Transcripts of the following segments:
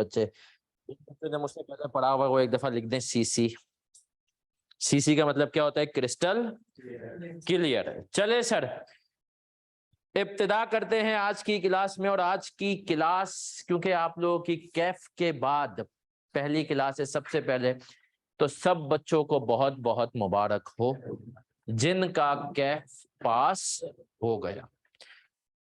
बच्चे ने मुझसे पहले पढ़ा हुआ, वो एक दफा लिख दें सीसी। सीसी का मतलब क्या होता है? Crystal clear. चले सर, इब्तिदा करते हैं आज की क्लास में। और आज की क्लास क्योंकि आप लोगों की कैफ के बाद पहली क्लास है, सबसे पहले तो सब बच्चों को बहुत बहुत मुबारक हो जिनका कैफ पास हो गया।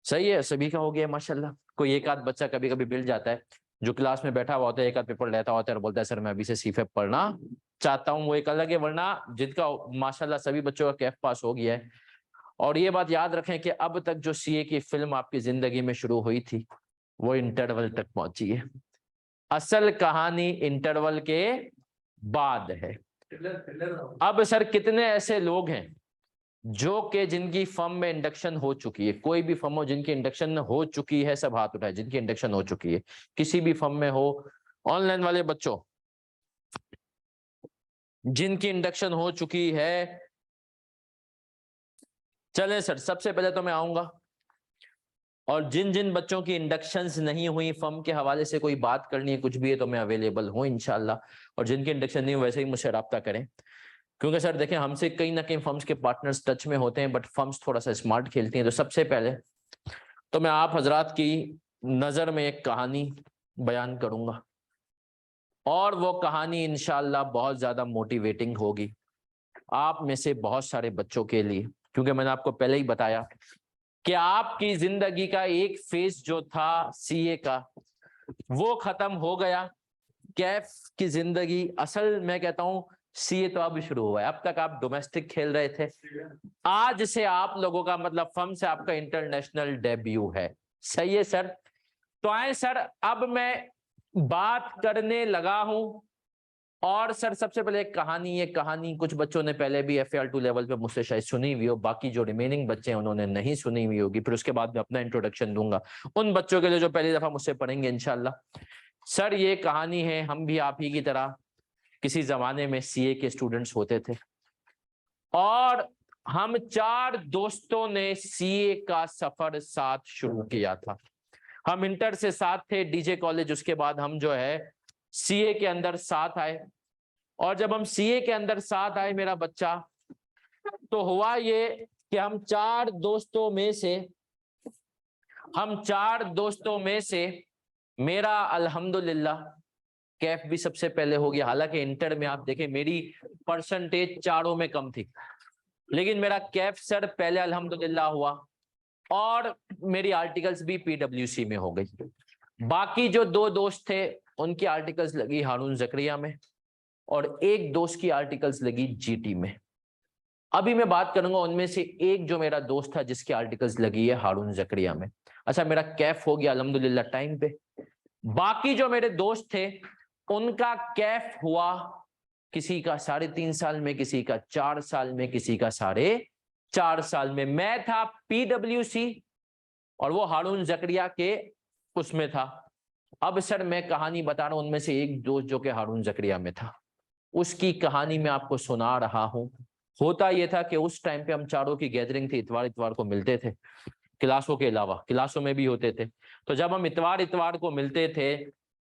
सही है, सभी का हो गया माशाल्लाह। कोई एक आध बच्चा कभी कभी मिल जाता है जो क्लास में बैठा हुआ होता है, एक आध पेपर लेता होता है और बोलता है सर मैं अभी से सीफे पढ़ना चाहता हूँ, वो एक अलग है। वरना जिनका माशाल्लाह सभी बच्चों का कैफ पास हो गया है। और ये बात याद रखें कि अब तक जो सीए की फिल्म आपकी जिंदगी में शुरू हुई थी वो इंटरवल तक पहुंची है। असल कहानी इंटरवल के बाद है। अब सर कितने ऐसे लोग हैं जो कि जिनकी फर्म में इंडक्शन हो चुकी है? कोई भी फर्म हो जिनकी इंडक्शन हो चुकी है, सब हाथ उठाए जिनकी इंडक्शन हो चुकी है, किसी भी फर्म में हो। ऑनलाइन वाले बच्चों जिनकी इंडक्शन हो चुकी है, चले सर सबसे पहले तो मैं आऊंगा। और जिन जिन बच्चों की इंडक्शंस नहीं हुई, फर्म के हवाले से कोई बात करनी है, कुछ भी है, तो मैं अवेलेबल हूं इंशाल्लाह। और जिनकी इंडक्शन नहीं हुई वैसे ही मुझसे रब्ता करें, क्योंकि सर देखें हमसे कहीं ना कहीं फर्म्स के पार्टनर्स टच में होते हैं, बट फर्म्स थोड़ा सा स्मार्ट खेलती हैं। तो सबसे पहले तो मैं आप हजरात की नजर में एक कहानी बयान करूंगा और वो कहानी इंशाल्लाह बहुत ज्यादा मोटिवेटिंग होगी आप में से बहुत सारे बच्चों के लिए, क्योंकि मैंने आपको पहले ही बताया कि आपकी जिंदगी का एक फेज जो था सीए का वो खत्म हो गया। कैफ की जिंदगी, असल मैं कहता हूं सीए तो अब शुरू हुआ है। अब तक आप डोमेस्टिक खेल रहे थे, आज से आप लोगों का मतलब फर्म से आपका इंटरनेशनल डेब्यू है। सही है सर? तो आए सर, अब मैं बात करने लगा हूं। और सर सबसे पहले एक कहानी, ये कहानी कुछ बच्चों ने पहले भी FAR 2 लेवल पे मुझसे शायद सुनी हुई हो, बाकी जो रिमेनिंग बच्चे हैं उन्होंने नहीं सुनी हुई होगी। फिर उसके बाद मैं अपना इंट्रोडक्शन दूंगा उन बच्चों के लिए जो पहली दफा मुझसे पढ़ेंगे इंशाल्लाह। सर ये कहानी है, हम भी आप ही की तरह किसी जमाने में सीए के स्टूडेंट्स होते थे और हम 4 दोस्तों ने सीए का सफर साथ शुरू किया था। हम इंटर से साथ थे, डीजे कॉलेज, उसके बाद हम जो है सीए के अंदर साथ आए। और जब हम सीए के अंदर साथ आए मेरा बच्चा, तो हुआ ये कि हम 4 दोस्तों में से मेरा अल्हम्दुलिल्लाह कैफ भी सबसे पहले हो गया। हालांकि इंटर में आप देखें मेरी परसेंटेज चारों में कम थी, लेकिन मेरा कैफ सर पहले अल्हम्दुलिल्लाह हुआ और मेरी आर्टिकल्स भी PWC में हो गई। बाकी जो 2 दोस्त थे उनकी आर्टिकल्स लगी हारून जकरिया में और एक दोस्त की आर्टिकल्स लगी GT में। अभी मैं बात करूंगा उनमें से एक जो मेरा दोस्त था जिसकी आर्टिकल्स लगी है हारून जकरिया में। अच्छा, मेरा कैफ हो गया अल्हम्दुलिल्लाह टाइम पे। बाकी जो मेरे दोस्त थे उनका कैफ हुआ किसी का 3.5 साल में, किसी का 4 साल में, किसी का 4.5 साल में। मैं था PWC और वो हारून जकरिया के उसमें था। अब सर मैं कहानी बता रहा हूं, उनमें से एक दोस्त जो कि हारून जकरिया में था उसकी कहानी मैं आपको सुना रहा हूं। होता यह था कि उस टाइम पे हम चारों की गैदरिंग थी, इतवार को मिलते थे, क्लासों के अलावा क्लासों में भी होते थे। तो जब हम इतवार को मिलते थे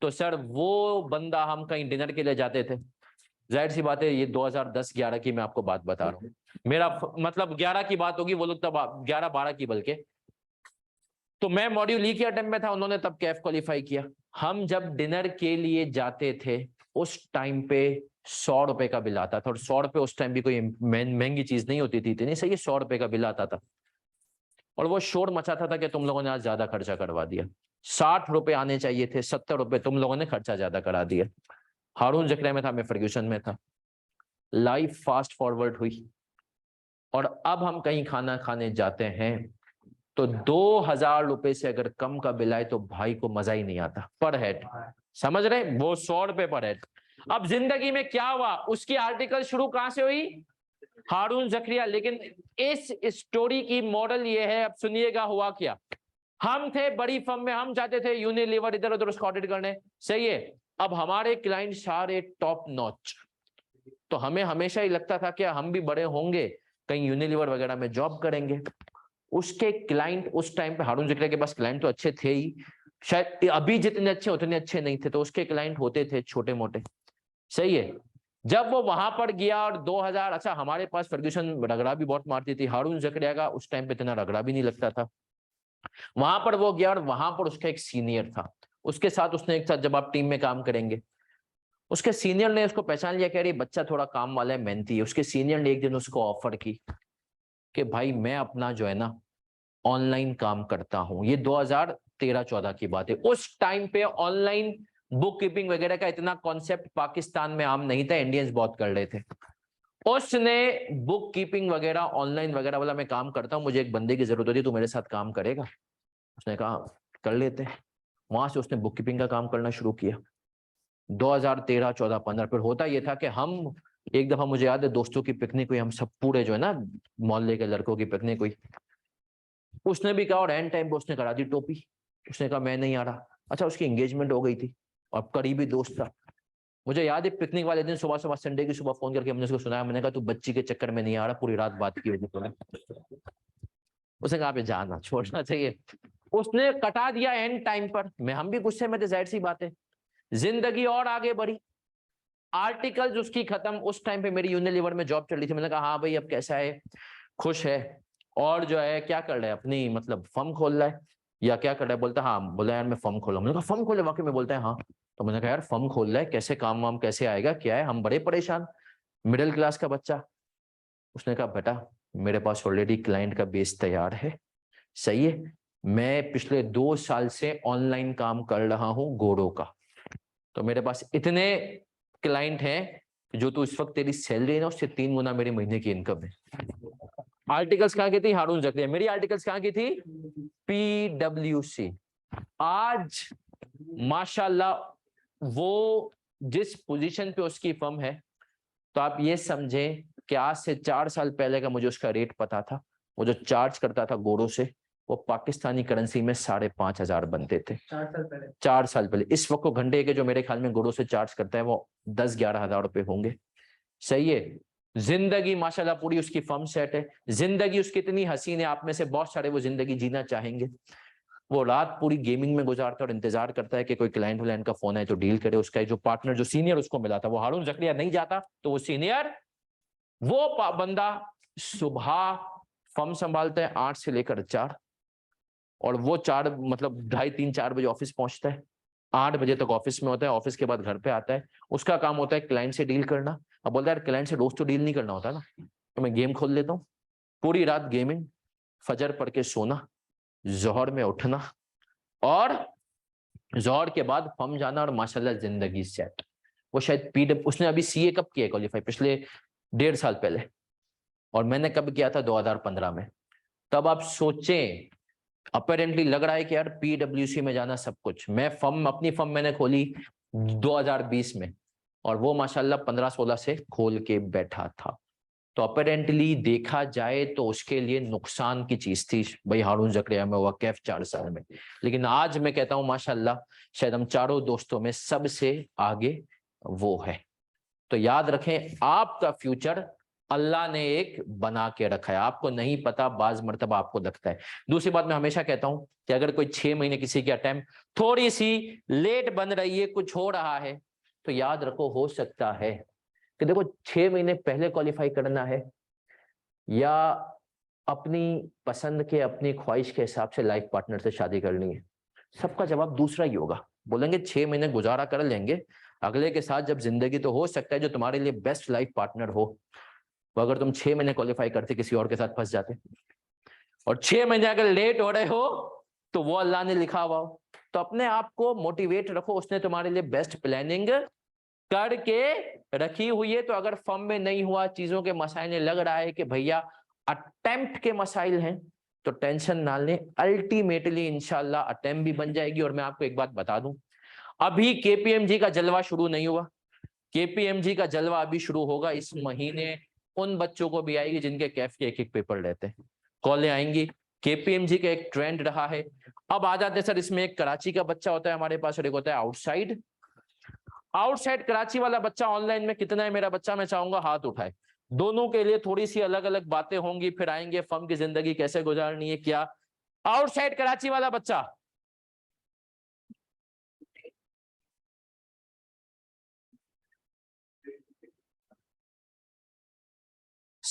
तो सर वो बंदा, हम कहीं डिनर के लिए जाते थे। जाहिर सी बात है ये 2010-11 की मैं आपको बात बता रहा हूँ, मेरा मतलब 11 की बात होगी, वो लोग तब 11-12 की बल्कि। तो मैं मॉड्यूल ई के अटेम्प्ट में था, उन्होंने तब कैफ क्वालिफाई किया। हम जब डिनर के लिए जाते थे उस टाइम पे 100 रुपए का बिल आता था, और 100 रुपए उस टाइम भी कोई महंगी चीज नहीं होती थी इतनी, सही है, 100 रुपए का बिल आता था। और वो शोर मचाता था कि तुम लोगों ने आज ज्यादा खर्चा करवा दिया, 60 रुपए आने चाहिए थे, 70 रुपए तुम लोगों ने खर्चा ज्यादा करा दिया। हारून जकरिया में था, मैं फर्ग्यूसन में था। लाइफ फास्ट फॉरवर्ड हुई और अब हम कहीं खाना खाने जाते हैं तो 2000 रुपए से अगर कम का बिल आए तो भाई को मजा ही नहीं आता पर हेड, समझ रहे, वो 100 रुपए पर हेड। अब जिंदगी में क्या हुआ, उसकी आर्टिकल शुरू कहां से हुई? हारून जकरिया। लेकिन इस स्टोरी की मॉडल ये है, अब सुनिएगा हुआ क्या। हम थे बड़ी फर्म में, हम जाते थे यूनिलीवर इधर उधर उसको ऑडिट करने, सही है। अब हमारे क्लाइंट सारे टॉप नॉच, तो हमें हमेशा ही लगता था कि हम भी बड़े होंगे कहीं यूनिलीवर वगैरह में जॉब करेंगे। उसके क्लाइंट उस टाइम पे, हारून जकरिया के पास क्लाइंट तो अच्छे थे ही, शायद अभी जितने अच्छे उतने अच्छे नहीं थे, तो उसके क्लाइंट होते थे छोटे मोटे, सही है। जब वो वहां पर गया और 2000, अच्छा हमारे पास फर्ग्यूसन रगड़ा भी बहुत मारती थी, हारून जकरिया का उस टाइम पे इतना रगड़ा भी नहीं लगता था। वहां पर वो गया और वहां पर उसका एक सीनियर था, उसके साथ उसने एक साथ, जब आप टीम में काम करेंगे, उसके सीनियर ने उसको पहचान लिया कि अरे बच्चा थोड़ा काम वाला है, मेहनती है। उसके सीनियर ने एक दिन उसको ऑफर की कि भाई मैं अपना जो है ना ऑनलाइन काम करता हूं। ये 2013-14 की बात है। उस टाइम पे ऑनलाइन बुक कीपिंग वगैरह का इतना कॉन्सेप्ट पाकिस्तान में आम नहीं था, इंडियंस बहुत कर रहे थे। उसने बुक कीपिंग वगैरह ऑनलाइन वगैरह वाला, मैं काम करता हूं, मुझे एक बंदे की जरूरत होती है, तू मेरे साथ काम करेगा? उसने कहा कर लेते हैं। वहां से उसने बुक कीपिंग का काम करना शुरू किया 2013, 14, 15। फिर होता यह था कि हम एक दफा, मुझे याद है, दोस्तों की पिकनिक हुई, हम सब पूरे जो है ना मोहल्ले के लड़कों की पिकनिक हुई। उसने भी कहा और एंड टाइम पे उसने करा दी टोपी। उसने कहा मैं नहीं आ रहा। अच्छा उसकी एंगेजमेंट हो गई थी और करीबी दोस्त था। मुझे याद है पिकनिक वाले दिन सुबह सुबह, संडे की सुबह फोन करके हमने उसको सुनाया। मैंने कहा तू बच्ची के चक्कर में नहीं आ रहा, पूरी रात बात की होगी तूने। उसने कहा जाना छोड़ना चाहिए। उसने कटा दिया एंड टाइम पर। मैं हम भी गुस्से में थे, जाहिर सी बात है। जिंदगी और आगे बढ़ी, आर्टिकल्स उसकी खत्म। उस टाइम पे मेरी यूनिलीवर में जॉब चल रही थी। मैंने कहा हाँ भाई अब कैसा है, खुश है, और जो है क्या कर रहा है, अपनी मतलब फर्म खोल रहा है या क्या कर रहा है? बोलता हाँ, बोला यार मैं फर्म खोला। मैंने कहा फर्म खोले वाकई में? बोलता है हाँ। तो मैंने कहा यार फर्म खोल रहा है, कैसे काम वाम कैसे आएगा, क्या है? हम बड़े परेशान, मिडिल क्लास का बच्चा। उसने कहा बेटा मेरे पास ऑलरेडी क्लाइंट का बेस तैयार है, सही है। मैं पिछले 2 साल से ऑनलाइन काम कर रहा हूं गोरो का, तो मेरे पास इतने क्लाइंट हैं जो तू इस वक्त तेरी सैलरी है ना उससे 3 गुना मेरी महीने की इनकम है। आर्टिकल्स कहाँ की थी? हारून जकरिया। मेरी आर्टिकल्स कहाँ की थी? PwC। आज माशाल्लाह वो जिस पोजीशन पे उसकी फर्म है, तो आप ये समझें कि आज से 4 साल पहले का मुझे उसका रेट पता था। वो जो चार्ज करता था गोरो से, वो पाकिस्तानी करेंसी में 5,500 बनते थे 4 साल पहले। इस वक्त को घंटे के जो मेरे ख्याल में गोरो से चार्ज करता है वो 10-11 हजार रुपए होंगे, सही है। जिंदगी माशाल्लाह पूरी उसकी फर्म सेट है। जिंदगी उसकी इतनी हसीन है, आप में से बहुत सारे वो जिंदगी जीना चाहेंगे। वो रात पूरी गेमिंग में गुजारता है और इंतजार करता है कि कोई क्लाइंट व्लाइंट का फोन आए तो डील करे। उसका जो पार्टनर, जो सीनियर उसको मिला था, वो हारून जकरिया नहीं जाता, तो वो सीनियर, वो बंदा सुबह फर्म संभालता है 8 से लेकर 4, और वो 4 मतलब 2:30-3-4 बजे ऑफिस पहुंचता है, 8 बजे तक ऑफिस में होता है। ऑफिस के बाद घर पे आता है। उसका काम होता है क्लाइंट से डील करना। अब बोलता है क्लाइंट से रोज तो डील नहीं करना होता ना, तो मैं गेम खोल लेता हूँ। पूरी रात गेमिंग, फजर पढ़ के सोना, जोहर में उठना, और जोहर के बाद फर्म जाना, और माशाल्लाह जिंदगी सेट। वो शायद उसने अभी CA कब किया क्वालिफाई? पिछले 1.5 साल पहले। और मैंने कब किया था? 2015 में। तब आप सोचें, अपेरेंटली लग रहा है कि यार PwC में जाना सब कुछ। मैं अपनी फर्म मैंने खोली 2020 में, और वो माशाल्लाह 15-16 से खोल के बैठा था। तो अपेरेंटली देखा जाए तो उसके लिए नुकसान की चीज थी भाई हारून जकरिया में हुआ कैफ 4 साल में। लेकिन आज मैं कहता हूं माशाल्लाह शायद हम चारों दोस्तों में सबसे आगे वो है। तो याद रखें, आपका फ्यूचर अल्लाह ने एक बना के रखा है, आपको नहीं पता, बाज मर्तबा आपको लगता है। दूसरी बात, मैं हमेशा कहता हूं कि अगर कोई 6 महीने किसी की अटेम्प्ट थोड़ी सी लेट बन रही है, कुछ हो रहा है, तो याद रखो हो सकता है कि देखो 6 महीने पहले क्वालिफाई करना है, या अपनी पसंद के, अपनी ख्वाहिश के हिसाब से लाइफ पार्टनर से शादी करनी है। सबका जवाब दूसरा ही होगा। बोलेंगे 6 महीने गुजारा कर लेंगे, अगले के साथ जब जिंदगी, तो हो सकता है जो तुम्हारे लिए बेस्ट लाइफ पार्टनर हो, वो अगर तुम 6 महीने क्वालिफाई करते किसी और के साथ फंस जाते। और 6 महीने अगर लेट हो रहे हो तो वो अल्लाह ने लिखा हुआ हो। तो अपने आप को मोटिवेट रखो, उसने तुम्हारे लिए बेस्ट प्लानिंग करके रखी हुई है। तो अगर फर्म में नहीं हुआ, चीजों के मसाइल ने लग रहा है कि भैया अटेम्प्ट के मसाइल हैं, तो टेंशन ना लें, अल्टीमेटली इंशाल्लाह अटेम्प्ट भी बन जाएगी। और मैं आपको एक बात बता दूं, अभी KPMG का जलवा शुरू नहीं हुआ। KPMG का जलवा अभी शुरू होगा इस महीने। उन बच्चों को भी आएगी जिनके कैफ के 1-1 पेपर रहते हैं, कॉलें आएंगी। KPMG का एक ट्रेंड रहा है। अब आ जाते सर, इसमें एक कराची का बच्चा होता है हमारे पास और एक होता है आउटसाइड। आउटसाइड कराची वाला बच्चा ऑनलाइन में कितना है मेरा बच्चा? मैं चाहूंगा हाथ उठाए। दोनों के लिए थोड़ी सी अलग अलग बातें होंगी, फिर आएंगे फर्म की जिंदगी कैसे गुजारनी है क्या। आउटसाइड कराची वाला बच्चा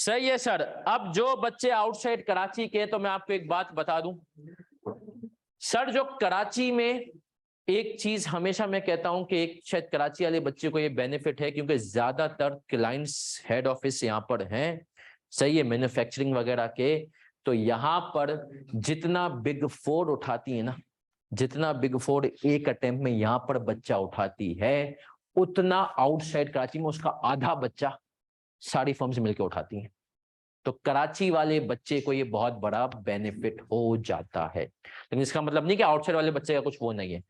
सही है सर। अब जो बच्चे आउटसाइड कराची के, तो मैं आपको एक बात बता दूं सर, जो कराची में एक चीज हमेशा मैं कहता हूं कि एक शायद कराची वाले बच्चे को ये बेनिफिट है, क्योंकि ज्यादातर क्लाइंट्स हेड ऑफिस यहाँ पर हैं, सही है, मैन्युफैक्चरिंग वगैरह के। तो यहाँ पर जितना बिग फोर उठाती है ना, जितना बिग फोर एक अटेम्प्ट में यहाँ पर बच्चा उठाती है, उतना आउटसाइड कराची में उसका आधा बच्चा सारी फर्म्स मिलकर उठाती हैं। तो कराची वाले बच्चे को ये बहुत बड़ा बेनिफिट हो जाता है। लेकिन इसका मतलब नहीं कि आउटसाइड वाले बच्चे का कुछ वो नहीं है।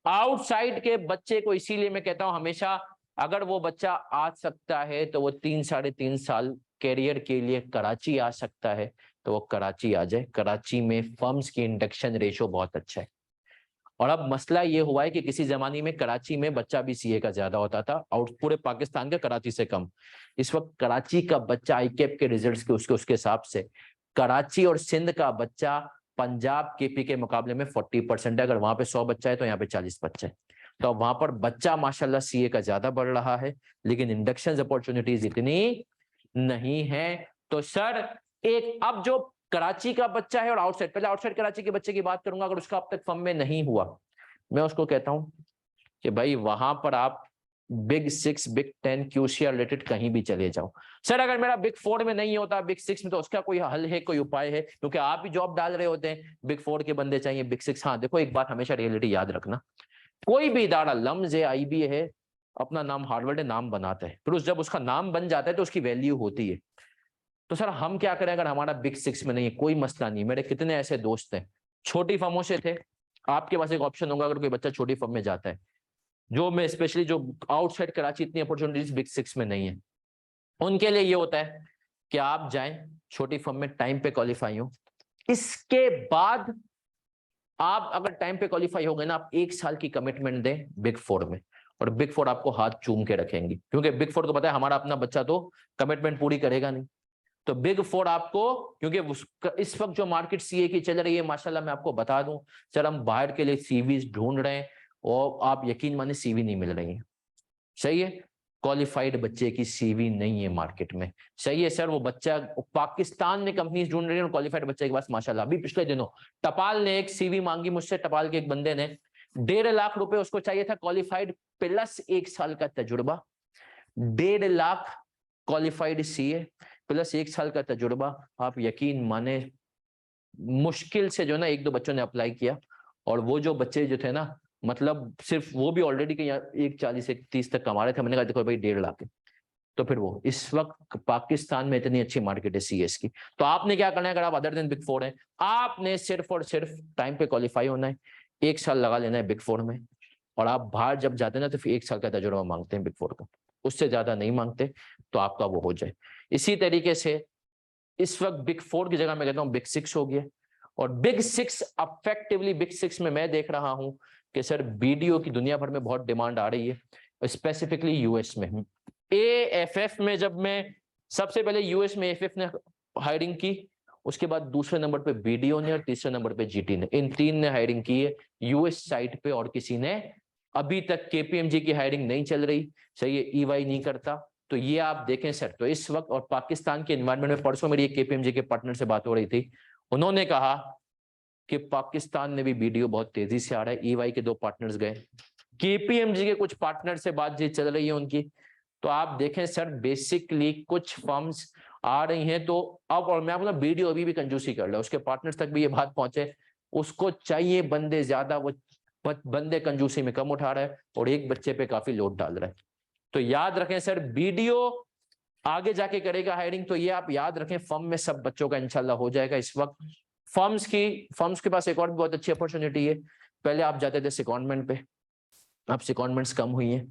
आउटसाइड के बच्चे को इसीलिए मैं कहता हूं हमेशा, अगर वो बच्चा आ सकता है तो वो 3-3.5 साल कैरियर के लिए कराची आ सकता है, तो वो कराची आ जाए। कराची में फर्म्स की इंडक्शन रेशो बहुत अच्छा है। और अब मसला ये हुआ है कि किसी जमाने में कराची में बच्चा भी सीए का ज्यादा होता था, और पूरे पाकिस्तान का कराची से कम। इस वक्त कराची का बच्चा आईकेप के रिजल्ट्स के उसके हिसाब से कराची और सिंध का बच्चा पंजाब केपी के मुकाबले में 40% है। अगर वहां पे 100 बच्चा है तो यहाँ पे 40 बच्चे है। तो अब वहां पर बच्चा माशाल्लाह सीए का ज्यादा बढ़ रहा है, लेकिन इंडक्शन अपॉर्चुनिटीज इतनी नहीं है। तो सर एक अब जो कराची का बच्चा है और आउटसाइड, पहले आउटसाइड कराची के बच्चे की बात करूंगा, अगर उसका अब तक फर्म में नहीं हुआ, मैं उसको कहता हूं कि भाई वहां पर आप बिग 6 बिग 10 क्यूसीआर रिलेटेड कहीं भी चले जाओ। सर अगर मेरा बिग 4 में नहीं होता, बिग 6 में, तो उसका कोई हल है, कोई उपाय है? क्योंकि आप भी जॉब डाल रहे होते हैं, बिग 4 के बंदे चाहिए, बिग 6। हाँ देखो, एक बात हमेशा रियलिटी याद रखना, कोई भी इदारा, लम्स है, आईबी है, अपना नाम हार्वर्ड है, नाम बनाता है, फिर जब उसका नाम बन जाता है तो उसकी वैल्यू होती है। तो सर हम क्या करें अगर हमारा बिग 6 में नहीं है? कोई मसला नहीं। मेरे कितने ऐसे दोस्त हैं छोटी फर्मों से थे, आपके पास एक ऑप्शन होगा अगर कोई बच्चा छोटी फर्म में जाता है, जो मैं स्पेशली जो आउटसाइड कराची इतनी अपॉर्चुनिटीज बिग 6 में नहीं है, उनके लिए ये होता है कि आप जाएं छोटी फर्म में, टाइम पे क्वालिफाई हो, इसके बाद आप अगर टाइम पे क्वालिफाई हो गए ना, आप 1 साल की कमिटमेंट दें बिग 4 में, और बिग 4 आपको हाथ चूम के रखेंगी, क्योंकि बिग 4 को पता है हमारा अपना बच्चा तो कमिटमेंट पूरी करेगा नहीं। तो बिग 4 आपको, क्योंकि इस वक्त जो मार्केट सीए की चल रही है माशाल्लाह, मैं आपको बता दूं सर, हम बाहर के लिए सीवीज ढूंढ रहे हैं और आप यकीन माने सीवी नहीं मिल रही है। सही है, क्वालिफाइड बच्चे की सीवी नहीं है मार्केट में। सही है सर, वो बच्चा पाकिस्तान में कंपनीज ढूंढ रही है क्वालिफाइड बच्चे के पास माशाल्लाह। अभी पिछले दिनों टपाल ने एक सीवी मांगी मुझसे, टपाल के एक बंदे ने 1.5 लाख रुपए उसको चाहिए था, क्वालिफाइड प्लस 1 साल का तजुर्बा। 1.5 लाख क्वालिफाइड सीए प्लस 1 साल का तजुर्बा। आप यकीन माने मुश्किल से जो ना 1-2 बच्चों ने अप्लाई किया, और वो जो बच्चे जो थे ना, मतलब सिर्फ वो भी ऑलरेडी के 140-130 तक कमा रहे थे। मैंने कहा देखो भाई 1.5 लाख है। तो फिर वो इस वक्त पाकिस्तान में इतनी अच्छी मार्केट है सीएस की। तो आपने क्या करना है, अगर आप अदर देन बिग 4 है, आपने सिर्फ और सिर्फ टाइम पे क्वालिफाई होना है, 1 साल लगा लेना है बिग 4 में, और आप बाहर जब जाते हैं ना तो फिर 1 साल का तजुर्बा मांगते हैं बिग 4 का, उससे ज्यादा नहीं मांगते, तो आपका वो हो जाए। इसी तरीके से इस वक्त बिग 4 की जगह मैं कहता हूं बिग 6 हो गया। और बिग 6 अफेक्टिवली, बिग 6 में मैं देख रहा हूं कि सर बीडीओ की दुनिया भर में बहुत डिमांड आ रही है, स्पेसिफिकली यूएस में। एएफएफ में जब मैं सबसे पहले यूएस में एएफएफ ने हायरिंग की, उसके बाद दूसरे नंबर पे बीडीओ ने, और तीसरे नंबर पे जीटी ने, इन 3 ने हायरिंग की है यूएस साइट पे, और किसी ने अभी तक केपीएमजी की हायरिंग नहीं चल रही। सही है, ईवाई नहीं करता। तो ये आप देखें सर, तो इस वक्त और पाकिस्तान के एनवायरनमेंट में, परसों मेरी एक केपीएमजी के पार्टनर से बात हो रही थी, उन्होंने कहा कि पाकिस्तान में भी बीडीओ बहुत तेजी से आ रहा है। ईवाई के 2 पार्टनर्स गए, केपीएमजी के कुछ पार्टनर से बातचीत चल रही है उनकी। तो आप देखें सर, बेसिकली कुछ फर्म्स आ रही हैं। तो अब, और मैं बोला बीडीओ अभी भी कंजूसी कर रहा है, उसके पार्टनर्स तक भी ये बात पहुंचे, उसको चाहिए बंदे ज्यादा, वो बंदे कंजूसी में कम उठा रहा है, और एक बच्चे पे काफी लोड डाल रहा है। तो याद रखें सर, बीडीओ आगे जाके करेगा हायरिंग, तो ये आप याद रखें, फर्म में सब बच्चों का इंशाल्लाह हो जाएगा। इस वक्त फर्म्स के पास एक और भी बहुत अच्छी अपॉर्चुनिटी है। पहले आप जाते थे सेकंडमेंट पे, अब सेकंडमेंट्स कम हुई है,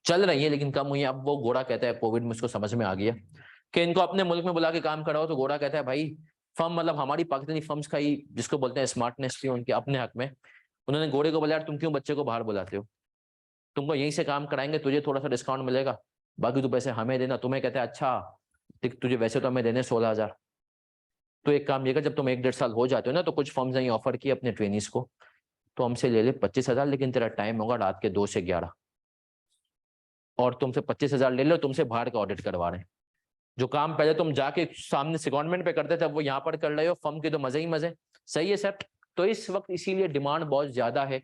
चल रही है लेकिन कम हुई है। अब वो घोड़ा कहता है, कोविड में उसको समझ में आ गया कि इनको अपने मुल्क में बुला के काम कराओ, तो घोड़ा कहता है भाई फर्म, मतलब हमारी पाकिस्तानी फर्म्स का ही, जिसको बोलते हैं स्मार्टनेस थी उनके अपने हक में। उन्होंने घोड़े को बोला यार तुम क्यों बच्चे को बाहर बुलाते हो, तुमको यहीं से काम कराएंगे, तुझे थोड़ा सा डिस्काउंट मिलेगा, बाकी तू पैसे हमें देना। तुम्हें कहता है अच्छा तुझे वैसे तो हमें देने 16,000, तो एक काम ये कर, जब तुम 1-1.5 साल हो जाते हो ना, तो कुछ फर्म्स ने ऑफर किए अपने ट्रेनिस को, तो हमसे ले ले 25,000, लेकिन तेरा टाइम होगा रात के 2 से 11, और तुमसे 25,000 ले लो, तुमसे बाहर का ऑडिट करवा रहे हैं। जो काम पहले तुम जाके सामने सेकंडमेंट पे करते थे, अब वो यहाँ पर कर रहे हो, फर्म के तो मजे ही मजे। सही है सर। तो इस वक्त इसीलिए डिमांड बहुत ज्यादा है।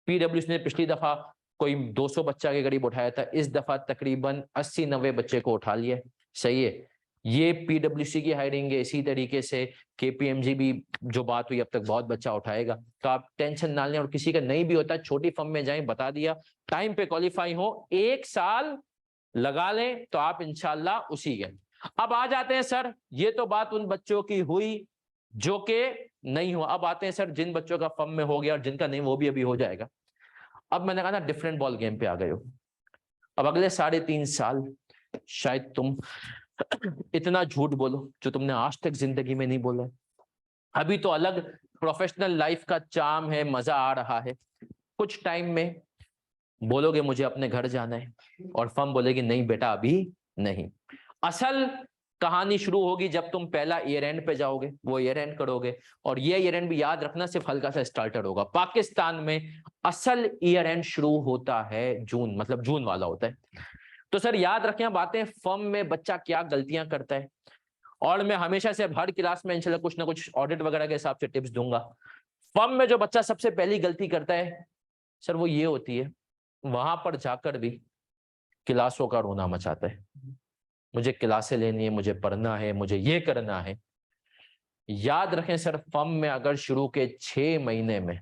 पीडब्ल्यूसी ने पिछली दफा कोई 200 बच्चा के करीब उठाया था, इस दफा तकरीबन 80-90 बच्चे को उठा लिया। सही है। ये पीडब्ल्यूसी की हायरिंग है। इसी तरीके से केपीएमजी भी जो बात हुई अब तक बहुत बच्चा उठाएगा, तो आप टेंशन ना लें। और किसी का नहीं भी होता, छोटी फर्म में जाएं, बता दिया, टाइम पे क्वालिफाई हो, 1 साल लगा लें तो आप इंशाल्लाह उसी के। अब आ जाते हैं सर, ये तो बात उन बच्चों की हुई जो कि नहीं हुआ। अब आते हैं सर जिन बच्चों का फर्म में हो गया और जिनका नहीं, वो भी अभी हो जाएगा। अब मैंने कहा ना डिफरेंट बॉल गेम पे आ गए हो। अब अगले 3.5 साल शायद तुम इतना झूठ बोलो जो तुमने आज तक जिंदगी में नहीं बोला। अभी तो अलग प्रोफेशनल लाइफ का चार्म है, मजा आ रहा है। कुछ टाइम में बोलोगे मुझे अपने घर जाना है, और फर्म बोलेगी नहीं बेटा अभी नहीं। असल कहानी शुरू होगी जब तुम पहला ईयर एंड पे जाओगे, वो ईयर एंड करोगे, और ये ईयर एंड भी याद रखना सिर्फ हल्का सा स्टार्टर होगा। पाकिस्तान में असल ईयर एंड शुरू होता है जून, मतलब जून वाला होता है। तो सर याद रखें बातें, फर्म में बच्चा क्या गलतियां करता है, और मैं हमेशा से हर क्लास में इंशाल्लाह कुछ ना कुछ ऑडिट वगैरह के हिसाब से टिप्स दूंगा। फर्म में जो बच्चा सबसे पहली गलती करता है सर, वो ये होती है, वहां पर जाकर भी क्लासों का रोना मचाता है। मुझे क्लासें लेनी है, मुझे पढ़ना है, मुझे ये करना है। याद रखें सर, फर्म में अगर शुरू के 6 महीने में,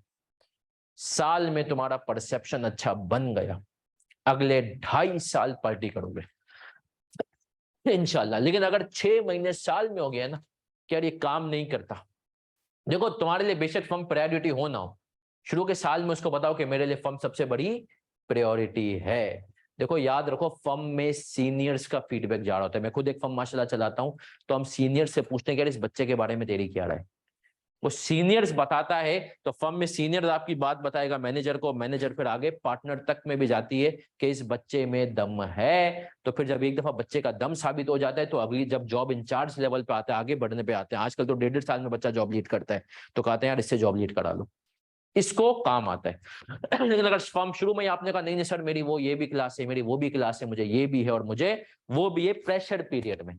साल में तुम्हारा परसेप्शन अच्छा बन गया, अगले 2.5 साल पार्टी करोगे इंशाल्लाह। लेकिन अगर 6 महीने साल में हो गया ना कि यार ये काम नहीं करता, देखो तुम्हारे लिए बेशक फर्म प्रायोरिटी हो ना हो, शुरू के साल में उसको बताओ कि मेरे लिए फर्म सबसे बड़ी प्रायोरिटी है। देखो याद रखो, फर्म में सीनियर्स का फीडबैक जा रहा होता है। मैं खुद एक फर्म माशाल्लाह चलाता हूं, तो हम सीनियर से पूछते हैं कि इस बच्चे के बारे में तेरी क्या राय है। वो सीनियर्स बताता है, तो फर्म में सीनियर आपकी बात बताएगा मैनेजर को, मैनेजर फिर आगे पार्टनर तक में भी जाती है कि इस बच्चे में दम है। तो फिर जब एक दफा बच्चे का दम साबित हो जाता है, तो अगली जब जॉब इंचार्ज लेवल पे आता है, आगे बढ़ने पे आते हैं, आजकल तो 1.5 साल में बच्चा जॉब लीड करता है, तो कहते हैं यार इससे जॉब लीड करा लो, इसको काम आता है। लेकिन अगर फर्म शुरू में आपने कहा नहीं नहीं सर मेरी वो ये भी क्लास है, मेरी वो भी क्लास है, मुझे ये भी है और मुझे वो भी है, प्रेशर पीरियड में,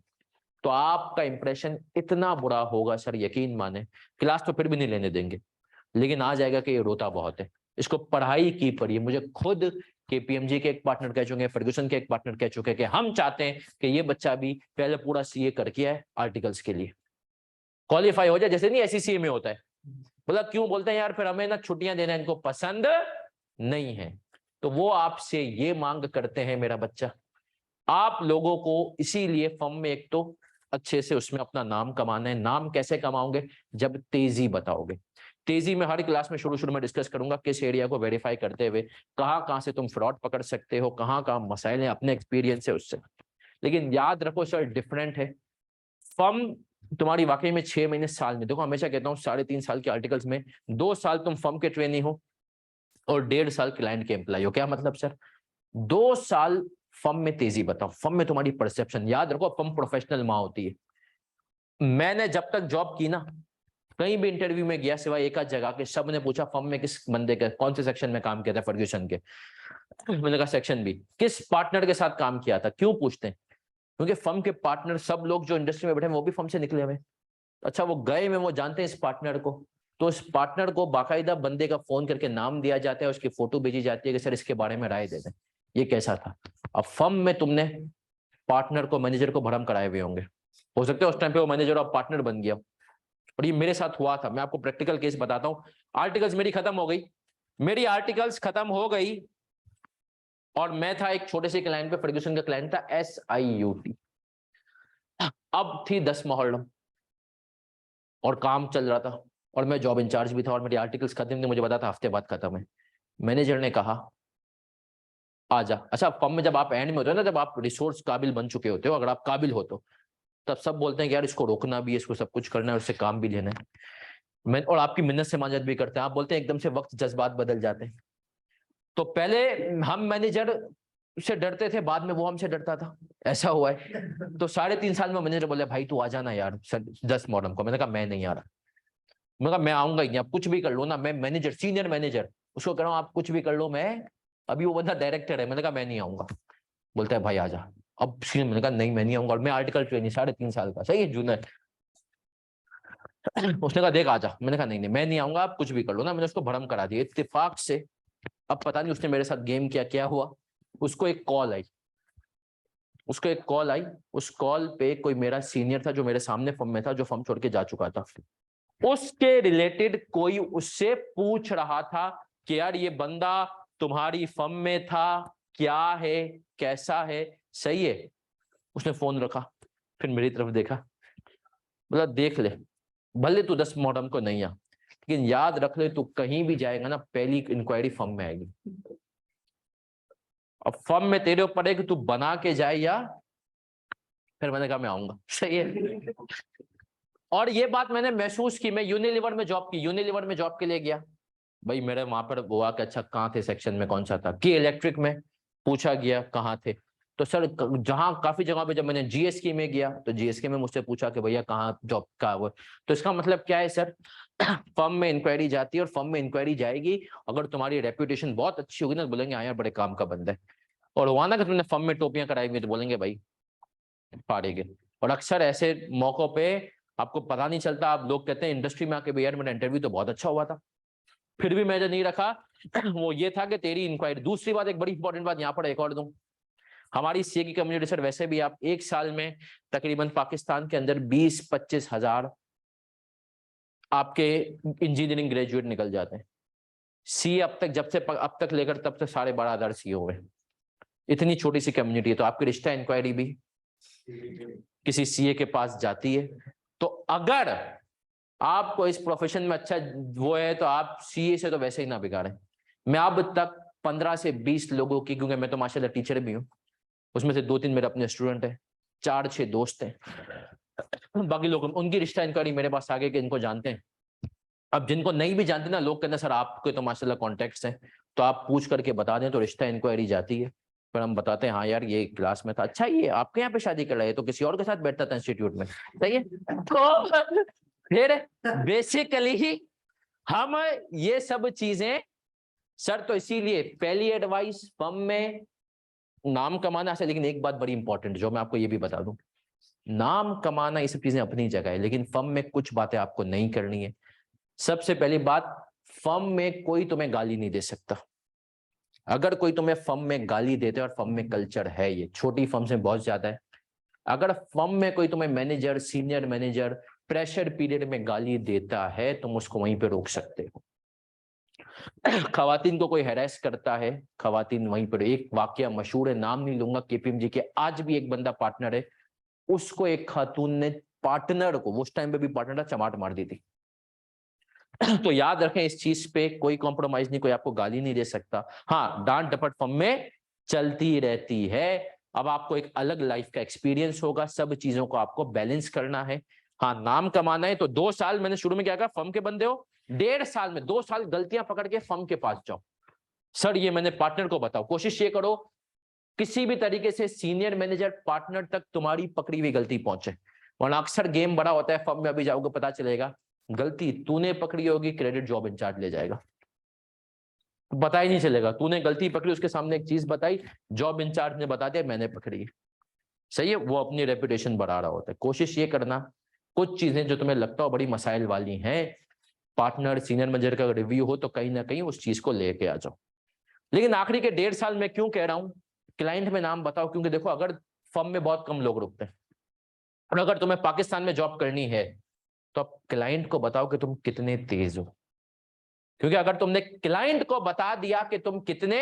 तो आपका इंप्रेशन इतना बुरा होगा सर, यकीन माने। क्लास तो फिर भी नहीं लेने देंगे, लेकिन आ जाएगा कि ये रोता बहुत है, इसको पढ़ाई की पड़ी। मुझे खुद केपीएमजी के एक पार्टनर कह चुके हैं, फर्ग्यूसन के एक पार्टनर कह चुके हैं कि हम चाहते हैं कि ये बच्चा भी पहले पूरा सीए करके आए, आर्टिकल्स के लिए क्वालिफाई हो जाए, जैसे नहीं एससीसीए में होता है। बोला क्यों? बोलते हैं यार फिर हमें ना छुट्टियां देना इनको पसंद नहीं है। तो वो आपसे ये मांग करते हैं मेरा बच्चा, आप लोगों को इसीलिए फर्म में एक तो अच्छे से उसमें अपना नाम कमाना है। नाम कैसे कमाओगे? जब तेजी बताओगे। तेजी में हर क्लास में शुरू में डिस्कस करूंगा किस एरिया को वेरीफाई करते हुए कहां से तुम फ्रॉड पकड़ सकते हो, कहां मसाइल है, अपने एक्सपीरियंस है उससे। लेकिन याद रखो सर डिफरेंट है फर्म तुम्हारी वाकई में 6 महीने साल में। देखो हमेशा कहता हूँ 3.5 साल के आर्टिकल्स में 2 साल तुम फर्म के ट्रेनी हो और 1.5 साल क्लाइंट के एम्प्लॉय हो। क्या मतलब सर? 2 साल फर्म में तेजी बताओ, फर्म में तुम्हारी परसेप्शन। याद रखो फर्म प्रोफेशनल मां होती है। मैंने जब तक जॉब की ना, कहीं भी इंटरव्यू में गया सिवाय एक आध जगह के, सब ने पूछा फर्म में किस बंदे का कौन से सेक्शन में काम किया था, फर्ग्यूसन के। मैंने कहा सेक्शन बी। किस पार्टनर के साथ काम किया था? क्यों पूछते हैं? क्योंकि फर्म के पार्टनर सब लोग जो इंडस्ट्री में बैठे हैं वो भी फर्म से निकले हुए। अच्छा वो गए में वो जानते हैं इस पार्टनर को, तो इस पार्टनर को बाकायदा बंदे का फोन करके नाम दिया जाता है, उसकी फोटो भेजी जाती है कि सर इसके बारे में राय दे दें, ये कैसा था। अब फर्म में तुमने पार्टनर को मैनेजर को भरम कराए हुए होंगे, हो सकता है उस टाइम पे वो मैनेजर और पार्टनर बन गया। और ये मेरे साथ हुआ था, मैं आपको प्रैक्टिकल केस बताता हूँ। आर्टिकल्स मेरी खत्म हो गई, मेरी आर्टिकल्स खत्म हो गई, और मैं था एक छोटे से क्लाइंट पे, फर्ग्यूसन का क्लाइंट था SIUT। अब थी 10 मुहर्रम और काम चल रहा था, और मैं जॉब इंचार्ज भी था, और मेरी आर्टिकल्स खत्म थे, मुझे पता था हफ्ते बाद खत्म है। मैनेजर ने कहा आजा। अच्छा फर्म में जब आप एंड में होते हो ना, जब आप रिसोर्स काबिल बन चुके होते हो, अगर आप काबिल हो तो, तब सब बोलते हैं कि यार इसको रोकना भी है, इसको सब कुछ करना है, उससे काम भी लेना है। मैं और आपकी मिन्नत से माजत भी करते हैं। आप बोलते हैं एकदम से वक्त जज्बात बदल जाते हैं। तो पहले हम मैनेजर से डरते थे, बाद में वो हमसे डरता था, ऐसा हुआ है। तो 3.5 साल में मैनेजर बोले भाई तू आ जाना यार 10 मुहर्रम को। मैंने कहा मैं नहीं आ रहा। मैं कहा मैं आऊंगा ही नहीं, आप कुछ भी कर लो ना, मैं मैनेजर सीनियर मैनेजर उसको कह रहा हूँ आप कुछ भी कर लो, मैं अभी वो बंदा डायरेक्टर है। मैंने कहा मैं नहीं आऊंगा। बोलता है भाई आ जा। अब मैंने कहा नहीं मैं नहीं आऊंगा, और मैं आर्टिकल ट्रेनी 3.5 साल का, सही है जूनियर। उसने कहा देख आजा, मैंने कहा नहीं नहीं मैं नहीं आऊंगा, आप कुछ भी कर लो ना। मैंने उसको भरम करा दिया इत्तेफाक से। अब पता नहीं उसने मेरे साथ गेम किया, क्या हुआ, उसको एक कॉल आई, उस कॉल पे कोई मेरा सीनियर था जो मेरे सामने फर्म में था, जो फर्म छोड़ के जा चुका था। उसके रिलेटेड कोई उससे पूछ रहा था कि यार ये बंदा तुम्हारी फर्म में था, क्या है, कैसा है, सही है। उसने फोन रखा, फिर मेरी तरफ देखा, बोला देख ले, भले तू 10 मॉडर्न को नहीं आ, लेकिन याद रख ले तू कहीं भी जाएगा ना, पहली इंक्वायरी फर्म में आएगी। अब फर्म में तेरे ऊपर है कि तू बना के जाए या। फिर मैंने कहा मैं आऊंगा, सही है। और ये बात मैंने महसूस की, मैं यूनिलीवर में जॉब की, यूनिलीवर में जॉब के लिए गया भाई, मेरे वहां पर हुआ कि अच्छा कहाँ थे, सेक्शन में कौन सा था, कि इलेक्ट्रिक में। पूछा गया कहाँ थे, तो सर जहां काफी जगह पे, जब मैंने जीएसके में गया तो जीएसके में मुझसे पूछा कि भैया कहाँ जॉब का वो। तो इसका मतलब क्या है सर, फर्म में इंक्वायरी जाती है, और फर्म में इंक्वायरी जाएगी, अगर तुम्हारी रेपुटेशन बहुत अच्छी होगी ना, तो बोलेंगे हाँ यार बड़े काम का बंदा है। और हुआ ना कि तुमने फर्म में टोपियां कराई हुई, तो बोलेंगे भाई फाड़ेंगे। और अक्सर ऐसे मौकों पे आपको पता नहीं चलता, आप लोग कहते हैं इंडस्ट्री में आके भैया मेरा इंटरव्यू तो बहुत अच्छा हुआ था, फिर भी मैंने नहीं रखा। वो ये था कि तेरी इंक्वायरी। दूसरी बात, एक बड़ी इंपॉर्टेंट बात यहाँ पर एक और दूं, हमारी सीए की कम्युनिटी सर, वैसे भी आप एक साल में तकरीबन पाकिस्तान के अंदर 20-25 हजार आपके इंजीनियरिंग ग्रेजुएट निकल जाते हैं। सीए अब तक, जब से अब तक लेकर तब तक 12,500 सीए हुए। इतनी छोटी सी कम्युनिटी है, तो आपकी रिश्ता इंक्वायरी भी किसी सीए के पास जाती है। तो अगर आपको इस प्रोफेशन में अच्छा वो है, तो आप सीए से तो वैसे ही ना बिगाड़े। मैं अब तक 15 से 20 लोगों की, क्योंकि मैं तो माशाल्लाह टीचर भी हूँ, उसमें से 2-3 मेरे अपने स्टूडेंट हैं, 4-6 दोस्त हैं, बाकी लोग उनकी रिश्ता इंक्वायरी मेरे पास आगे के इनको जानते हैं। अब जिनको नहीं भी जानते ना, लोग कहते हैं सर आपके तो माशाल्लाह कॉन्टेक्ट्स हैं, तो आप पूछ करके बता दें, तो रिश्ता इंक्वायरी जाती है। फिर हम बताते हैं हाँ यार ये क्लास में था, अच्छा ये आपके यहाँ पे शादी कर रहा है, तो किसी और के साथ बैठता था इंस्टीट्यूट में, सही है। तो फिर बेसिकली हम ये सब चीजें सर, तो इसीलिए पहली एडवाइस फर्म में नाम कमाना है, लेकिन एक बात बड़ी इंपॉर्टेंट जो मैं आपको ये भी बता दूं, नाम कमाना ये सब चीजें अपनी जगह है, लेकिन फर्म में कुछ बातें आपको नहीं करनी है। सबसे पहली बात, फर्म में कोई तुम्हें गाली नहीं दे सकता। अगर कोई तुम्हें फर्म में गाली देते हैं, और फर्म में कल्चर है, ये छोटी फर्म में बहुत ज्यादा है, अगर फर्म में कोई तुम्हें manager, senior manager pressure period में गाली देता है, तुम उसको वहीं पे रोक सकते हो। खवातीन को कोई हैरेस करता है, खवातीन वहीं पर, एक वाकया मशहूर है, नाम नहीं लूंगा, केपीएमजी के आज भी एक बंदा पार्टनर है, उसको एक खातून ने, पार्टनर को, उस टाइम पे भी पार्टनर था, चमाट मार दी थी। तो याद रखें इस चीज पे, कोई कॉम्प्रोमाइज नहीं, कोई आपको गाली नहीं दे सकता। हाँ, डांट डपट फर्म में चलती रहती है। अब आपको एक अलग लाइफ का एक्सपीरियंस होगा, सब चीजों को आपको बैलेंस करना है। हाँ, नाम कमाना है तो 2 साल, मैंने शुरू में क्या कहा, फर्म के बंदे हो, 1.5 साल में 2 साल गलतियां पकड़ के फर्म के पास जाओ, सर ये मैंने पार्टनर को बताओ, कोशिश ये करो किसी भी तरीके से सीनियर मैनेजर पार्टनर तक तुम्हारी पकड़ी हुई गलती पहुंचे, वरना अक्सर गेम बड़ा होता है, फर्म में अभी जाओगे पता चलेगा गलती तूने पकड़ी होगी, क्रेडिट जॉब इंचार्ज ले जाएगा, पता ही नहीं चलेगा, तूने गलती पकड़ी, उसके सामने एक चीज बताई, जॉब इंचार्ज ने बता दिया मैंने पकड़ी, सही है, वो अपनी रेपुटेशन बढ़ा रहा होता है। कोशिश ये करना, कुछ चीजें जो तुम्हें लगता हो बड़ी मसाइल वाली हैं, पार्टनर सीनियर मैनेजर का रिव्यू हो तो कहीं ना कहीं उस चीज को लेके आ जाओ। लेकिन आखिरी के 1.5 साल में क्यों कह रहा हूं, क्लाइंट में नाम बताओ, क्योंकि देखो अगर फर्म में बहुत कम लोग रुकते हैं, और अगर तुम्हें पाकिस्तान में जॉब करनी है, तो अब क्लाइंट को बताओ कि तुम कितने तेज हो, क्योंकि अगर तुमने क्लाइंट को बता दिया कि तुम कितने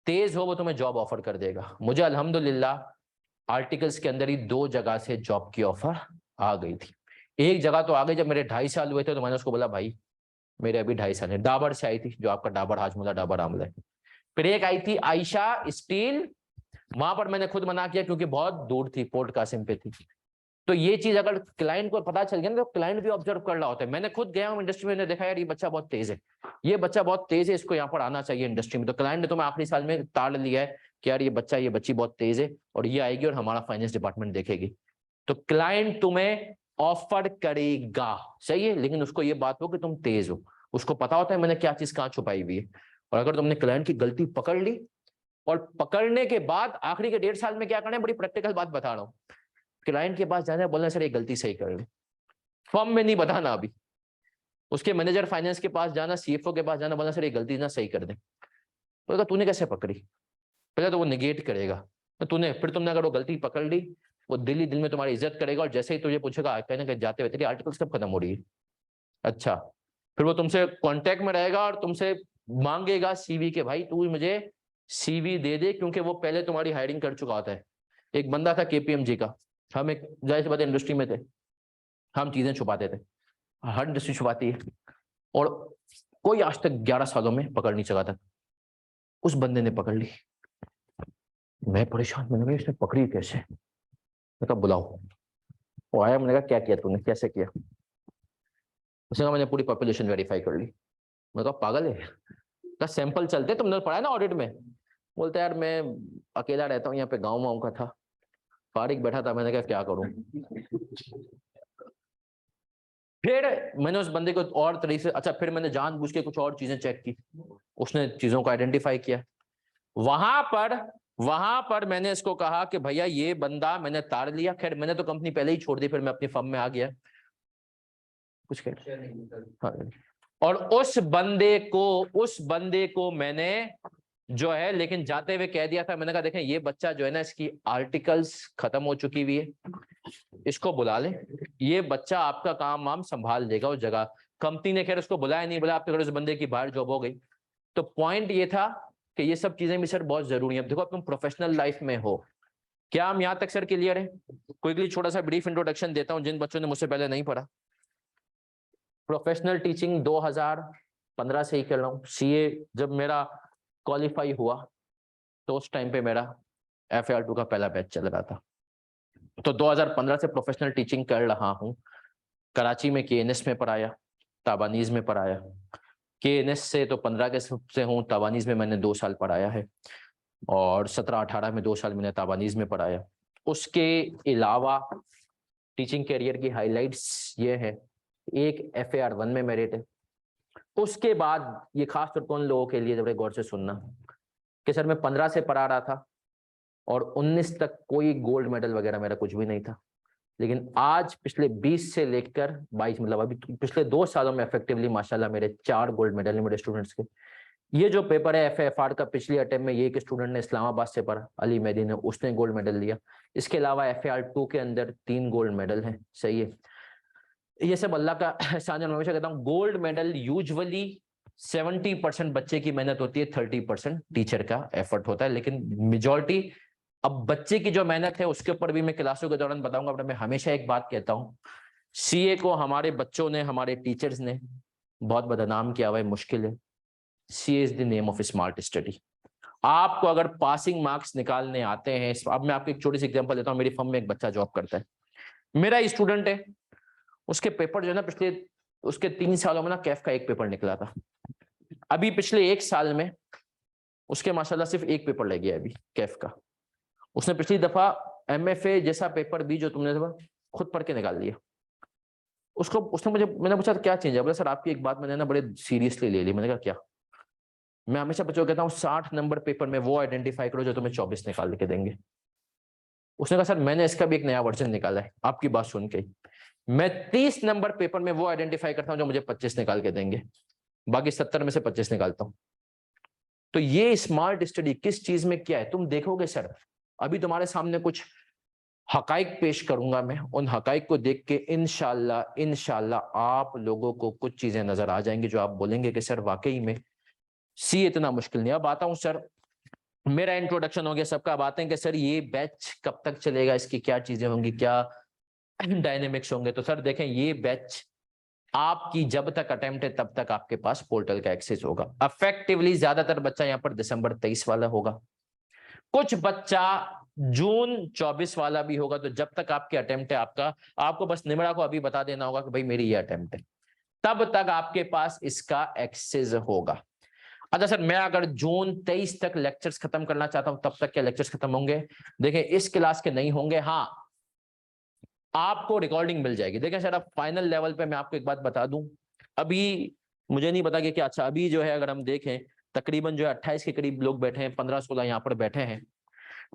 तेज हो, वो तुम्हें जॉब ऑफर कर देगा। मुझे अल्हम्दुलिल्लाह आर्टिकल्स के अंदर ही 2 जगह से जॉब की ऑफर आ गई थी। एक जगह तो आ गई जब मेरे 2.5 साल हुए थे, तो मैंने उसको बोला भाई मेरे अभी 2.5 साल है, डाबर से आई थी, जो आपका डाबर हाजमोला डाबर आमला है। फिर एक आई थी आयशा स्टील, वहां पर मैंने खुद मना किया क्योंकि बहुत दूर थी, पोर्ट कासिम पे थी। तो ये चीज अगर क्लाइंट को पता चल गया ना, तो क्लाइंट भी ऑब्जर्व कर रहा होता है। मैंने खुद गया हूँ इंडस्ट्री में, मैंने देखा यार ये बच्चा बहुत तेज है, ये बच्चा बहुत तेज है, इसको यहाँ पर आना चाहिए इंडस्ट्री में। तो क्लाइंट ने तुम्हें आखिरी साल में ताड़ लिया है कि यार ये बच्चा, ये बच्ची बहुत तेज है, और ये आएगी और हमारा फाइनेंस डिपार्टमेंट देखेगी। तो क्लाइंट तुम्हें ऑफर करेगा, सही है, लेकिन उसको ये बात हो कि तुम तेज हो, उसको पता होता है मैंने क्या चीज कहाँ छुपाई हुई है। और अगर तुमने क्लाइंट की गलती पकड़ ली, और पकड़ने के बाद आखिरी के 1.5 साल में क्या करना है, बड़ी प्रैक्टिकल बात बता रहा हूँ। क्लाइंट के पास जाना है, बोलना सर ये गलती सही कर ले, फर्म में नहीं बताना अभी। उसके मैनेजर फाइनेंस के पास जाना, सीएफओ के पास जाना, बोलना सर ये गलती ना सही कर दे। तो तूने कैसे पकड़ी, पहले तो वो निगेट करेगा, तो तूने, फिर तुमने अगर वो गलती पकड़ ली, वो दिल ही दिल में तुम्हारी इज्जत करेगा, और जैसे ही तुझे पूछेगा कहने के जाते हुए तेरी आर्टिकल्स कब खत्म हो रही है, अच्छा, फिर वो तुमसे कांटेक्ट में रहेगा और तुमसे मांगेगा सीवी के, भाई तू मुझे सीवी दे दे, क्योंकि वो पहले तुम्हारी हायरिंग कर चुका होता है। एक बंदा था केपीएमजी का, हम एक जाहिर सी बात इंडस्ट्री में थे, हम चीजें छुपाते थे, हर इंडस्ट्री छुपाती है, और कोई आज तक 11 सालों में पकड़ नहीं सका था। उस बंदे ने पकड़ ली, मैं परेशान, मैंने कहा इसने पकड़ी कैसे, मैं कहा बुलाओ। वो आया, मैंने कहा क्या किया तूने, कैसे किया, उसने कहा मैंने पूरी पॉपुलेशन वेरीफाई कर ली। मैं कहा पागल है, का सैंपल चलते, तुमने पढ़ा है ना ऑडिट में। बोलते यार मैं अकेला रहता हूँ यहाँ पे, गाँव का था, फारिग बैठा था, मैंने कहा क्या करूं। फिर मैंने उस बंदे को और तरीके से, अच्छा फिर मैंने जानबूझ के कुछ और चीजें चेक की, उसने चीजों को आइडेंटिफाई किया। वहां पर मैंने इसको कहा कि भैया ये बंदा मैंने तार लिया। खैर मैंने तो कंपनी पहले ही छोड़ दी, फिर मैं अपनी फर्म में आ गया कुछ हाँ। और उस बंदे को मैंने जो है, लेकिन जाते हुए कह दिया था, मैंने कहा देखें ये बच्चा जो है ना, इसकी आर्टिकल्स खत्म हो चुकी हुई है, इसको बुला ले, ये बच्चा आपका काम वाम संभाल देगा उस जगह। कंपनी ने खैर उसको बुलाया नहीं बुलाया, आपके घर उस बंदे की बाहर जॉब हो गई। तो पॉइंट ये था कि ये सब चीजें भी सर बहुत जरूरी है। देखो तुम प्रोफेशनल लाइफ में हो, क्या हम यहां तक सर क्लियर है? क्विकली छोटा सा ब्रीफ इंट्रोडक्शन देता हूं जिन बच्चों ने मुझसे पहले नहीं पढ़ा। प्रोफेशनल टीचिंग 2015 से ही कर रहा हूँ। सीए जब मेरा क्वालिफाई हुआ तो उस टाइम पे मेरा FAR2 का पहला बैच चल रहा था, तो 2015 से प्रोफेशनल टीचिंग कर रहा हूँ। कराची में KNS में पढ़ाया, ताबानीज में पढ़ाया। KNS से तो 15 के से हूँ, ताबानीज में मैंने 2 साल पढ़ाया है, और 17-18 में 2 साल मैंने ताबानीज में पढ़ाया। उसके अलावा टीचिंग कैरियर की हाइलाइट्स ये है, एक FAR1 में मेरिट है। उसके बाद ये खास तौर पर उन लोगों के लिए बड़े गौर से सुनना कि सर मैं 15 से पढ़ा रहा था और 19 तक कोई गोल्ड मेडल वगैरह मेरा कुछ भी नहीं था, लेकिन आज पिछले 20 से लेकर 22 मतलब अभी पिछले 2 सालों में इफेक्टिवली माशाल्लाह मेरे 4 गोल्ड मेडल हैं मेरे स्टूडेंट्स के। ये जो पेपर है FAR का, पिछली अटेम्प्ट में ये एक स्टूडेंट ने इस्लामाबाद से पढ़ा, अली मेहदी ने, उसने गोल्ड मेडल लिया। इसके अलावा FAR2 के अंदर 3 गोल्ड मेडल हैं। सही है, ये सब अल्लाह का एहसान है। हमेशा कहता हूँ गोल्ड मेडल यूजुअली 70% बच्चे की मेहनत होती है, 30% टीचर का एफर्ट होता है, लेकिन मेजॉरिटी अब बच्चे की जो मेहनत है उसके ऊपर भी मैं क्लासों के दौरान बताऊंगा। मैं हमेशा एक बात कहता हूँ, सीए को हमारे बच्चों ने, हमारे टीचर्स ने बहुत बदनाम किया हुआ है, मुश्किल है। CA is the name of smart study. आपको अगर पासिंग मार्क्स निकालने आते हैं, अब मैं आपको एक छोटी सी एग्जांपल देता हूँ। मेरी फर्म में एक बच्चा जॉब करता है, मेरा स्टूडेंट है, उसके पेपर जो है ना, पिछले उसके 3 सालों में ना कैफ का एक पेपर निकला था। अभी पिछले 1 साल में उसके माशाल्लाह सिर्फ एक पेपर लग गया अभी कैफ का। उसने पिछली दफा MFA जैसा पेपर भी जो तुमने खुद पढ़ के निकाल लिया। उसने मैंने पूछा क्या चेंज है, बोला सर आपकी एक बात मैंने ना बड़े सीरियसली ले ली। मैंने कहा क्या? मैं हमेशा बच्चों को कहता हूँ 60 नंबर पेपर में वो आइडेंटिफाई करो जो तुम्हें 24 निकाल के देंगे। उसने कहा सर मैंने इसका भी एक नया वर्जन निकाला है, आपकी बात सुन के। मैं 30 नंबर पेपर में वो आइडेंटिफाई करता हूं जो मुझे 25 निकाल के देंगे, बाकी 70 में से 25 निकालता हूं। तो ये स्मार्ट स्टडी किस चीज में क्या है तुम देखोगे सर। अभी तुम्हारे सामने कुछ हकाइक पेश करूंगा मैं, उन हकाइक को देख के इंशाल्लाह आप लोगों को कुछ चीजें नजर आ जाएंगी जो आप बोलेंगे कि सर वाकई में सी इतना मुश्किल नहीं। अब आता हूं सर, मेरा इंट्रोडक्शन हो गया सबका। अब आते हैं कि सर ये बैच कब तक चलेगा, इसकी क्या चीजें होंगी, क्या डायनेमिक्स होंगे। तो सर देखें ये बैच आपकी जब तक अटेम्प्ट है तब तक आपके पास पोर्टल का एक्सेस होगा। इफेक्टिवली ज्यादातर बच्चा यहाँ पर दिसंबर 23 वाला होगा, कुछ बच्चा जून 24 वाला भी होगा। तो जब तक आपके अटेम्प्ट है आपको बस निमरा को अभी बता देना होगा कि भाई मेरी ये अटेम्प्ट है, तब तक आपके पास इसका एक्सेस होगा। अच्छा सर मैं अगर जून 23 तक लेक्चर्स खत्म करना चाहता हूं तब तक क्या लेक्चर्स खत्म होंगे? देखिए इस क्लास के नहीं होंगे, हाँ आपको रिकॉर्डिंग मिल जाएगी। देखिए सर अब फाइनल लेवल पे मैं आपको एक बात बता दूं, अभी मुझे नहीं पता कि क्या, अच्छा अभी जो है अगर हम देखें तकरीबन जो है 28 के करीब लोग बैठे हैं, 15-16 यहाँ पर बैठे हैं।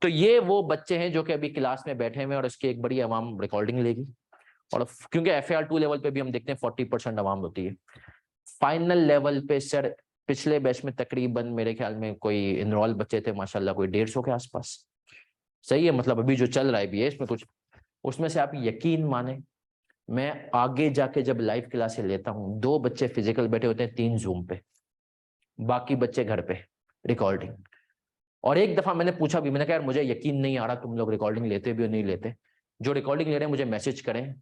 तो ये वो बच्चे हैं जो कि अभी क्लास में बैठे हुए हैं और इसकी एक बड़ी आवाम रिकॉर्डिंग लेगी। और क्योंकि FAR 2 लेवल पे भी हम देखते हैं 40% आवाम होती है। फाइनल लेवल पे सर पिछले बैच में तकरीबन मेरे ख्याल में कोई इनरोल बच्चे थे माशाल्लाह कोई 150 के आसपास। सही है, मतलब अभी जो चल रहा है BA इसमें कुछ, उसमें से आप यकीन माने मैं आगे जाके जब लाइव क्लासेस लेता हूँ 2 बच्चे फिजिकल बैठे होते हैं, 3 जूम पे, बाकी बच्चे घर पे रिकॉर्डिंग। और एक दफा मैंने पूछा भी, मैंने कहा यार मुझे यकीन नहीं आ रहा तुम लोग रिकॉर्डिंग लेते भी और नहीं लेते, जो रिकॉर्डिंग ले रहे हैं मुझे मैसेज करें।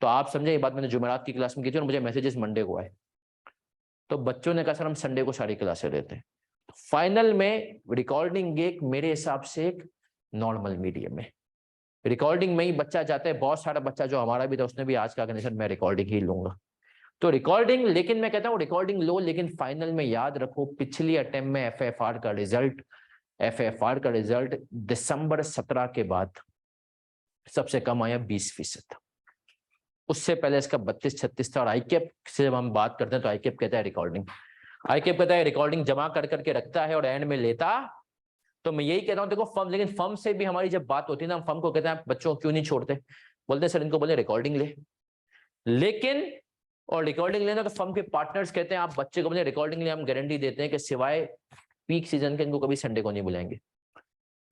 तो आप समझे ये बात मैंने जुमेरात की क्लास में की थी और मुझे मैसेजेस मंडे को आए। तो बच्चों ने कहा सर हम संडे को सारी क्लासें लेते हैं। फाइनल में रिकॉर्डिंग एक मेरे हिसाब से एक नॉर्मल मीडियम है। रिकॉर्डिंग में ही बच्चा जाता है, बहुत सारा बच्चा जो हमारा भी था उसने भी आज कहा कि नहीं सर मैं रिकॉर्डिंग ही लूंगा। तो रिकॉर्डिंग, लेकिन मैं कहता हूँ रिकॉर्डिंग लो, लेकिन फाइनल में याद रखो पिछली अटेम्प्ट में FFR का रिजल्ट दिसंबर 17 के बाद सबसे कम आया 20%। उससे पहले इसका 32-36 था। और आईकेप से जब हम बात करते हैं तो आईकेप कहता है रिकॉर्डिंग जमा कर करके रखता है और एंड में लेता। तो मैं यही कहता हूँ देखो फर्म, लेकिन फर्म से भी हमारी जब बात होती है ना, हम फर्म को कहते हैं बच्चों को क्यों नहीं छोड़ते, बोलते सर इनको बोले रिकॉर्डिंग ले। लेकिन और रिकॉर्डिंग लेना तो फर्म के पार्टनर्स कहते हैं आप बच्चे को बोले रिकॉर्डिंग ले, हम गारंटी देते हैं कि सिवाय पीक सीजन के इनको कभी संडे को नहीं बुलाएंगे।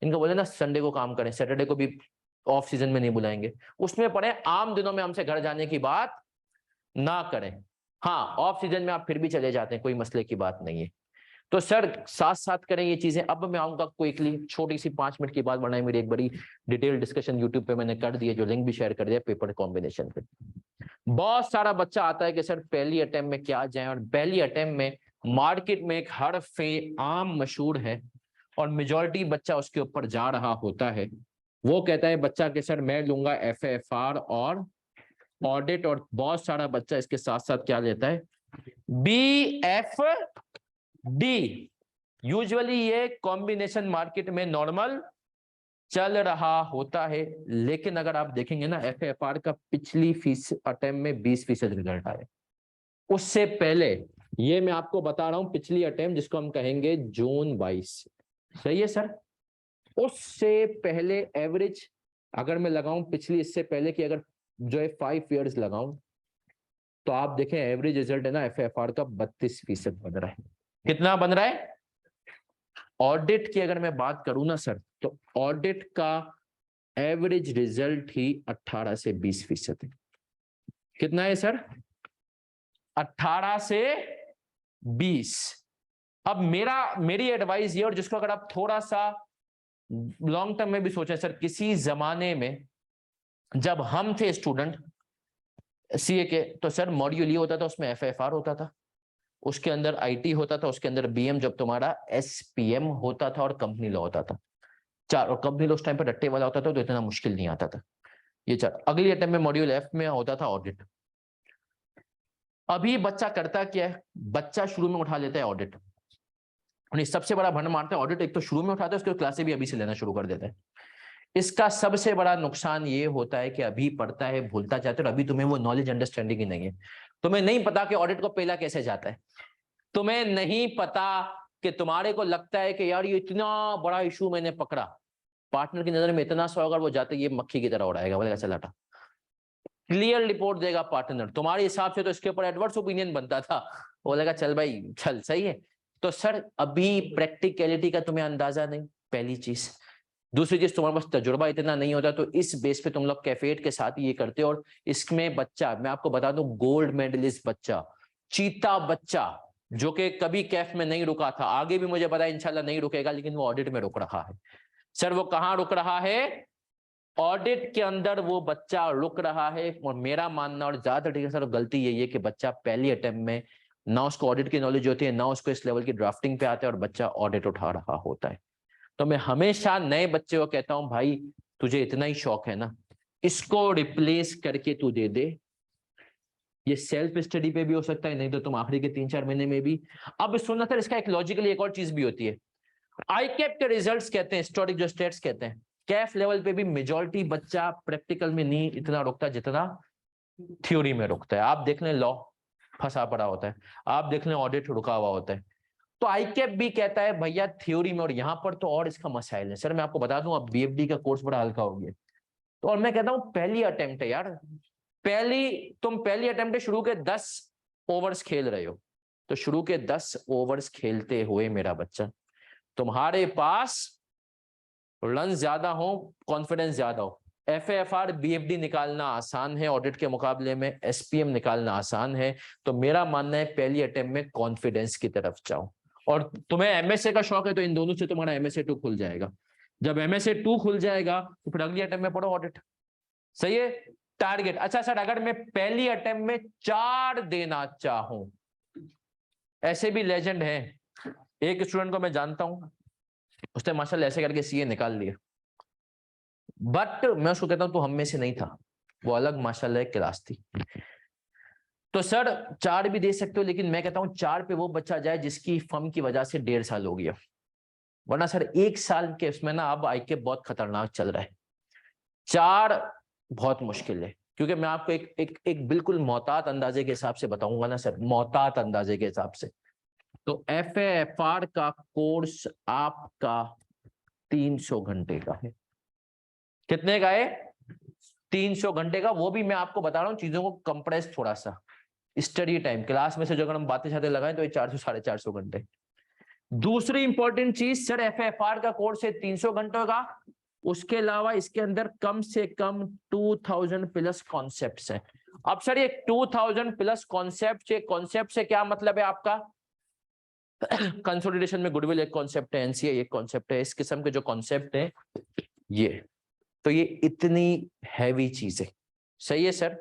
इनको बोले ना संडे को काम करें, सैटरडे को भी ऑफ सीजन में नहीं बुलाएंगे। उसमें पड़े आम दिनों में हमसे घर जाने की बात ना करें। हाँ ऑफ सीजन में आप फिर भी चले जाते हैं, कोई मसले की बात नहीं है। तो सर साथ साथ करें ये चीजें। अब मैं आऊंगा क्विकली, छोटी सी 5 मिनट की बात बनाई, मेरी एक बड़ी डिटेल डिस्कशन यूट्यूब पे मैंने कर दी है, जो लिंक भी शेयर कर दिया पेपर कॉम्बिनेशन पे। बहुत सारा बच्चा आता है कि सर पहली अटेम्प्ट में क्या जाए, और पहली अटेम्प्ट में मार्केट में एक हर्फ आम मशहूर है और मेजॉरिटी बच्चा उसके ऊपर जा रहा होता है। वो कहता है बच्चा कि सर मैं लूंगा FFR और ऑडिट, और बहुत सारा बच्चा इसके साथ साथ क्या लेता है BFD। यूजुअली ये कॉम्बिनेशन मार्केट में नॉर्मल चल रहा होता है। लेकिन अगर आप देखेंगे ना FFR का पिछली अटेम्प्ट में 20% रिजल्ट आया। उससे पहले ये मैं आपको बता रहा हूं पिछली अटेम्प्ट जिसको हम कहेंगे जून 22, सही है सर। उससे पहले एवरेज अगर मैं लगाऊं पिछली, इससे पहले कि अगर जो है 5 इयर्स लगाऊं, तो आप देखें एवरेज रिजल्ट है ना FFR का 32% बन रहा है। कितना बन रहा है? ऑडिट की अगर मैं बात करूं ना सर, तो ऑडिट का एवरेज रिजल्ट ही 18 से 20% है। कितना है सर? 18 से 20। अब मेरी एडवाइस ये, और जिसको अगर आप थोड़ा सा लॉन्ग टर्म में भी सोचें सर, किसी जमाने में जब हम थे स्टूडेंट CA के, तो सर मॉड्यूल ये होता था, उसमें FFR होता था, उसके अंदर IT होता था, उसके अंदर BM, जब तुम्हारा SPM होता था, और कंपनी लॉ होता था। 4, और कंपनी लॉ उस टाइम पर रट्टे वाला होता था तो इतना मुश्किल नहीं आता था ये 4। अगली अटेम्प्ट में मॉड्यूल F में होता था ऑडिट। अभी बच्चा करता क्या है, बच्चा शुरू में उठा लेता है ऑडिट, सबसे बड़ा भंड मारता है ऑडिट। एक तो शुरू में उठाता है, उसके क्लासेस भी अभी से लेना शुरू कर देता है। इसका सबसे बड़ा नुकसान ये होता है कि अभी पढ़ता है भूलता जाता है, और अभी तुम्हें वो नॉलेज अंडरस्टैंडिंग ही नहीं है। तुम्हें नहीं पता कि ऑडिट को पहला कैसे जाता है, तुम्हें नहीं पता कि तुम्हारे को लगता है कि यार ये इतना बड़ा इशू मैंने पकड़ा, पार्टनर की नजर में इतना सा अगर वो जाते ये मक्खी की तरह उड़ाएगा, बोलेगा चल हटा। क्लियर रिपोर्ट देगा पार्टनर, तुम्हारे हिसाब से तो इसके ऊपर एडवर्स ओपिनियन बनता था, बोलेगा चल भाई चल सही है। तो सर अभी प्रैक्टिकलिटी का तुम्हें अंदाजा नहीं, पहली चीज। दूसरी चीज तुम्हारे पास तजुर्बा इतना नहीं होता, तो इस बेस पे तुम लोग कैफेट के साथ ये करते हो। और इसमें बच्चा, मैं आपको बता दूं, गोल्ड मेडलिस्ट बच्चा, चीता बच्चा, जो कि कभी कैफ में नहीं रुका था, आगे भी मुझे पता है इंशाल्लाह नहीं रुकेगा, लेकिन वो ऑडिट में रुक रहा है। सर वो कहां रुक रहा है? ऑडिट के अंदर वो बच्चा रुक रहा है। और मेरा मानना, और ज्यादातर ठीक है सर, गलती यही है कि बच्चा पहली अटेम्प्ट में ना उसको ऑडिट की नॉलेज होती है, ना उसको इस लेवल की ड्राफ्टिंग पे आता है, और बच्चा ऑडिट उठा रहा होता है। तो मैं हमेशा नए बच्चे को कहता हूं भाई तुझे इतना ही शौक है ना, इसको रिप्लेस करके तू दे दे। ये सेल्फ स्टडी पे भी हो सकता है, नहीं तो तुम आखिरी के 3-4 महीने में भी। अब सुनना सर, इसका एक लॉजिकली एक और चीज भी होती है। आईकेप के रिजल्ट्स कहते हैं, हिस्टोरिक जो स्टेट्स कहते हैं, कैफ लेवल पे भी मेजॉरिटी बच्चा प्रैक्टिकल में नहीं इतना रुकता जितना थ्योरी में रुकता है। आप देख लें लॉ फंसा पड़ा होता है, आप देख लें ऑडिट रुका हुआ होता है। तो आईकेप भी कहता है भैया थ्योरी में, और यहाँ पर तो और इसका मसाइल है सर, मैं आपको बता दूं अब बीएफडी का कोर्स बड़ा हल्का हो गया। तो और मैं कहता हूँ पहली अटेम्प्ट है यार, तुम पहली अटेम्प्ट है, शुरू के 10 ओवर्स खेल रहे हो, तो शुरू के 10 ओवर्स खेलते हुए मेरा बच्चा तुम्हारे पास रन ज्यादा हो, कॉन्फिडेंस ज्यादा हो। एफएफआर बीएफडी निकालना आसान है ऑडिट के मुकाबले में, एसपीएम निकालना आसान है, तो मेरा मानना है पहली अटेम्प्ट में कॉन्फिडेंस की तरफ जाओ। और तुम्हें एमएसए का शौक है तो इन दोनों से तुम्हारा एमएसए 2 खुल जाएगा। जब एमएसए 2 खुल जाएगा तो फिर अगली अटेम्प्ट में पढ़ो ऑडिट। सही है। टारगेट, अच्छा सर अगर मैं पहली अटेम्प्ट में 4 देना चाहूं, ऐसे भी लेजेंड है, एक स्टूडेंट को मैं जानता हूं, उसने माशाल्लाह ऐसे करके सीए निकाल लिया, बट मैं उसको कहता हूं तू हम में से नहीं था, वो अलग माशाल्लाह एक क्लास थी। तो सर 4 भी दे सकते हो, लेकिन मैं कहता हूं 4 पे वो बच्चा जाए जिसकी फर्म की वजह से 1.5 साल हो गया, वरना सर 1 साल के उसमें ना अब आईके बहुत खतरनाक चल रहा है। 4 बहुत मुश्किल है, क्योंकि मैं आपको एक बिल्कुल मोहतात अंदाजे के हिसाब से बताऊंगा ना सर, मोहतात अंदाजे के हिसाब से, तो एफएफआर का कोर्स आपका 300 घंटे का है। कितने का है? 300 घंटे का। वो भी मैं आपको बता रहा हूँ चीजों को कंप्रेस थोड़ा सा, स्टडी टाइम क्लास में से जो अगर हम बातें शातें लगाएं तो ये 400 450 घंटे। दूसरी इंपॉर्टेंट चीज सर, एफएफआर का कोर्स है 300 घंटों का, उसके अलावा इसके अंदर कम से कम 2000 प्लस कॉन्सेप्ट्स हैं। अब सर ये 2000 प्लस कॉन्सेप्ट से क्या मतलब है आपका? कंसोलिडेशन में गुडविल एक कॉन्सेप्ट है, एनसीए एक कॉन्सेप्ट है, इस किस्म के जो कॉन्सेप्ट है ये, तो ये इतनी हैवी चीज है। सही है सर।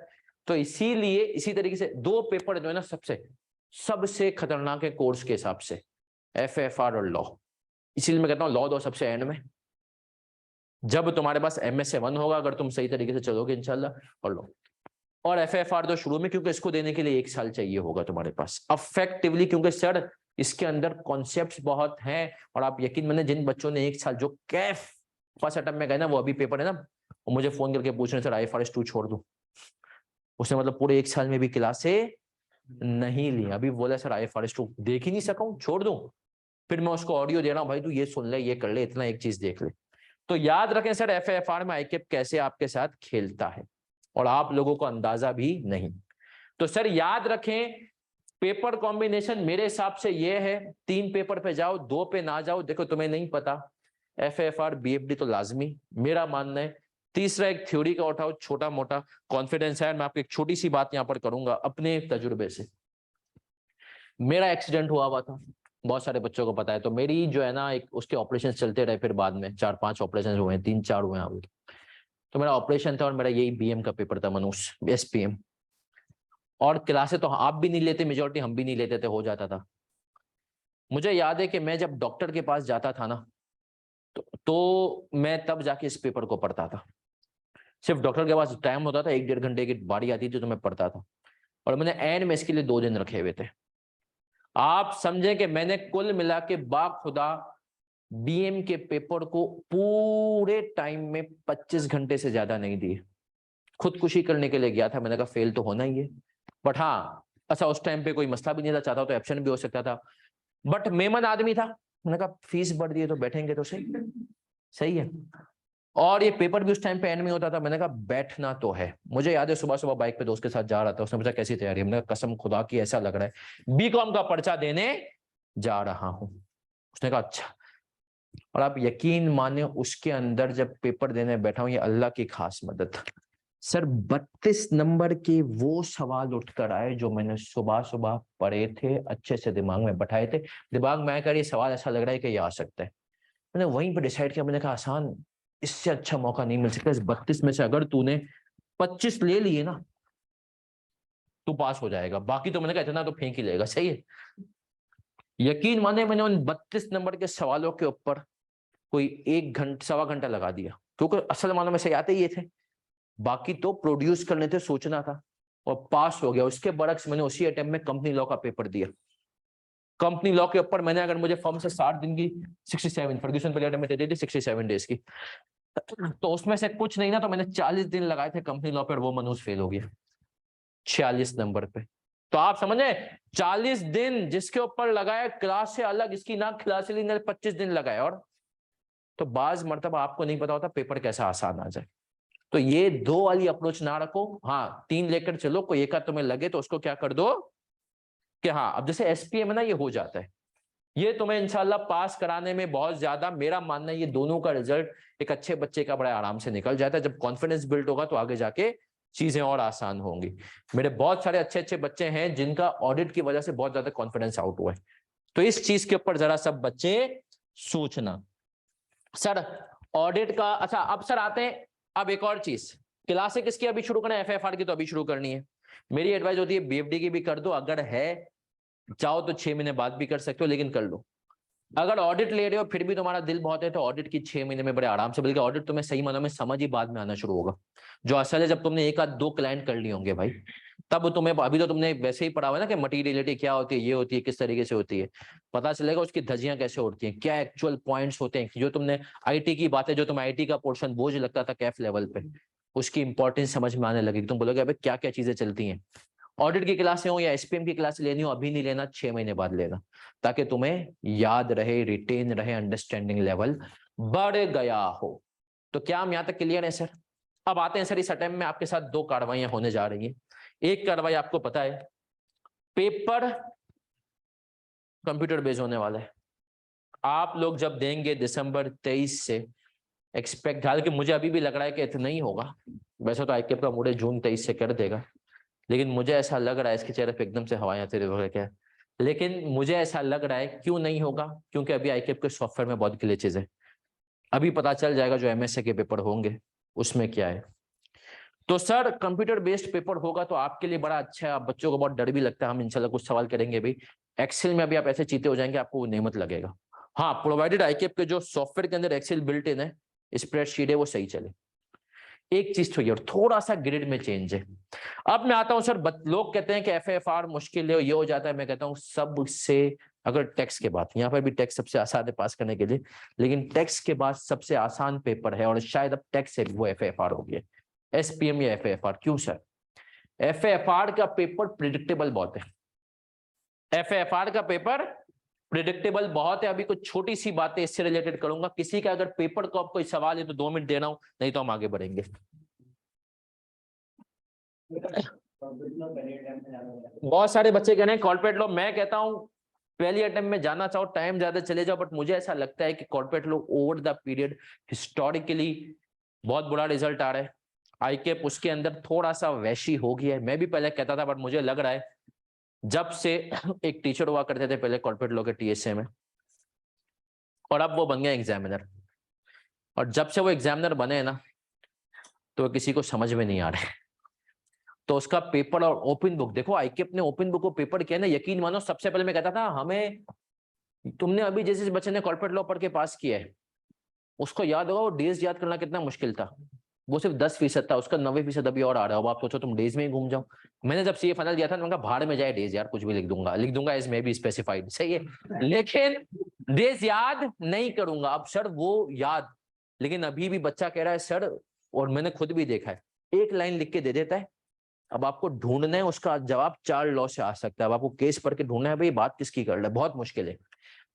तो इसीलिए इसी तरीके से 2 पेपर जो है ना सबसे खतरनाक है कोर्स के हिसाब से, एफएफआर और लॉ। इसीलिए मैं कहता हूँ लॉ दो सबसे एंड में, जब तुम्हारे पास एमएसए 1 होगा, अगर तुम सही तरीके से चलोगे इंशाल्लाह, और लॉ। और एफएफआर दो शुरू में, क्योंकि इसको देने के लिए 1 साल चाहिए होगा तुम्हारे पास अफेक्टिवली, क्योंकि सर इसके अंदर कॉन्सेप्ट्स बहुत हैं। और आप यकीन मानिए जिन बच्चों ने 1 साल जो कैफ फर्स्ट अटेम्प्ट में गए ना, वो अभी पेपर है ना, वो मुझे फोन करके पूछ रहे सर IFRS 2 छोड़ दूं। उसने मतलब पूरे 1 साल में भी क्लासे नहीं ली, अभी बोला सर IFRS 2 देख ही नहीं सका हूं, छोड़ दूं। फिर मैं उसको ऑडियो दे रहा हूं, भाई तू ये सुन ले, ये कर ले, इतना एक चीज देख ले। तो याद रखें सर एफएफआर में आईकेप कैसे आपके साथ खेलता है, और आप लोगों को अंदाजा भी नहीं। तो सर याद रखें पेपर कॉम्बिनेशन मेरे हिसाब से ये है, 3 पेपर पे जाओ, 2 पे ना जाओ। देखो तुम्हें नहीं पता, एफएफआर बीएफडी तो लाजमी मेरा मानना है। तीसरा एक थ्योरी का उठाओ, छोटा मोटा कॉन्फिडेंस है। मैं आपको एक छोटी सी बात यहां पर करूंगा अपने तजुर्बे से। मेरा एक्सीडेंट हुआ था, बहुत सारे बच्चों को पता है, तो मेरी जो है ना एक उसके ऑपरेशन चलते रहे, फिर बाद में 4-5 ऑपरेशन हुए हैं, 3-4 हुए हैं। तो मेरा ऑपरेशन था और मेरा यही बीएम का पेपर था, मनुष एसपीएम। और क्लासेस तो आप भी नहीं लेते, मेजोरिटी हम भी नहीं लेते थे, हो जाता था। मुझे याद है कि मैं जब डॉक्टर के पास जाता था ना, तो मैं तब जाके इस पेपर को पढ़ता था। सिर्फ डॉक्टर के पास टाइम होता था, 1-1.5 घंटे की बारी आती थी तो मैं पढ़ता था। और मैंने एंड में इसके लिए 2 दिन रखे हुए थे। आप समझे कि मैंने कुल मिला के बाखुदा बीएम के पेपर को पूरे टाइम में 25 घंटे से ज्यादा नहीं दिए। खुदकुशी करने के लिए गया था, मैंने कहा फेल तो होना ही है, बट हाँ अच्छा उस टाइम पे कोई मसला भी नहीं था, चाहता तो एब्सेंट भी हो सकता था, बट मेमन आदमी था, मैंने कहा फीस बढ़ दी है तो बैठेंगे तो सही। सही है। और ये पेपर भी उस टाइम पे एंड में होता था, मैंने कहा बैठना तो है। मुझे याद है सुबह सुबह बाइक पे दोस्त के साथ जा रहा था, उसने पूछा कैसी तैयारी, हमने कहा कसम खुदा की ऐसा लग रहा है बीकॉम का पर्चा देने जा रहा हूं। उसने कहा अच्छा। और आप यकीन माने उसके अंदर जब पेपर देने बैठा हूं, ये अल्लाह की खास मदद, सर 32 नंबर के वो सवाल उठकर आए जो मैंने सुबह सुबह पढ़े थे, अच्छे से दिमाग में बैठाए थे। दिमाग में आकर ये सवाल ऐसा लग रहा है कि ये आ सकता है। मैंने वहीं पर डिसाइड किया, मैंने कहा आसान, इससे अच्छा मौका नहीं मिल सकता। इस 32 में से अगर तूने 25 ले लिए ना, तू पास हो जाएगा, बाकी तो मैंने कहा इतना तो फेंक ही लेगा। सही है। यकीन माने मैंने उन 32 नंबर के सवालों के ऊपर कोई 1 घंटा 1.25 घंटा लगा दिया, क्योंकि असल मानों में से आते ये थे, बाकी तो प्रोड्यूस करने थे, सोचना था, और पास हो गया। उसके बरक्स मैंने उसी अटेम्प्ट में कंपनी लॉ का पेपर दिया। कंपनी लॉ के ऊपर मैंने, अगर मुझे फर्म से 60 दिन की 67 फर्ग्यूसन पीरियड में दे दी थी, 67 डेज की, तो उसमें से कुछ नहीं ना तो मैंने 40 दिन लगाए थे कंपनी लॉ पर, वो मनुष्य फेल हो गया 46 नंबर पे। तो आप समझे 40 दिन जिसके ऊपर लगाया, क्लास से अलग, इसकी ना क्लास से 25 दिन लगाए, और तो बाज मर्तबा आपको नहीं पता होता पेपर कैसा आसान आ जाए। तो ये 2 वाली अप्रोच ना रखो, हाँ 3 लेकर चलो, कोई एक तुम्हें लगे तो उसको क्या कर दो कि हाँ अब जैसे एसपीएम है ना, ये हो जाता है, ये तुम्हें इंशाल्लाह पास कराने में बहुत ज्यादा, मेरा मानना है ये दोनों का रिजल्ट एक अच्छे बच्चे का बड़ा आराम से निकल जाता है। जब कॉन्फिडेंस बिल्ड होगा तो आगे जाके चीजें और आसान होंगी। मेरे बहुत सारे अच्छे अच्छे बच्चे हैं जिनका ऑडिट की वजह से बहुत ज्यादा कॉन्फिडेंस आउट हुआ है, तो इस चीज के ऊपर जरा सब बच्चे सोचना। सर ऑडिट का, अच्छा अब सर आते हैं, अब एक और चीज, क्लासें किसकी अभी शुरू करें? एफएफआर की तो अभी शुरू करनी है। मेरी एडवाइस होती है बीएफडी की भी कर दो, अगर है चाहो तो 6 महीने बाद भी कर सकते हो, लेकिन कर लो। अगर ऑडिट ले रहे हो फिर भी तुम्हारा दिल बहुत है तो ऑडिट की 6 महीने में बड़े आराम से, बल्कि ऑडिट तुम्हें सही मानों में समझ ही बाद में आना शुरू होगा। जो असल है जब तुमने 1 आध 2 क्लाइंट कर लिए होंगे भाई, तब तुम्हें, अभी तो तुमने वैसे ही पढ़ा हुआ है ना कि मटीरियलिटी क्या होती है, ये होती है, किस तरीके से होती है, पता चलेगा उसकी धज्जियां कैसे उड़ती हैं, क्या एक्चुअल पॉइंट्स होते हैं। जो तुमने आईटी की बातें, जो तुम्हें आईटी का पोर्शन बोझ लगता था कैफ लेवल पे, उसकी इंपॉर्टेंस समझ में आने लगेगी। तुम बोलोगे अबे क्या क्या चीजें चलती हैं। ऑडिट की क्लासें हो या एसपीएम की क्लास लेनी हो, अभी नहीं लेना, 6 महीने बाद लेना, ताकि तुम्हें याद रहे, रिटेन रहे, अंडरस्टैंडिंग लेवल बढ़ गया हो। तो क्या हम यहाँ तक क्लियर है सर? अब आते हैं सर, इस अटेम्प्ट में आपके साथ 2 कार्रवाइयां होने जा रही हैं। एक कार्रवाई आपको पता है पेपर कंप्यूटर बेस्ड होने वाला है। आप लोग जब देंगे दिसंबर 23 से एक्सपेक्ट, हालांकि मुझे अभी भी लग रहा है कि इतना ही होगा, वैसे तो आईकेप का मूड जून 23 से कर देगा, लेकिन मुझे ऐसा लग रहा है, इसके चेहरे पे एकदम से हवाएं आते रहे क्या, लेकिन मुझे ऐसा लग रहा है क्यों नहीं होगा, क्योंकि अभी आईकेप के सॉफ्टवेयर में बहुत ग्लिचेस है। अभी पता चल जाएगा जो एमएसए के पेपर होंगे उसमें क्या है। तो सर कंप्यूटर बेस्ड पेपर होगा तो आपके लिए बड़ा अच्छा है। आप बच्चों को बहुत डर भी लगता है, हम इंशाल्लाह कुछ सवाल करेंगे भी, एक्सेल में अभी आप ऐसे चीते हो जाएंगे आपको वो नेमत लगेगा। हाँ प्रोवाइडेड आईकेप के जो सॉफ्टवेयर के अंदर एक्सेल बिल्ट इन है, स्प्रेडशीट है, वो सही चले। एक चीज तो ये, और थोड़ा सा ग्रिड में चेंज है। अब मैं आता हूं सर, लोग कहते हैं कि एफएफआर मुश्किल है, ये हो जाता है, मैं कहता हूं सबसे, अगर टैक्स के बाद, यहाँ पर भी टैक्स सबसे आसान है पास करने के लिए, लेकिन टैक्स के बाद सबसे आसान पेपर है, और शायद अब टैक्स है वो एफएफआर हो गया, एसपीएम या एफएफआर। क्यों सर? एफएफआर का पेपर प्रिडिक्टेबल बहुत है, एफएफआर का पेपर प्रिडिक्टेबल बहुत है। अभी कुछ छोटी सी बातें इससे रिलेटेड करूंगा, किसी का अगर पेपर को आप कोई सवाल है तो 2 मिनट दे रहा हूं, नहीं तो हम आगे बढ़ेंगे। बहुत सारे बच्चे कह रहे हैं कॉर्पोरेट लॉ, मैं कहता हूं पहली अटेम्प्ट में जाना चाहो टाइम ज्यादा चले जाओ, बट मुझे ऐसा लगता है कि corporate law over the period historically बहुत बुरा रिजल्ट आ रहा है। आईकेप उसके अंदर थोड़ा सा वैशी हो गया है, मैं भी पहले कहता था, बट मुझे लग रहा है जब से एक टीचर हुआ करते थे पहले कॉर्पोरेट लॉ के टीएसए में, और अब वो बन गए एग्जामिनर, और जब से वो एग्जामिनर बने ना तो किसी को समझ में नहीं आ रहा है। तो उसका पेपर और ओपन बुक देखो, आईकेप ने ओपन बुक को पेपर किया ना, यकीन मानो सबसे पहले मैं कहता था हमें, तुमने अभी जैसे बच्चे ने कॉर्पोरेट लॉ पढ़ के पास किया है, उसको याद होगा वो डेज याद करना कितना मुश्किल था, वो सिर्फ 10% था, उसका 90% अभी और आ रहा है। आप सोचो तुम डेज में ही घूम जाओ। मैंने जब सीए फाइनल दिया था मैंने कहा भाड़ में जाए डेज, यार कुछ भी लिख दूंगा एज मे बी स्पेसिफाइड, सही है, लेकिन डेज याद नहीं करूंगा। अब सर वो याद, लेकिन अभी भी बच्चा कह रहा है सर, और मैंने खुद भी देखा है, एक लाइन लिख के दे देता है, अब आपको ढूंढना है उसका जवाब 4 लॉ से आ सकता है, अब आपको केस पढ़ के ढूंढना है भाई बात किसकी कर रहा है, बहुत मुश्किल है।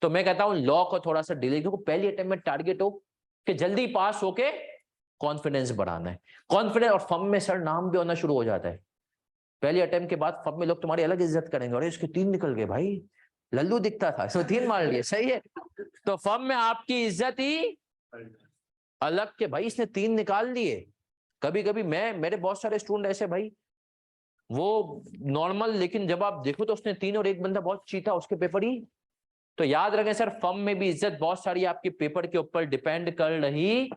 तो मैं कहता हूं लॉ को थोड़ा सा डिले, देखो पहली अटेम्प्ट में टारगेट हो कि जल्दी पास होके कॉन्फिडेंस बढ़ाना है। कॉन्फिडेंस और फर्म में सर नाम भी होना शुरू हो जाता है, पहली अटेम्प्ट के बाद फर्म में लोग तुम्हारी अलग इज्जत करेंगे, अरे इसके 3 निकल गए भाई, लल्लू दिखता था इसमें 3 मार लिए, सही है, तो फर्म में आपकी इज्जत ही अलग के भाई इसने 3 निकाल लिए। कभी कभी मेरे बहुत सारे स्टूडेंट ऐसे भाई, वो नॉर्मल, लेकिन जब आप देखो तो उसने 3 और एक बंदा बहुत चीता उसके पेपर ही। तो याद रखें सर, फर्म में भी इज्जत बहुत सारी आपके पेपर के ऊपर डिपेंड कर रही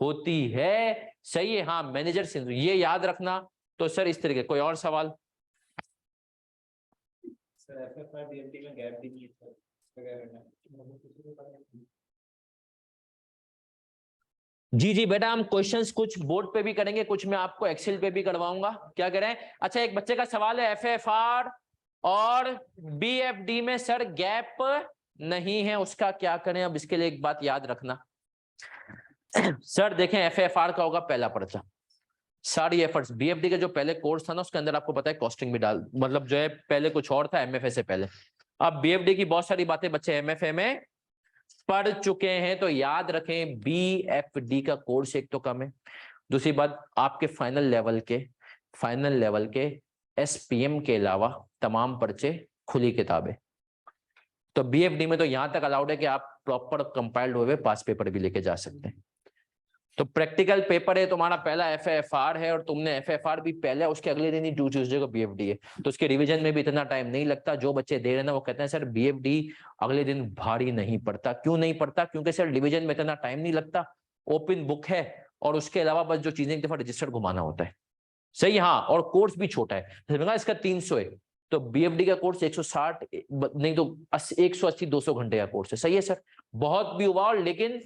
होती है, सही है। हाँ मैनेजर से ये याद रखना। तो सर इस तरीके, कोई और सवाल? सर एफएफआर डीएमटी में गैप भी नहीं है सर, क्या करना है? जी जी बेटा, हम क्वेश्चंस कुछ बोर्ड पे भी करेंगे, कुछ मैं आपको एक्सेल पे भी करवाऊंगा, क्या करें। अच्छा एक बच्चे का सवाल है, एफएफआर और बीएफडी में सर गैप नहीं है, उसका क्या करें। अब इसके लिए एक बात याद रखना सर, देखें एफएफआर का होगा पहला पर्चा, सारी एफर्ट्स, बीएफडी का जो पहले कोर्स था ना उसके अंदर आपको पता है कॉस्टिंग भी डाल, मतलब जो है पहले कुछ और था एमएफए से पहले। अब बीएफडी की बहुत सारी बातें बच्चे एमएफए में पढ़ चुके हैं, तो याद रखें बीएफडी का कोर्स एक तो कम है, दूसरी बात आपके फाइनल लेवल के एसपीएम के अलावा तमाम पर्चे खुली किताबें। तो बीएफडी में तो यहां तक अलाउड है कि आप प्रॉपर कंपाइल्ड हुए पास पेपर भी लेके जा सकते हैं। तो प्रैक्टिकल पेपर है तुम्हारा, पहला एफएफआर है और तुमने एफएफआर भी पहले, उसके अगले दिन ही 2 ट्यूसडे को बीएफडी है, तो उसके रिवीजन में भी इतना टाइम नहीं लगता। जो बच्चे दे रहे हैं ना वो कहते हैं सर बीएफडी अगले दिन भारी नहीं पड़ता। क्यों नहीं पड़ता? क्योंकि सर डिवीजन में इतना टाइम नहीं लगता, ओपन बुक है, और उसके अलावा बस जो चीजें एक दफा रजिस्टर घुमाना होता है। सही, हाँ, और कोर्स भी छोटा है, इसका 300 है, तो बीएफडी का कोर्स 160 नहीं तो 180-200 घंटे का कोर्स है। सही है सर, बहुत भी हुआ, लेकिन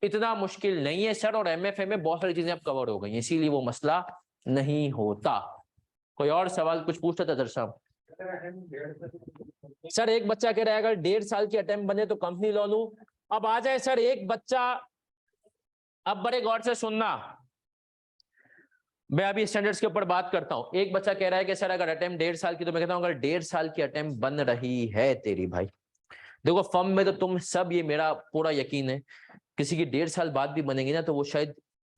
इतना मुश्किल नहीं है सर, और एमएफए में बहुत सारी चीजें अब कवर हो गई, इसीलिए वो मसला नहीं होता। कोई और सवाल कुछ पूछता था दर्शक साहब? सर एक बच्चा कह रहा है अगर 1.5 साल की अटेम्प्ट बने तो कंपनी लॉ लूं। अब आ जाए सर एक बच्चा, अब बड़े गौर से सुनना, मैं अभी स्टैंडर्ड्स के ऊपर बात करता हूं। एक बच्चा कह रहा है कि सर अगर अटेम्प्ट 1.5 साल की, तो मैं कहता हूं अगर 1.5 साल की अटेम्प्ट बन रही है तेरी भाई, देखो फर्म में तो तुम सब, ये मेरा पूरा यकीन है, किसी की 1.5 साल बाद भी बनेगी ना तो वो शायद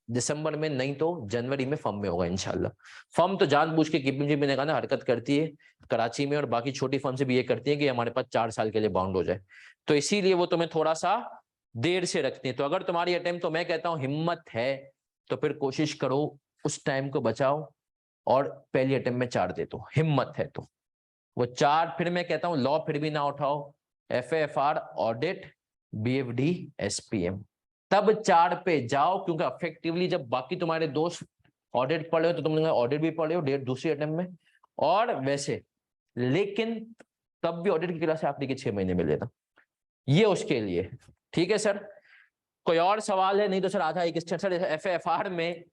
दिसंबर में नहीं तो जनवरी में फर्म में होगा इंशाल्लाह। फर्म तो जानबूझ के KPMG मैंने कहा ना हरकत करती है कराची में, और बाकी छोटी फर्म से भी ये करती है कि हमारे पास 4 साल के लिए बाउंड हो जाए, तो इसीलिए वो तुम्हें थोड़ा सा देर से रखती है। तो अगर तुम्हारी अटेम्प्ट, तो मैं कहता हूँ हिम्मत है तो फिर कोशिश करो उस टाइम को बचाओ और पहली अटेम्प्ट में 4 दे दो, हिम्मत है तो वो 4। फिर मैं कहता हूँ लॉ फिर भी ना उठाओ, एफएफआर, ऑडिट, बीएफडी, एसपीएम, तब 4 पे जाओ, क्योंकि अफेक्टिवली जब बाकी तुम्हारे दोस्त ऑडिट पढ़े हो तो तुम ऑडिट भी पढ़े हो दूसरी अटेम्प्ट में, और वैसे, लेकिन तब भी ऑडिट की क्लास आखिरी के 6 महीने में लेना, ये उसके लिए। ठीक है सर, कोई और सवाल है? नहीं तो सर आधा एक सर एफएफआर में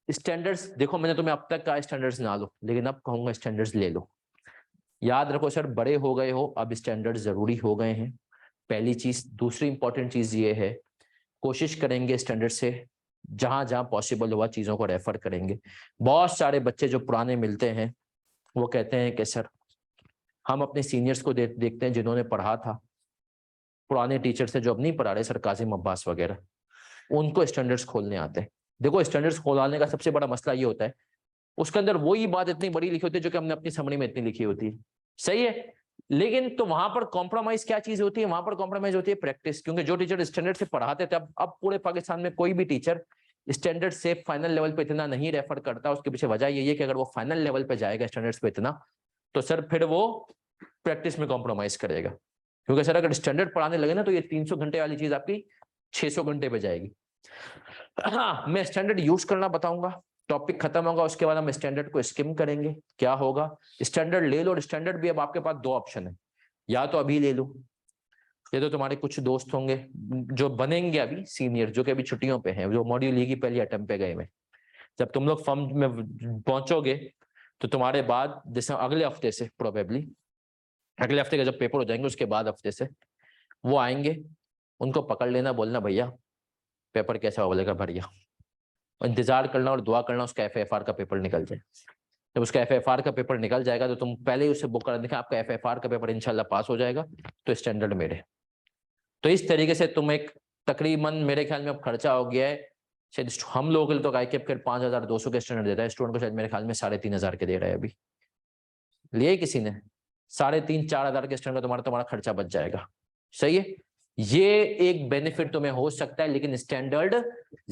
स्टैंडर्ड्स, देखो मैंने तुम्हें अब तक कहा स्टैंडर्ड्स ना लो, लेकिन अब कहूंगा स्टैंडर्ड्स ले लो। याद रखो सर बड़े हो गए हो, अब स्टैंडर्ड जरूरी हो गए हैं, पहली चीज। दूसरी इंपॉर्टेंट चीज ये है, कोशिश करेंगे स्टैंडर्ड से जहां जहां पॉसिबल हुआ चीजों को रेफर करेंगे। बहुत सारे बच्चे जो पुराने मिलते हैं वो कहते हैं कि सर हम अपने सीनियर्स को देखते हैं जिन्होंने पढ़ा था, पुराने टीचर से जो अब नहीं पढ़ा रहे, सर काजिम अब्बास वगैरह, उनको स्टैंडर्ड्स खोलने आते हैं। देखो स्टैंडर्ड्स खोलने का सबसे बड़ा मसला ये होता है, उसके अंदर वही बात इतनी बड़ी लिखी होती है जो कि हमने अपनी समरी में इतनी लिखी होती है। सही है, लेकिन तो वहां पर कॉम्प्रोमाइज क्या चीज होती है? वहां पर कॉम्प्रोमाइज होती है प्रैक्टिस, क्योंकि जो टीचर स्टैंडर्ड से पढ़ाते थे, अब पूरे पाकिस्तान में कोई भी टीचर स्टैंडर्ड से फाइनल लेवल पे इतना नहीं रेफर करता। उसके पीछे वजह यही है कि अगर वो फाइनल लेवल पे जाएगा स्टैंडर्ड्स पे इतना, तो सर फिर वो प्रैक्टिस में कॉम्प्रोमाइज करेगा, क्योंकि सर अगर स्टैंडर्ड पढ़ाने लगे ना तो ये 300 घंटे वाली चीज आपकी 600 घंटे पे जाएगी। हाँ, मैं स्टैंडर्ड यूज करना बताऊंगा, टॉपिक खत्म होगा उसके बाद हम स्टैंडर्ड को स्किम करेंगे। क्या होगा, स्टैंडर्ड ले लो, और स्टैंडर्ड भी अब आपके पास 2 ऑप्शन है, या तो अभी ले लो, ये तो तुम्हारे कुछ दोस्त होंगे जो बनेंगे अभी सीनियर, जो कि अभी छुट्टियों पे हैं, जो मॉड्यूल ई की पहली अटेम्प्ट पे गए हुए। जब तुम लोग फर्म में पहुंचोगे तो तुम्हारे बाद जैसे अगले हफ्ते से, प्रोबेबली अगले हफ्ते का जब पेपर हो जाएंगे उसके बाद हफ्ते से वो आएंगे, उनको पकड़ लेना, बोलना भैया पेपर कैसा हो, बोलेगा बढ़िया, इंतजार करना और दुआ करना उसका एफएफआर का पेपर निकल जाए। जब उसका एफएफआर का पेपर निकल जाएगा तो तुम पहले ही उसे बुक करा देखें, आपका एफएफआर का पेपर इंशाल्लाह पास हो जाएगा तो स्टैंडर्ड मेरे। तो इस तरीके से तुम एक तकरीबन मेरे ख्याल में अब खर्चा हो गया है शायद, हम लोगों के लिए तो आईकेप के 5200 के स्टैंडर्ड देता है, स्टूडेंट को शायद मेरे ख्याल में 3500 के दे रहा है अभी। लिए किसी ने 3500-4000 के स्टैंडर्ड, तुम्हारा खर्चा बच जाएगा। सही है, ये एक बेनिफिट तुम्हें हो सकता है, लेकिन स्टैंडर्ड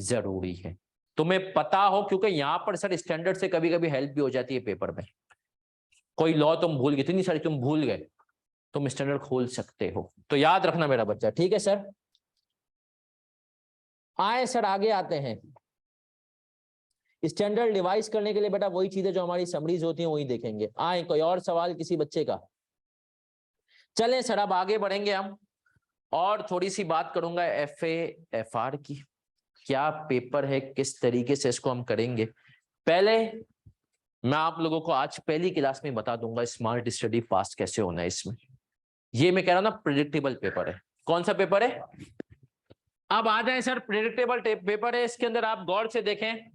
जरूरी है तुम्हें पता हो, क्योंकि यहाँ पर सर स्टैंडर्ड से कभी कभी हेल्प भी हो जाती है पेपर में। कोई लॉ तुम भूल गए, इतनी सारी तुम भूल गए, तुम स्टैंडर्ड खोल सकते हो। तो याद रखना मेरा बच्चा, ठीक है सर। आए सर आगे आते हैं, स्टैंडर्ड रिवाइज करने के लिए बेटा वही चीजें जो हमारी समरीज होती हैं वही देखेंगे। आए, कोई और सवाल किसी बच्चे का? चलें सर अब आगे बढ़ेंगे हम, और थोड़ी सी बात करूंगा एफएफआर की, क्या पेपर है, किस तरीके से इसको हम करेंगे। पहले मैं आप लोगों को आज पहली क्लास में बता दूंगा स्मार्ट स्टडी पास कैसे होना है इसमें। ये मैं कह रहा हूं ना प्रेडिक्टेबल पेपर है। कौन सा पेपर है? अब आ जाए सर, प्रेडिक्टेबल पेपर है, इसके अंदर आप गौर से देखें,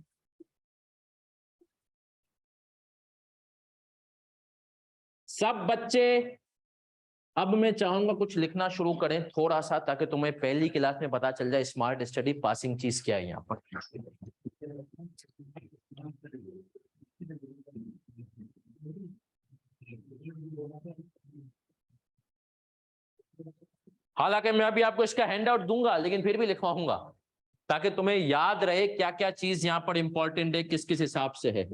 सब बच्चे अब मैं चाहूंगा कुछ लिखना शुरू करें थोड़ा सा, ताकि तुम्हें पहली क्लास में पता चल जाए स्मार्ट स्टडी पासिंग चीज क्या है यहाँ पर। हालांकि मैं अभी आपको इसका हैंड आउट दूंगा, लेकिन फिर भी लिखवाऊंगा ताकि तुम्हें याद रहे क्या क्या चीज यहाँ पर इंपॉर्टेंट है, किस किस हिसाब से है।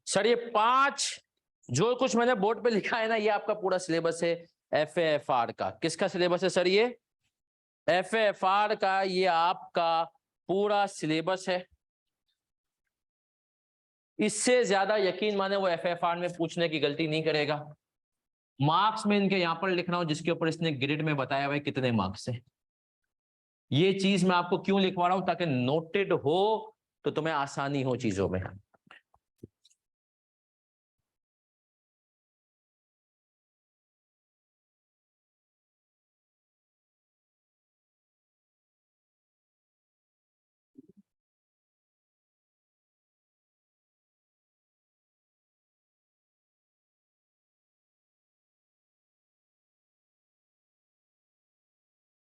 सर ये 5 जो कुछ मैंने बोर्ड पे लिखा है ना, ये आपका पूरा सिलेबस है FAFR का। किसका सिलेबस है सर? ये FAFR का, ये आपका पूरा सिलेबस है। इससे ज्यादा यकीन माने वो FAFR में पूछने की गलती नहीं करेगा। मार्क्स में इनके यहां पर लिख रहा हूं जिसके ऊपर इसने ग्रिड में बताया हुआ है कितने मार्क्स है। ये चीज मैं आपको क्यों लिखवा रहा हूं? ताकि नोटेड हो तो तुम्हें आसानी हो चीजों में।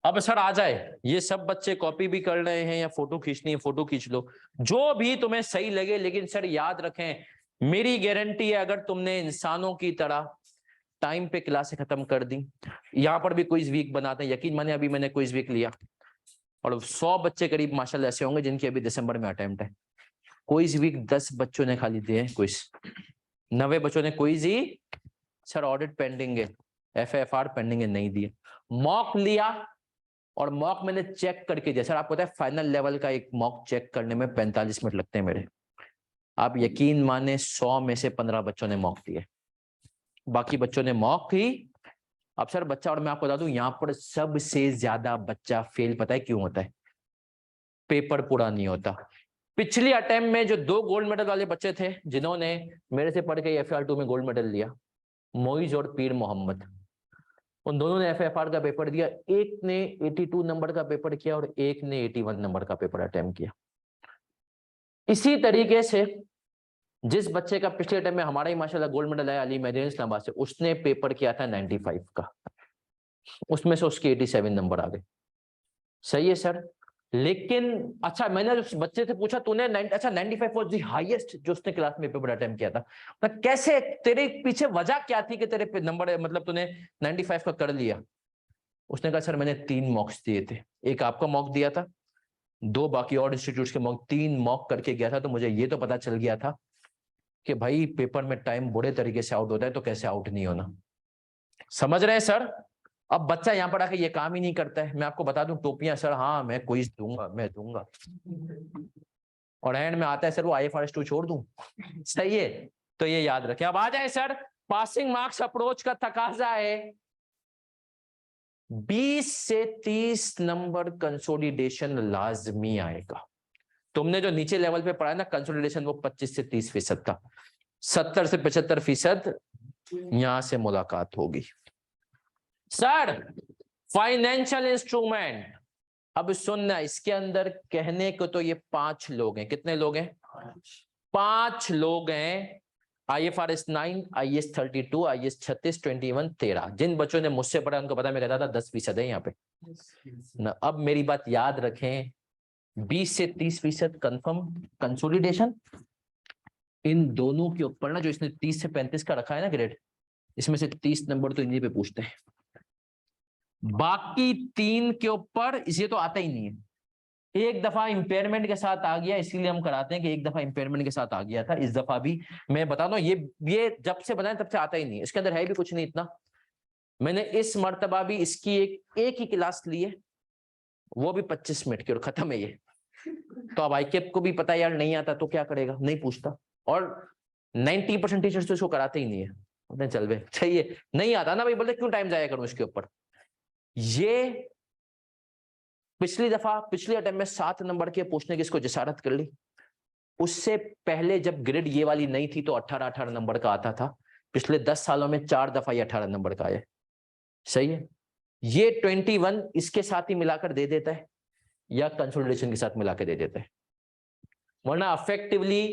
अब सर आ जाए, ये सब बच्चे कॉपी भी कर रहे हैं या फोटो खींचनी है फोटो खींच लो, जो भी तुम्हें सही लगे। लेकिन सर याद रखें, मेरी गारंटी है अगर तुमने इंसानों की तरह टाइम पे क्लासें खत्म कर दी, यहाँ पर भी क्विज वीक बनाते हैं। यकीन माने अभी मैंने क्विज वीक लिया और 100 बच्चे करीब माशाल्लाह ऐसे होंगे जिनके अभी दिसंबर में अटेम्प्ट है। क्विज वीक 10 बच्चों ने खाली दिए क्विज, 90 बच्चों ने क्विज ही सर ऑडिट पेंडिंग है, FAFR पेंडिंग है, नहीं दिए। मॉक लिया और मॉक मैंने चेक करके दिया। सर आपको पता है फाइनल लेवल का एक मॉक चेक करने में 45 मिनट लगते हैं मेरे। आप यकीन माने 100 में से 15 बच्चों ने मॉक दिए, बाकी बच्चों ने मॉक ही। अब सर बच्चा, और मैं आपको बता दूं यहाँ पर सबसे ज्यादा बच्चा फेल पता है क्यों होता है? पेपर पूरा नहीं होता। पिछली अटेम्प्ट में जो 2 गोल्ड मेडल वाले बच्चे थे जिन्होंने मेरे से पढ़ के FAR2 में गोल्ड मेडल लिया, मोइज और पीर मोहम्मद, उन दोनों ने FAFR का पेपर दिया। एक ने 82 नंबर का पेपर किया और एक ने 81 नंबर का पेपर अटेम्प्ट किया। इसी तरीके से जिस बच्चे का पिछले अटेम्प्ट में हमारा ही माशाल्लाह गोल्ड मेडल आया, अली मैदान इस्लामाबाद से, उसने पेपर किया था 95 का, उसमें से उसके 87 नंबर आ गए। सही है सर। लेकिन अच्छा, मैंने उस बच्चे से पूछा तूने 95 वाज द हाईएस्ट जो उसने क्लास में पेपर अटेम्प्ट किया था, तो कैसे, तेरे पीछे वजह क्या थी कि तेरे नंबर मतलब तूने 95 का कर लिया? उसने कहा सर मैंने 3 मॉक्स दिए थे, एक आपका मॉक दिया था, 2 बाकी और इंस्टीट्यूट्स के मॉक, 3 मॉक करके गया था। तो मुझे ये तो पता चल गया था कि भाई पेपर में टाइम बुरे तरीके से आउट होता है, तो कैसे आउट नहीं होना। समझ रहे हैं सर? अब बच्चा यहाँ पर आके ये काम ही नहीं करता है। मैं आपको बता दूं, टोपियां सर, हाँ मैं क्विज दूंगा, मैं दूंगा, और एंड में आता है सर वो IFRS 2 छोड़ दूं। सही है, तो ये याद रखें। अब आ जाए सर, पासिंग मार्क्स अप्रोच का तकाजा है 20 से 30 नंबर कंसोलिडेशन लाजमी आएगा। तुमने जो नीचे लेवल पे पढ़ा है ना कंसोलिडेशन, वो 25 से 30% था। 70 से 75% यहां से मुलाकात होगी। सर फाइनेंशियल इंस्ट्रूमेंट, अब सुनना, इसके अंदर कहने को तो ये 5 लोग हैं। कितने लोग हैं? 5 लोग हैं। IFRS 9, IAS 32, IAS 36, 21, 13। जिन बच्चों ने मुझसे पढ़ा उनको पता, मैं कहता था 10% है यहाँ पे ना। अब मेरी बात याद रखें, 20 से 30% कंफर्म कंसोलिडेशन। इन दोनों के ऊपर ना, जो इसने 30 से 35 का रखा है ना ग्रेड, इसमें से 30 नंबर तो इन्हीं पे पूछते हैं, बाकी 3 के ऊपर इसे तो आता ही नहीं है। एक दफा इंपेयरमेंट के साथ आ गया, इसीलिए हम कराते हैं कि एक दफा इंपेयरमेंट के साथ आ गया था, इस दफा भी मैं बता दूं, ये जब से बनाया तब से आता ही नहीं, इसके अंदर है भी कुछ नहीं इतना। मैंने इस मर्तबा भी इसकी एक ही क्लास ली है, वो भी 25 मिनट की, और खत्म है ये। तो अब आईकेप को भी पता है यार नहीं आता तो क्या करेगा, नहीं पूछता, और 90% टीचर्स तो इसको कराते ही नहीं है, बोलते हैं चल बे चाहिए, नहीं आता ना भाई, बोलते क्यों टाइम जाया करूं इसके ऊपर। ये पिछली दफा पिछले अटेम्प्ट में 7 नंबर के पूछने की इसको जसारत कर ली। उससे पहले जब ग्रिड ये वाली नहीं थी तो 18-18 नंबर का आता था। पिछले 10 सालों में 4 दफा ये 18 नंबर का आया। सही है। ये 21 इसके साथ ही मिलाकर दे देता है या कंसोलिडेशन के साथ मिलाकर दे देता है, वरना अफेक्टिवली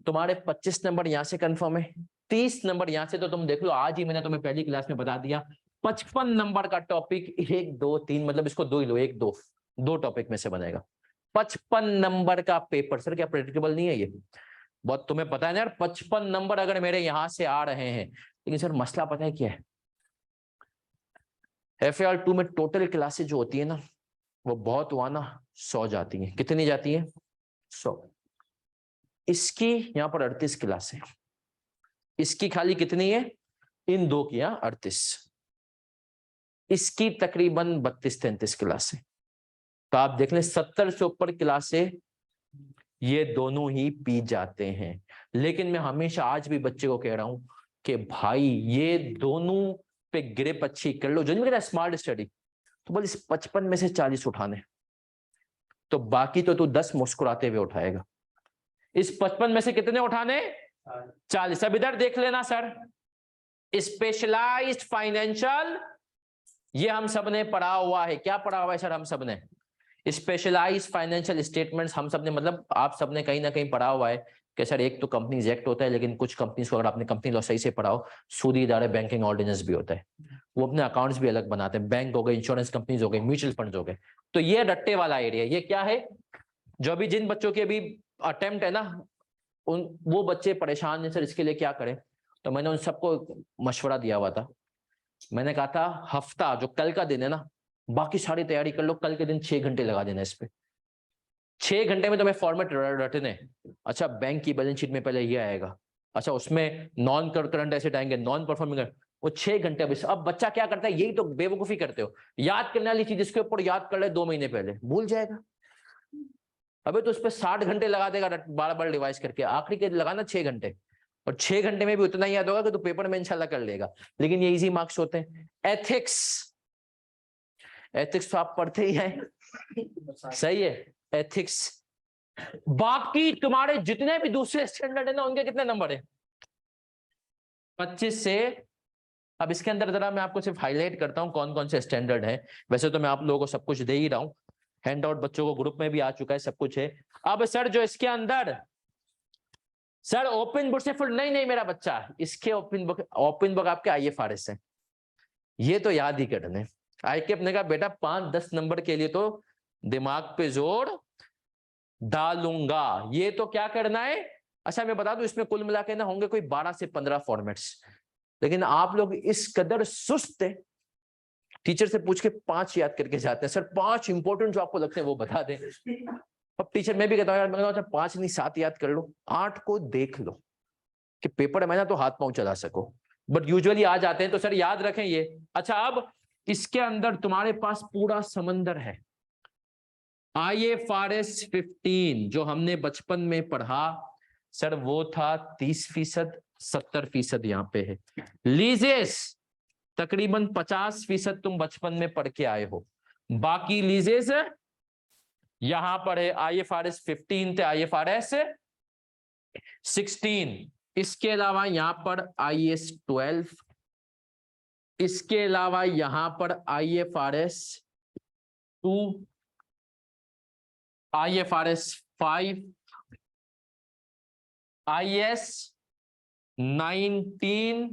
तुम्हारे 25 नंबर यहां से कंफर्म है, 30 नंबर यहां से। तो तुम देख लो, आज ही मैंने तुम्हें पहली क्लास में बता दिया 55 नंबर का टॉपिक 1 2 3, मतलब इसको 2 ही लो, 1 2 टॉपिक में से बनेगा 55 नंबर का पेपर। सर क्या प्रेडिक्टेबल नहीं है ये? बहुत तुम्हें पता है ना यार, 55 नंबर अगर मेरे यहां से आ रहे हैं, लेकिन सर मसला पता है क्या है, FAR2 में टोटल क्लासेज जो होती है ना, वो बहुत हुआ ना 100 जाती है। कितनी जाती है? 100। इसकी यहां पर 38 क्लास है, इसकी खाली कितनी है? इन दो की 38, इसकी तकरीबन 32-33 क्लास है। तो आप देख लें 70 से ऊपर क्लासे ये दोनों ही पी जाते हैं। लेकिन मैं हमेशा आज भी बच्चे को कह रहा हूं कि भाई ये दोनों पे ग्रिप अच्छी कर लो। जो नहीं कहता स्मार्ट स्टडी, तो बस इस 55 में से 40 उठाने, तो बाकी तो तू 10 मुस्कुराते हुए उठाएगा। इस 55 में से कितने उठाने? 40। अब इधर देख लेना सर, स्पेशलाइज्ड फाइनेंशियल, ये हम सबने पढ़ा हुआ है। क्या पढ़ा हुआ है सर हम सबने? स्पेशलाइज्ड फाइनेंशियल स्टेटमेंट्स हम सबने, मतलब आप सबने कहीं ना कहीं पढ़ा हुआ है कि सर एक तो कंपनीज एक्ट होता है, लेकिन कुछ कंपनीज को अगर आपने कंपनी लॉ सही से पढ़ाओ, सूदी इदारे बैंकिंग ऑर्डिनेंस भी होता है, वो अपने अकाउंट्स भी अलग बनाते हैं। बैंक हो गए, इंश्योरेंस कंपनीज हो गई, म्यूचुअल फंड हो गए। तो ये रट्टे वाला एरिया, ये क्या है, जो अभी जिन बच्चों के अभी अटेम्प्ट है ना, उन वो बच्चे परेशान है सर इसके लिए क्या करें। तो मैंने उन सबको मशवरा दिया हुआ था, मैंने कहा था हफ्ता जो कल का दिन है ना, बाकी सारी तैयारी कर लो, कल के दिन 6 घंटे लगा देना इस पे। 6 घंटे में तुम्हें फॉर्मेट रटने, अच्छा बैंक की बैलेंस शीट में पहले ये आएगा, अच्छा उसमें नॉन करंट एसेट आएंगे, नॉन परफॉर्मिंग, वो 6 घंटे। अब बच्चा क्या करता है, यही तो बेवकूफी करते हो, याद करने वाली चीज इसके ऊपर याद कर ले 2 महीने पहले, भूल जाएगा। अबे तो उस पर 60 घंटे लगा देगा बार बार रिवाइज करके, आखिरी के लगाना 6 घंटे, और 6 घंटे में भी उतना ही याद होगा कि तू पेपर में इंशाल्लाह कर लेगा। लेकिन ये इजी मार्क्स होते हैं। एथिक्स, एथिक्स तो आप पढ़ते ही हैं, सही है। एथिक्स, बाकी तुम्हारे जितने भी दूसरे स्टैंडर्ड है ना, उनके कितने नंबर है? 25 से। अब इसके अंदर जरा मैं आपको सिर्फ हाईलाइट करता हूं कौन कौन से स्टैंडर्ड है। वैसे तो मैं आप लोगों को सब कुछ दे ही रहा हूं, हैंड आउट बच्चों को ग्रुप में भी आ चुका है, सब कुछ है। अब सर जो इसके अंदर, सर ओपन बुक से फुल नहीं मेरा बच्चा, इसके ओपन बुक आपके IFRS है, ये तो याद ही करने। आईकेप ने कहा बेटा 5-10 नंबर के लिए तो दिमाग पे जोर डालूंगा, ये तो क्या करना है। अच्छा मैं बता दूं, इसमें कुल मिला के ना होंगे कोई 12 से 15 फॉर्मेट्स, लेकिन आप लोग इस कदर सुस्त है, टीचर से पूछ के 5 याद करके जाते हैं। सर 5 इंपॉर्टेंट जो आपको लगते हैं वो बता दें। अब टीचर मैं भी कहता हूँ यार, मैं कहता 5 नहीं 7 याद कर लो, 8 को देख लो कि पेपर है ना तो हाथ पांव चला सको, बट यूजुअली आ जाते हैं, तो सर याद रखें ये। अच्छा अब इसके अंदर तुम्हारे पास पूरा समंदर है। IFRS 15 जो हमने बचपन में पढ़ा सर, वो था 30%, 70% यहाँ पे है। लीजेस तकरीबन 50% तुम बचपन में पढ़ के आए हो, बाकी लीजेस यहां पर है। IFRS 15 थे, IFRS 16, इसके अलावा यहां पर IAS 12, इसके अलावा यहां पर IFRS 2, IFRS 5, IAS 19,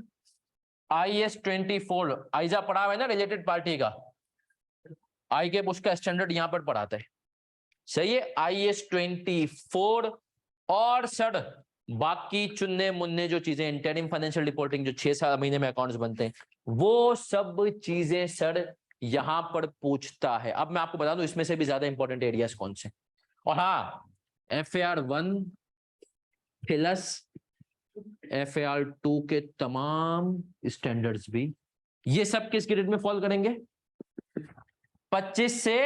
IAS 24। आइजा पढ़ा हुआ है ना रिलेटेड पार्टी का, आई के उसका स्टैंडर्ड यहां पर पढ़ाते हैं। सही है, IS-24 और सर बाकी चुन्ने मुन्ने जो चीजें इंटरिम फाइनेंशियल रिपोर्टिंग जो 6 महीने में अकाउंट्स बनते हैं, वो सब चीजें सर यहां पर पूछता है। अब मैं आपको बता दूं इसमें से भी ज्यादा इंपॉर्टेंट एरियाज कौन से। और हाँ, FAR-1 प्लस FAR-2 के तमाम स्टैंडर्ड्स भी ये सब किस ग्रेड में फॉल करेंगे? 25 से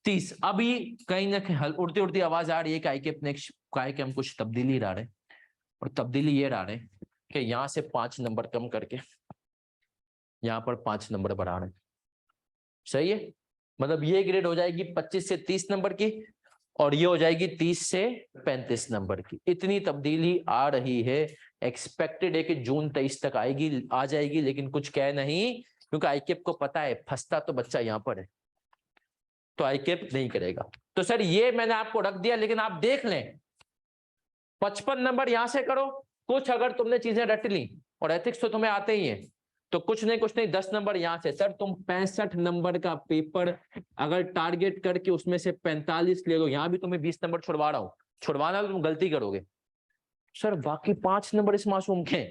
30। अभी कहीं ना कहीं उड़ती उड़ती आवाज आ रही है कि आईकेएफ ने कहा कि हम कुछ तब्दीली ला रहे, और तब्दीली ये ला रहे कि यहां से 5 नंबर कम करके यहां पर 5 नंबर बढ़ा रहे। सही है, मतलब ये ग्रेड हो जाएगी 25 से 30 नंबर की, और ये हो जाएगी 30 से 35 नंबर की। इतनी तब्दीली आ रही है, एक्सपेक्टेड है कि जून 23 तक आएगी, आ जाएगी, लेकिन कुछ कह नहीं, क्योंकि आईकेएफ को पता है फंसता तो बच्चा यहां पर है, तो आईकेएफ नहीं करेगा। तो सर ये मैंने आपको रख दिया, लेकिन आप देख लें 55 नंबर यहां से करो, कुछ अगर तुमने चीजें रट ली, और एथिक्स तो तुम्हें आते ही है, तो कुछ नहीं 10 नंबर यहां से। सर तुम 65 नंबर का पेपर अगर टारगेट करके उसमें से 45 ले लो, यहां भी तुम्हें 20 नंबर छुड़वा रहा हूं, छुड़वाना तो तुम गलती करोगे। सर बाकी 5 नंबर इस मासूम के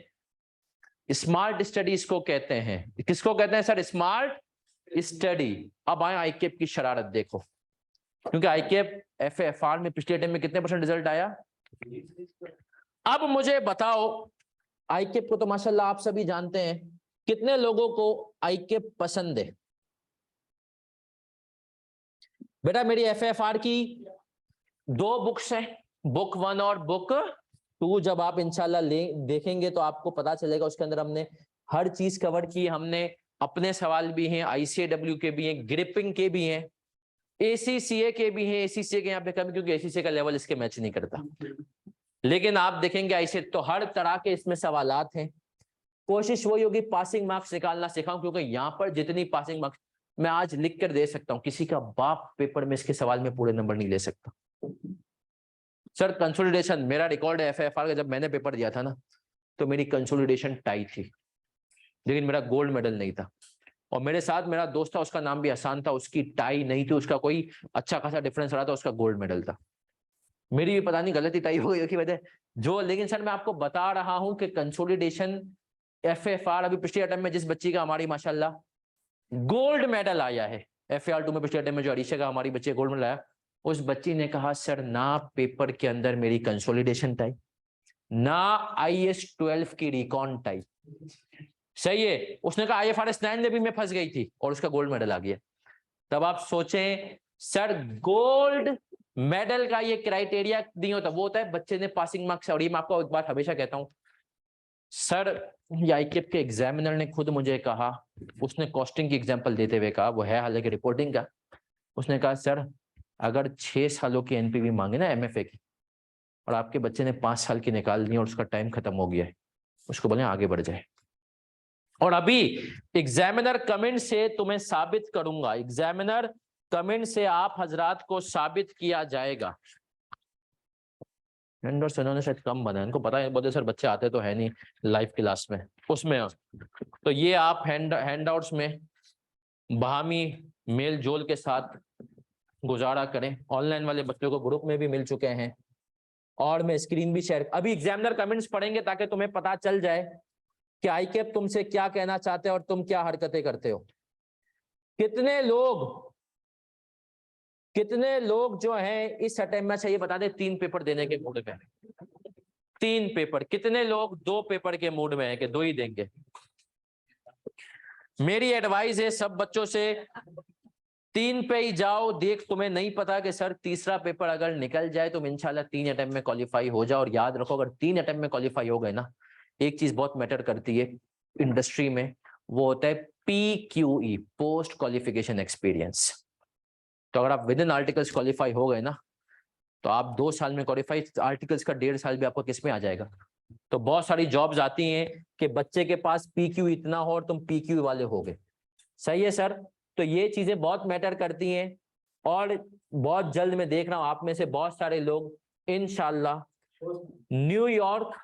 स्मार्ट स्टडीज को कहते हैं। किसको कहते हैं सर? Smart study. अब आए आईकेएफ की शरारत देखो, क्योंकि आईकेएफ FAR में पिछले टाइम में कितने % रिजल्ट आया? अब मुझे बताओ, आईकेएफ को तो माशाल्लाह आप सभी जानते हैं, कितने लोगों को आईकेएफ पसंद है? बेटा मेरी FAR की 2 बुक्स हैं, बुक 1 और बुक 2। जब आप इंशाल्लाह देखेंगे तो आपको पता चलेगा, उसके अंदर हमने हर चीज कवर की। हमने अपने सवाल भी हैं, ICAW के भी हैं, ग्रिपिंग के भी हैं, ACCA के भी हैं। ACCA के यहाँ पे कम, क्योंकि ACCA का लेवल इसके मैच नहीं करता, लेकिन आप देखेंगे ऐसे तो हर तरह के इसमें सवालात हैं। कोशिश वही होगी पासिंग मार्क्स निकालना सिखाऊं, क्योंकि यहाँ पर जितनी पासिंग मार्क्स मैं आज लिख कर दे सकता हूं, किसी का बाप पेपर में इसके सवाल में पूरे नंबर नहीं ले सकता। सर कंसोलिडेशन मेरा रिकॉर्ड है FAR का, जब मैंने पेपर दिया था ना, तो मेरी कंसोलिडेशन टाई थी, लेकिन मेरा गोल्ड मेडल नहीं था। और मेरे साथ मेरा दोस्त था, उसका नाम भी आसान था, उसकी टाई नहीं थी, उसका कोई अच्छा खासा डिफरेंस रहा था, उसका गोल्ड मेडल था। मेरी भी पता नहीं गलती टाई हो गई की वजह जो, लेकिन सर मैं आपको बता रहा हूं कि कंसोलिडेशन FAR अभी पिछले अटेम्प्ट में जिस बच्ची का हमारी माशाल्लाह गोल्ड मेडल आया है, FAR-2 में पिछले अटेम्प्ट में जो अरीशा का हमारी बच्ची गोल्ड मेडल आया, उस बच्ची ने कहा सर ना पेपर के अंदर मेरी कंसोलिडेशन टाई, ना IS-12 की रिकॉन टाई। सही है, उसने कहा IFRS 9 में भी मैं फंस गई थी और उसका गोल्ड मेडल आ गया। तब आप सोचें सर, गोल्ड मेडल का ये क्राइटेरिया नहीं होता, वो होता है बच्चे ने पासिंग मार्क्स। और ये मैं आपको एक बात हमेशा कहता हूं सर, आईकेएफ के एग्जामिनर ने खुद मुझे कहा, उसने कॉस्टिंग की एग्जांपल देते हुए कहा, वो है हालांकि रिपोर्टिंग का, उसने कहा सर अगर 6 सालों की NPV मांगे ना MFA की, और आपके बच्चे ने 5 साल की निकाल दी और उसका टाइम खत्म हो गया है, उसको बोले आगे बढ़ जाए। और अभी एग्जामिनर कमेंट से तुम्हें साबित करूंगा, एग्जामिनर कमेंट से आप हजरात को साबित किया जाएगा। इन्होंने शायद कम बना है, इनको पता है, बोलते सर बच्चे आते तो है नहीं लाइव क्लास में, उसमें। तो ये आप हैंडआउट्स में बहामी मेल जोल के साथ गुजारा करें। ऑनलाइन वाले बच्चों को ग्रुप में भी मिल चुके हैं, और मैं स्क्रीन भी शेयर, अभी एग्जामिनर कमेंट्स पढ़ेंगे ताकि तुम्हें पता चल जाए कि आईकेएफ तुमसे क्या कहना चाहते हैं और तुम क्या हरकतें करते हो। कितने लोग जो हैं इस अटेम्प्ट में, चाहिए बता दें, 3 पेपर देने के मूड में? 3 पेपर। कितने लोग 2 पेपर के मूड में है कि 2 ही देंगे? मेरी एडवाइस है सब बच्चों से 3 पे ही जाओ। देख तुम्हें नहीं पता कि सर तीसरा पेपर अगर निकल जाए तो इंशाल्लाह 3 अटेम्प्ट में क्वालिफाई हो जाओ। और याद रखो, अगर 3 अटेम्प्ट में क्वालिफाई हो गए ना, एक चीज बहुत मैटर करती है इंडस्ट्री में, वो होता है PQE, पोस्ट क्वालिफिकेशन एक्सपीरियंस। तो अगर आप विद इन आर्टिकल्स क्वालिफाई हो गए ना, तो आप 2 साल में क्वालिफाई, आर्टिकल्स का 1.5 साल भी आपको किस में आ जाएगा। तो बहुत सारी जॉब्स आती हैं कि बच्चे के पास PQ इतना हो और तुम PQ वाले हो गए। सही है सर, तो ये चीजें बहुत मैटर करती हैं। और बहुत जल्द मैं देख रहा हूं आप में से बहुत सारे लोग इंशाल्लाह न्यूयॉर्क,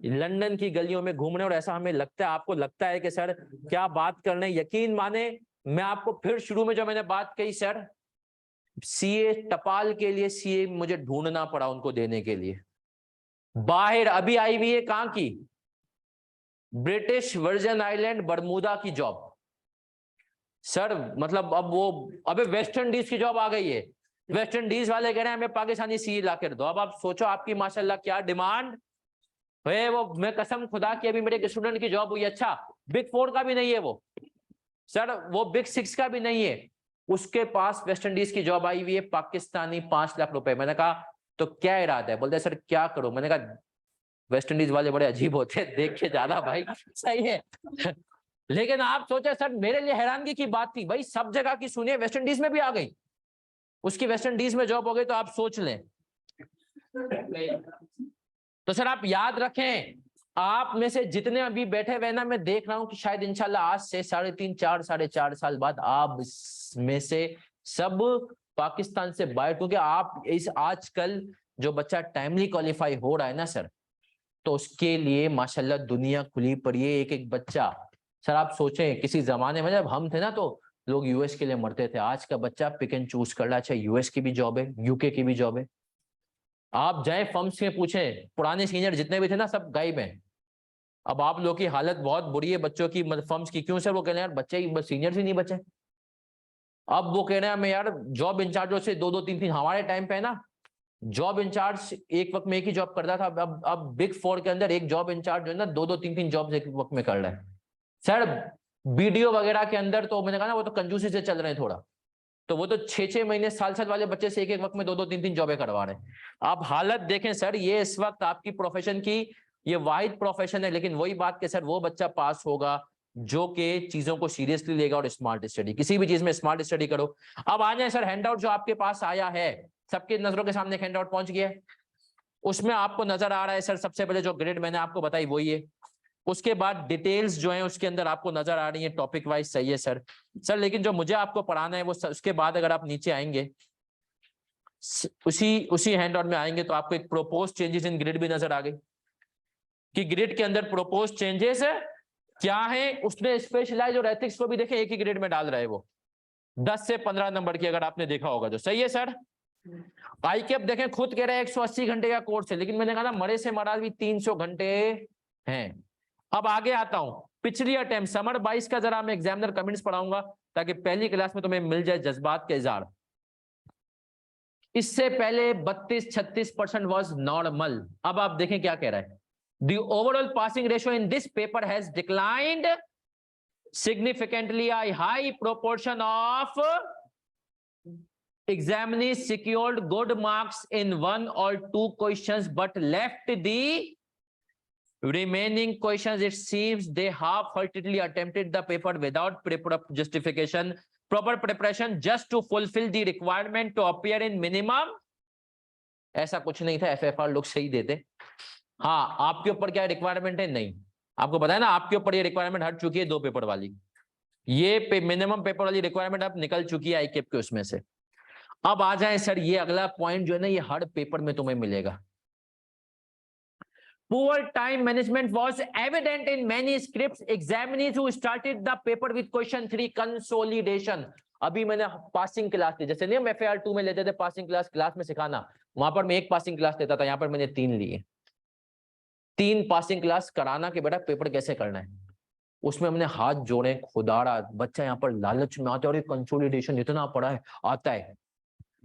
लंदन की गलियों में घूम रहे हैं, और ऐसा हमें लगता है, आपको लगता है कि सर क्या बात कर रहे हैं। यकीन माने, मैं आपको फिर शुरू में जो मैंने बात कही सर, सीए टपाल के लिए सीए मुझे ढूंढना पड़ा उनको देने के लिए। बाहर अभी आई हुई है कहां की, ब्रिटिश वर्जन आइलैंड बरमूदा की जॉब सर। मतलब अब वो अबे वेस्ट इंडीज की जॉब आ गई है, वेस्ट इंडीज वाले कह रहे हैं हमें पाकिस्तानी सीए ला कर दो। अब आप सोचो आपकी माशाल्लाह क्या डिमांड है वो। मैं कसम खुदा की अभी मेरे एक स्टूडेंट की जॉब हुई, अच्छा बिग 4 का भी नहीं है वो सर, वो बिग 6 का भी नहीं है, उसके पास वेस्ट इंडीज की जॉब आई हुई है, पाकिस्तानी 5 लाख रुपए। मैंने कहा तो क्या इरादा है, बोलते सर क्या करूं। मैंने कहा वेस्ट इंडीज वाले बड़े अजीब होते हैं, देख के ज्यादा भाई सही है लेकिन आप सोचे सर, मेरे लिए हैरानगी की बात थी भाई, सब जगह की सुनिए, वेस्ट इंडीज में भी आ गई, उसकी वेस्ट इंडीज में जॉब हो गई। तो आप सोच लें। तो सर आप याद रखें, आप में से जितने अभी बैठे हुए ना, मैं देख रहा हूं कि शायद इंशाल्लाह आज से 3.5 4 4.5 साल बाद आप में से सब पाकिस्तान से बाहर, क्योंकि आप इस आजकल जो बच्चा टाइमली क्वालिफाई हो रहा है ना सर, तो उसके लिए माशाल्लाह दुनिया खुली पड़ी है। एक एक बच्चा सर, आप सोचें किसी जमाने में जब हम थे ना तो लोग यूएस के लिए मरते थे, आज का बच्चा पिक एंड चूज कर रहा है। अच्छा यूएस की भी जॉब है, यूके की भी जॉब है। आप जाए फर्म्स में पूछें, पुराने सीनियर जितने भी थे ना सब गायब हैं। अब आप लोग की हालत बहुत बुरी है बच्चों की, मतलब फर्म्स की। क्यों सर, वो कह रहे हैं यार बच्चे ही सीनियर ही नहीं बचे। अब वो कह रहे हैं मैं यार जॉब इंचार्जों से 2 2 3 3, हमारे टाइम पे है ना जॉब इंचार्ज एक वक्त में एक ही जॉब करता था। अब बिग 4 के अंदर एक जॉब इंचार्ज जो है ना 2 2 3 3 जॉब एक वक्त में कर रहा है सर। बीडीओ वगैरह के अंदर तो मैंने कहा ना वो तो कंजूसी से चल रहे हैं थोड़ा, तो वो तो 6 महीने साल वाले बच्चे से एक एक वक्त में 2 2 3 3 जॉबें करवा रहे हैं। आप हालत देखें सर, ये इस वक्त आपकी प्रोफेशन की ये वाहिद प्रोफेशन है। लेकिन वही बात कि सर वो बच्चा पास होगा जो कि चीजों को सीरियसली लेगा और स्मार्ट स्टडी, किसी भी चीज में स्मार्ट स्टडी करो। अब आ जाए सर, हैंडआउट जो आपके पास आया है, सबकी नजरों के सामने हैंडआउट पहुंच गया है, उसमें आपको नजर आ रहा है सर, सबसे पहले जो ग्रेड मैंने आपको बताई वही है। उसके बाद डिटेल्स जो है उसके अंदर आपको नजर आ रही है टॉपिक वाइज, सही है सर। सर लेकिन जो मुझे आपको पढ़ाना है वो उसके बाद अगर आप नीचे आएंगे उसी हैंडआउट में आएंगे तो आपको एक प्रोपोज चेंजेस इन ग्रिड भी नजर आ गई कि ग्रिड के अंदर प्रोपोज चेंजेस क्या है। उसने स्पेशलाइज और एथिक्स को भी देखे एक ही ग्रिड में डाल रहा है वो 10 से 15 नंबर की, अगर आपने देखा होगा जो, सही है सर। आईकेएफ देखें खुद कह रहे हैं 180 घंटे का कोर्स है, लेकिन मैंने कहा ना मरे से मरा भी 300 घंटे हैं। अब आगे आता हूं, पिछली अटेम्प्ट समर 22 का जरा मैं एग्जामिनर कमेंट्स पढ़ाऊंगा ताकि पहली क्लास में तुम्हें मिल जाए जज्बात के इजहार। इससे पहले 32-36% वॉज नॉर्मल। अब आप देखें क्या कह रहा है, the overall passing ratio in this paper has declined significantly. A high proportion of examinees secured good marks in 1 or 2 questions but left the remaining questions. It seems they half-heartedly attempted the paper without proper preparation just to fulfill the requirement to appear in minimum. ऐसा कुछ नहीं था, FFR लोग सही देते। हाँ आपके ऊपर क्या रिक्वायरमेंट है, नहीं आपको पता है ना, आपके ऊपर ये रिक्वायरमेंट हट चुकी है 2 पेपर वाली, ये मिनिमम पेपर वाली रिक्वायरमेंट अब निकल चुकी है आईकेएफ के उसमें से। अब आ जाए सर, ये अगला पॉइंट जो है ना ये हर पेपर में तुम्हें मिलेगा। Poor time management was evident in many scripts. Examinees who started the paper with question 3 consolidation. अभी मैंने पासिंग क्लास ली, जैसे नहीं हम FAR2 में लेते थे पासिंग क्लास में सिखाना, वहां पर मैं 1 पासिंग क्लास लेता था, यहाँ पर मैंने 3 लिए। 3 पासिंग क्लास कराना कि बेटा पेपर कैसे करना है, उसमें हमने हाथ जोड़े, खुदारा बच्चा यहाँ पर लालच में आता है और ये कंसोलिडेशन इतना पड़ा है आता है,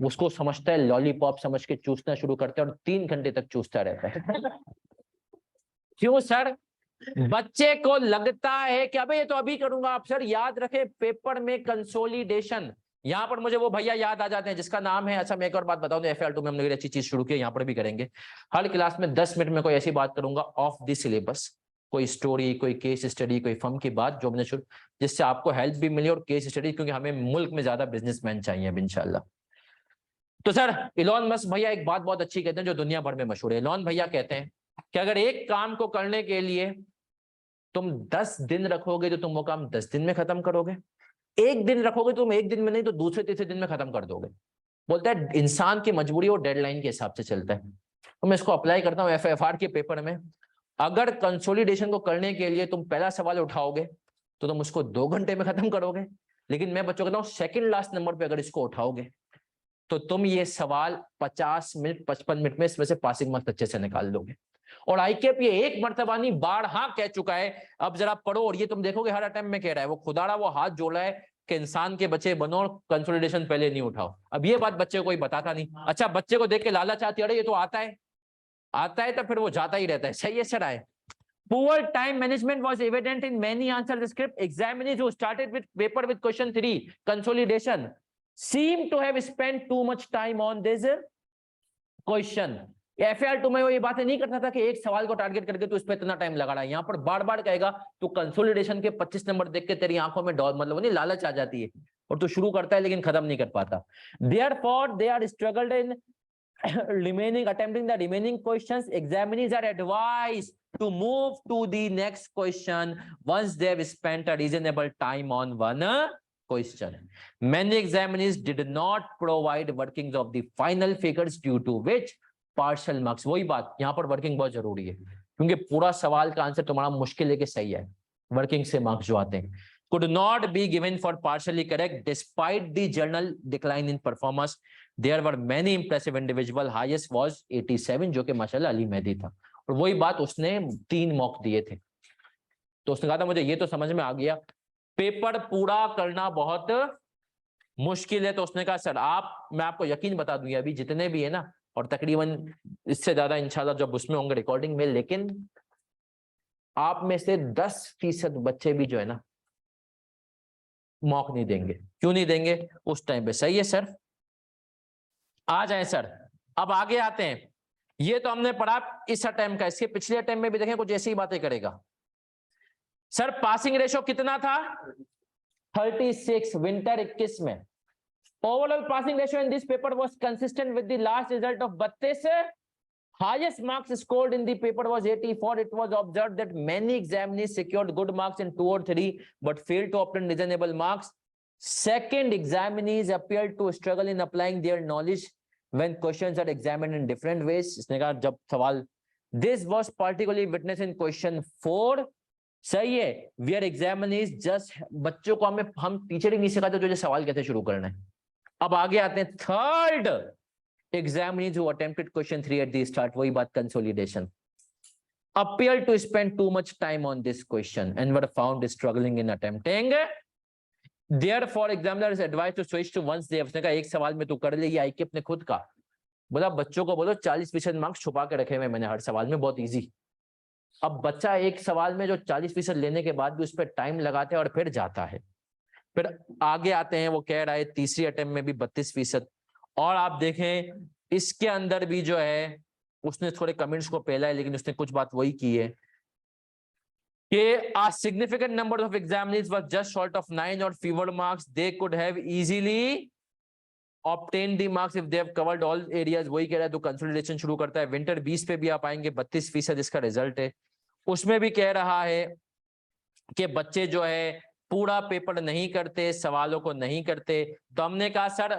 उसको समझता है लॉलीपॉप समझ के चूसना शुरू करता है और 3 घंटे तक चूसता रहता है क्यों सर, बच्चे को लगता है कि अबे ये तो अभी करूंगा। आप सर याद रखें पेपर में कंसोलिडेशन, यहाँ पर मुझे वो भैया याद आ जाते हैं जिसका नाम है, अच्छा मैं एक और बात बताऊं, FAR2 में हमने अच्छी चीज शुरू की, यहाँ पर भी करेंगे। हर क्लास में 10 मिनट में कोई ऐसी बात करूंगा ऑफ द सिलेबस, कोई स्टोरी, कोई केस स्टडी, कोई फर्म की बात जो हमने शुरू, जिससे आपको हेल्प भी मिले और केस स्टडी, क्योंकि हमें मुल्क में ज्यादा बिजनेसमैन चाहिए अब इंशाल्लाह। तो सर इलॉन मस्क भैया एक बात बहुत अच्छी कहते हैं जो दुनिया भर में मशहूर है। इलॉन भैया कहते हैं कि अगर एक काम को करने के लिए तुम 10 दिन रखोगे तो तुम वो काम 10 दिन में खत्म करोगे, 1 दिन रखोगे तुम 1 दिन में नहीं तो दूसरे तीसरे दिन में खत्म कर दोगे। बोलता है इंसान की मजबूरी और डेडलाइन के हिसाब से चलता है। तो मैं इसको अप्लाई करता हूँ FFR के पेपर में। अगर कंसोलिडेशन को करने के लिए तुम पहला सवाल उठाओगे तो तुम उसको 2 घंटे में खत्म करोगे, लेकिन मैं बच्चों कहता हूँ सेकंड लास्ट नंबर पे अगर इसको उठाओगे तो तुम ये सवाल 50 मिनट 55 मिनट में इसमें से पासिंग मार्क्स अच्छे से निकाल लोगे। और आईकेएप ये एक मर्तबा नहीं बारहा कह चुका है, अब जरा पढ़ो और ये तुम देखोगे हर अटेम्प्ट में कह रहा है, वो खुदारा वो हाथ जोड़ा है कि इंसान के बच्चे बनो और कंसोलिडेशन पहले नहीं उठाओ। अब ये बात बच्चे को कोई बताता नहीं। अच्छा, बच्चे को देख के लालच आती है, अरे ये तो आता है तो फिर वो जाता ही रहता है। सही है सर? आए poor time management was evident in many answer script. Examiners who started with paper with question 3 consolidation seem to have spent too much time on this question. FAR2 में वो ये बातें नहीं करता था कि एक सवाल को टारगेट करके तू इस पे इतना टाइम लगा रहा है। यहाँ पर बार बार कहेगा तो कंसोलिडेशन के 25 नंबर देख के तेरी आंखों में डर मतलब नहीं लालच आ जाती है और तू शुरू करता है लेकिन खत्म नहीं कर पाता। Therefore they are struggled in attempting the remaining questions. Examiners are advised to move to the next question once they have spent a reasonable time on one question. Many examiners did not provide workings of the final figures due to which partial marks. वही बात, यहाँ पर working बहुत जरूरी है क्योंकि पूरा सवाल का आंसर तुम्हारा मुश्किल है कि सही है, वर्किंग से मार्क्स जो आते हैं could not be given for partially correct despite the general decline in performance. There were many impressive individual, highest was 87 जो कि माशाल्लाह अली मेहदी था। और वही बात उसने 3 मॉक दिए थे तो उसने कहा था मुझे ये तो समझ में आ गया पेपर पूरा करना बहुत मुश्किल है। तो उसने कहा सर आप, मैं आपको यकीन बता दूंगी अभी जितने भी है ना और तकरीबन इससे ज्यादा इंशाल्लाह जब उसमें होंगे रिकॉर्डिंग में, लेकिन आप में से 10% बच्चे भी जो है ना मॉक नहीं देंगे। क्यों नहीं देंगे उस टाइम पे? सही है सर? आ जाए सर। अब आगे आते हैं। ये तो हमने पढ़ा इस अटेम्प्ट का, इसके पिछले अटेम्प्ट में भी देखें कुछ ऐसी ही बातें करेगा। सर पासिंग रेशो कितना था? 36, विंटर 21 में। Overall passing ratio in this paper was consistent with the last result of 32। Highest marks scored in the paper was 84. It was observed that many examiners secured good marks in 2 or 3 but failed to obtain reasonable marks. Second, examiners appeared to struggle in applying their knowledge when questions are examined in different ways. इसने कहा जब सवाल, this was particularly witnessed in question 4. सही है, where examiners just बच्चों को हम teacher ही नहीं सिखाते तुझे सवाल कैसे शुरू करना है। अब आगे आते हैं। Third, examiners who attempted question 3 at the start, वही बात consolidation, appeared to spend too much time on this question and were found struggling in attempting. Therefore examiner is advised to switch to once they have, उसने कहा एक सवाल में तू कर ले, ये आईके अपने खुद का बोला बच्चों को बोलो 40% मार्क्स छुपा के रखे हुए मैंने हर सवाल में, बहुत इजी। अब बच्चा एक सवाल में जो 40% लेने के बाद भी उस पर टाइम लगाते हैं और फिर जाता है। फिर आगे आते हैं, वो कह रहा है तीसरी अटेम्प्ट में भी 32%। और आप देखें इसके अंदर भी जो है उसने थोड़े कमेंट्स को पहला है लेकिन उसने कुछ बात वही की है कि a significant number of examiners were just short of 9 or fewer marks. They could have easily obtained the marks if they have covered all areas. वही कह रहा है तो कंसोलिडेशन शुरू करता है। विंटर 20 पे भी आप आएंगे, 32% इसका रिजल्ट है। उसमें भी कह रहा है कि बच्चे जो है पूरा पेपर नहीं करते, सवालों को नहीं करते। तो हमने कहा सर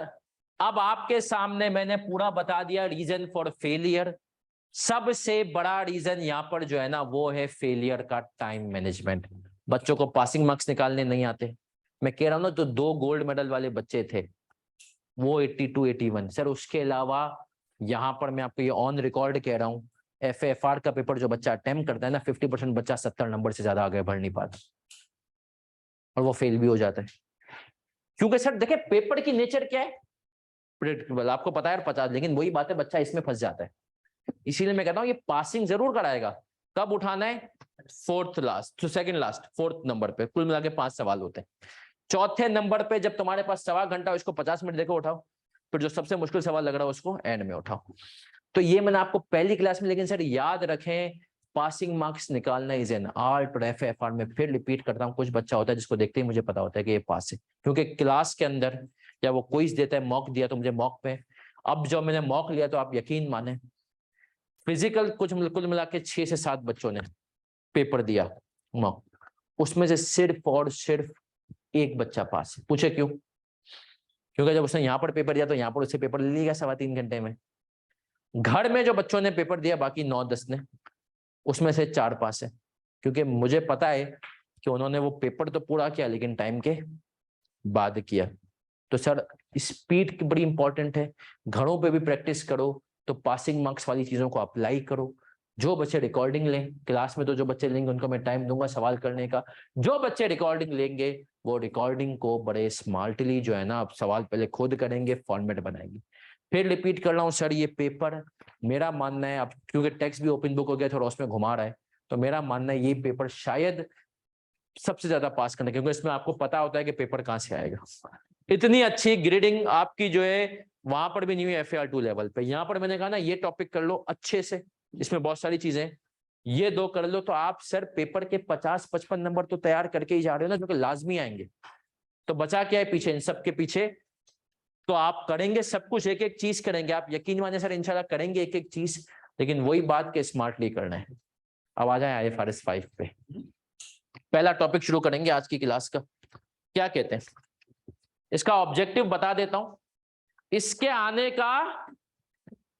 अब आपके सामने मैंने पूरा बता दिया रीजन फॉर फेलियर। सबसे बड़ा रीजन यहाँ पर जो है ना वो है फेलियर का टाइम मैनेजमेंट। बच्चों को पासिंग मार्क्स निकालने नहीं आते। मैं कह रहा हूं ना तो 2 गोल्ड मेडल वाले बच्चे थे वो 82 81। सर उसके अलावा यहाँ पर मैं आपको ये ऑन रिकॉर्ड कह रहा हूँ FAR का पेपर जो बच्चा अटेम्प्ट करता है ना 50% बच्चा 70 नंबर से ज्यादा आगे बढ़ नहीं पाता और वो फेल भी हो जाता है। क्योंकि सर देखे पेपर की नेचर क्या है, प्रेडिक्टेबल, आपको पता है 50, लेकिन वही बात है बच्चा इसमें फंस जाता है। इसीलिए मैं कहता हूँ ये पासिंग जरूर कराएगा। कब उठाना है? 4th last, 2nd last 4th number पे। कुल मिला के 5 सवाल होते हैं। 4थे नंबर पे जब तुम्हारे पास सवा घंटा उसको 50 मिनट देखो उठाओ, फिर जो सबसे मुश्किल सवाल लग रहा है उसको एंड में उठाओ। तो ये मैंने आपको पहली क्लास में, लेकिन सर याद रखें पासिंग मार्क्स निकालना इज एन आर्ट। और FAR में फिर रिपीट करता हूँ, कुछ बच्चा होता है जिसको देखते ही मुझे पता होता है कि ये पास है, क्योंकि क्लास के अंदर या वो क्विज देता है, मॉक दिया तो मुझे मॉक पे, अब जो मैंने मॉक लिया तो आप यकीन माने फिजिकल कुछ कुल मिला के 6 से 7 बच्चों ने पेपर दिया मॉक, उसमें से सिर्फ और सिर्फ एक बच्चा पास है। पूछे क्यों? क्योंकि जब उसने यहाँ पर पेपर दिया तो यहाँ पर उससे पेपर ले लिया 3.25 घंटे में। घर में जो बच्चों ने पेपर दिया बाकी 9-10 ने, उसमें से 4 पास है, क्योंकि मुझे पता है कि उन्होंने वो पेपर तो पूरा किया लेकिन टाइम के बाद किया। तो सर स्पीड की बड़ी इंपॉर्टेंट है, घरों पे भी प्रैक्टिस करो, तो पासिंग मार्क्स वाली चीजों को अप्लाई करो। जो बच्चे रिकॉर्डिंग लें क्लास में, तो जो बच्चे लेंगे उनको मैं टाइम दूंगा सवाल करने का। जो बच्चे रिकॉर्डिंग लेंगे वो रिकॉर्डिंग को बड़े स्मार्टली जो है ना, आप सवाल पहले खुद करेंगे, फॉर्मेट बनाएंगे। फिर रिपीट कर रहा हूँ सर, ये पेपर मेरा मानना है, अब क्योंकि टेक्स्ट भी ओपन बुक हो गया थोड़ा उसमें घुमा रहा है, तो मेरा मानना है ये पेपर शायद सबसे ज्यादा पास करने, क्योंकि इसमें आपको पता होता है कि पेपर कहाँ से आएगा। इतनी अच्छी ग्रेडिंग आपकी जो है वहां पर भी नहीं हुई FAR2 लेवल पे। यहाँ पर मैंने कहा ना ये टॉपिक कर लो अच्छे से, इसमें बहुत सारी चीजें, ये दो कर लो तो आप सर पेपर के 50-55 नंबर तो तैयार करके ही जा रहे हो ना, जो कि लाजमी आएंगे। तो बचा क्या है पीछे, इन सब के पीछे तो आप करेंगे सब कुछ, एक एक चीज करेंगे, आप यकीन माने सर इंशाल्लाह करेंगे एक एक चीज, लेकिन वही बात के स्मार्टली करना है। अब आ जाए IFRS 5 पे, पहला टॉपिक शुरू करेंगे आज की क्लास का। क्या कहते हैं, इसका ऑब्जेक्टिव बता देता हूं, इसके आने का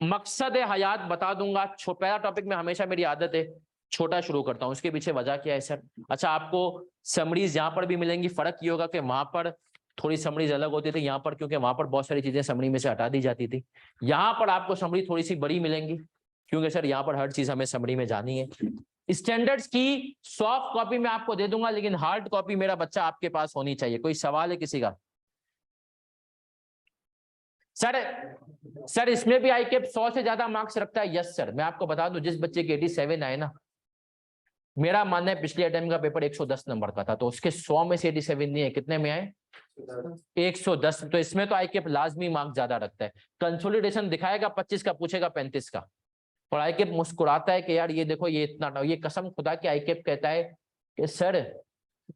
मकसद हयात बता दूंगा। पहला टॉपिक में हमेशा मेरी आदत है छोटा शुरू करता हूं, इसके पीछे वजह क्या है सर। अच्छा, आपको समरीज यहाँ पर भी मिलेंगी, फर्क ये होगा कि वहां पर थोड़ी समरीज अलग होती थी, यहाँ पर क्योंकि वहां पर बहुत सारी चीजें समरी में से हटा दी जाती थी, यहाँ पर आपको समरी थोड़ी सी बड़ी मिलेंगी, क्योंकि सर यहाँ पर हर चीज हमें समरी में जानी है। स्टैंडर्ड्स की सॉफ्ट कॉपी मैं आपको दे दूंगा, लेकिन हार्ड कॉपी मेरा बच्चा आपके पास होनी चाहिए। कोई सवाल है किसी का? सर इसमें भी ICAP 100 से ज्यादा मार्क्स रखता है। यस सर, मैं आपको बता दूं, जिस बच्चे के 87 आए ना, मेरा मानना है पिछले अटेम्प्ट का पेपर 110 नंबर का था, तो उसके 100 में से 87 नहीं है, कितने में आए? 110। तो इसमें तो ICAP लाजमी मार्क्स ज्यादा रखता है। कंसोलिडेशन दिखाएगा 25 का, पूछेगा 35 का, और ICAP मुस्कुराता है कि यार ये देखो ये इतना, ये कसम खुदा की ICAP कहता है कि सर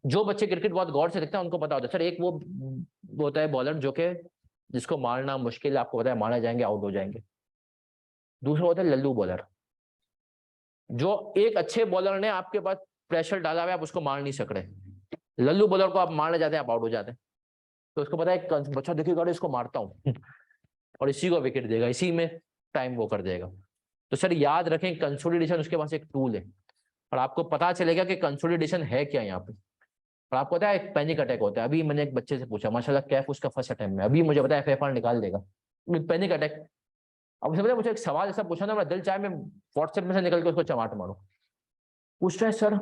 जो बच्चे क्रिकेट बहुत गौर से देखते हैं उनको पता होता है सर, एक वो होता है बॉलर जो कि जिसको मारना मुश्किल है, आपको पता है मारा जाएंगे, आउट हो जाएंगे। दूसरा होता है लल्लू बॉलर, जो एक अच्छे बॉलर ने आपके पास प्रेशर डाला हुआ है, आप उसको मार नहीं सक रहे। लल्लू बॉलर को आप मारने जाते हैं, आप आउट हो जाते हैं। तो उसको पता है बच्चा देखिएगा इसको मारता हूं और इसी को विकेट देगा, इसी में टाइम वो कर देगा। तो सर याद रखें, कंसोलिडेशन उसके पास एक टूल है, और आपको पता चलेगा कि कंसोलिडेशन है क्या यहाँ पे। और आपको पता है एक पैनिक अटैक होता है। अभी मैंने एक बच्चे से पूछा, माशाल्लाह कैफ उसका फर्स्ट अटेम्प्ट में, अभी मुझे पता है FFR निकाल देगा, पैनिक अटैक। अब उसे पता मुझे एक सवाल ऐसा पूछा ना, मेरा दिल चाहे मैं व्हाट्सएप में से निकल के उसको चमाट मारूं। पूछ रहे सर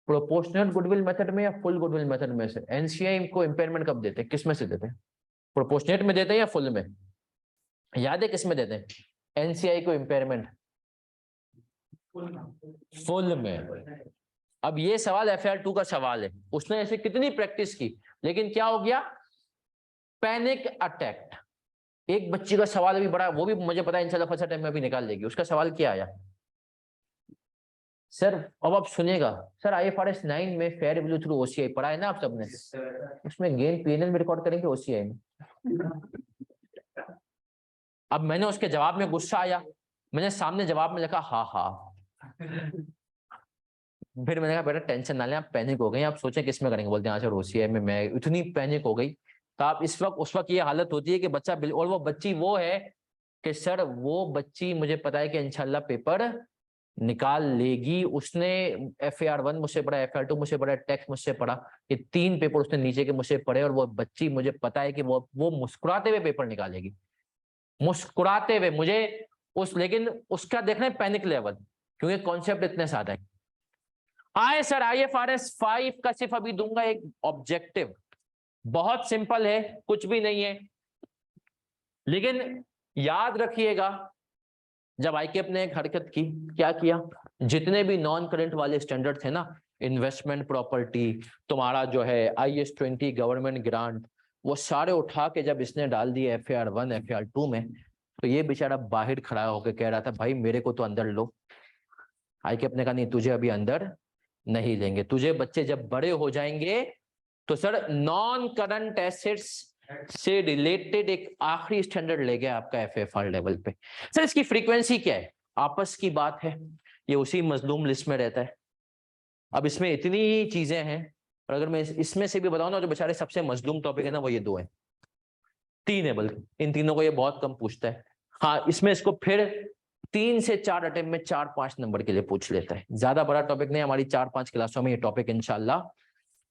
प्रोपोर्शनल गुडविल मेथड में या फुल गुडविल मेथड में से NCI को इम्पेयरमेंट कब देते हैं, किस में से देते हैं? प्रोपोर्शनेट में देते हैं या फुल में? याद है किस में देते हैं NCI को इम्पेयरमेंट? फुल में। अब ये सवाल FAR2 का सवाल है, उसने ऐसे कितनी प्रैक्टिस की, लेकिन क्या हो गया? Panic attack. एक बच्ची का सवाल अभी बड़ा, वो भी मुझे पता है इंशाल्लाह फर्स्ट टाइम में भी निकाल देगी। उसका सवाल क्या आया सर? अब आप सुनिएगा सर, IFRS 9 में फेयर वैल्यू थ्रू OCI पढ़ा है ना आप सबने, उसमें गेन PNL में रिकॉर्ड करेंगे OCI में। अब मैंने उसके जवाब में गुस्सा आया, मैंने सामने जवाब में लिखा हाँ। फिर मैंने कहा बेटा टेंशन ना लें, आप पैनिक हो गए, आप सोचें किस में करेंगे? बोलते हैं सर OCI में। मैं इतनी पैनिक हो गई। तो आप उस वक्त ये हालत होती है कि बच्चा, और वो बच्ची वो है कि सर वो बच्ची मुझे पता है कि इंशाल्लाह पेपर निकाल लेगी। उसने FAR1 मुझसे पढ़ा, FAR2 मुझसे पढ़ा, टेक्स्ट मुझसे पढ़ा, ये 3 पेपर उसने नीचे के मुझसे पढ़े, और वो बच्ची मुझे पता है कि वो मुस्कुराते हुए पेपर निकालेगी, मुस्कुराते हुए मुझे लेकिन उसका देखना है पैनिक लेवल, क्योंकि कॉन्सेप्ट इतने सारे हैं। आए सर IFRS 5 का सिर्फ अभी दूंगा एक ऑब्जेक्टिव, बहुत सिंपल है, कुछ भी नहीं है, लेकिन याद रखिएगा जब ICAP ने एक हरकत की, क्या किया? जितने भी नॉन करंट वाले स्टैंडर्ड थे ना, इन्वेस्टमेंट प्रॉपर्टी, तुम्हारा जो है IS20 गवर्नमेंट ग्रांट, वो सारे उठा के जब इसने डाल दिए FAR1 FAR2 में, तो ये बेचारा बाहर खड़ा होकर कह रहा था भाई मेरे को तो अंदर लो। ICAP ने कहा नहीं, तुझे अभी अंदर नहीं लेंगे, तुझे बच्चे जब बड़े हो जाएंगे तो सर नॉन करंट एसेट्स से रिलेटेड एक आखिरी स्टैंडर्ड ले गया आपका FFR लेवल पे। सर इसकी फ्रीक्वेंसी क्या है? आपस की बात है, ये उसी मजलूम लिस्ट में रहता है। अब इसमें इतनी ही चीजें हैं, और अगर मैं इसमें से भी बताऊं ना, जो बेचारे सबसे मजलूम टॉपिक है ना, वो ये 2 है, 3 है बल्कि, इन तीनों को ये बहुत कम पूछता है। हाँ, इसमें इसको फिर 3 से 4 अटेम्प्ट में 4-5 नंबर के लिए पूछ लेता है। ज्यादा बड़ा टॉपिक नहीं, हमारी 4-5 क्लासों में ये टॉपिक इंशाल्लाह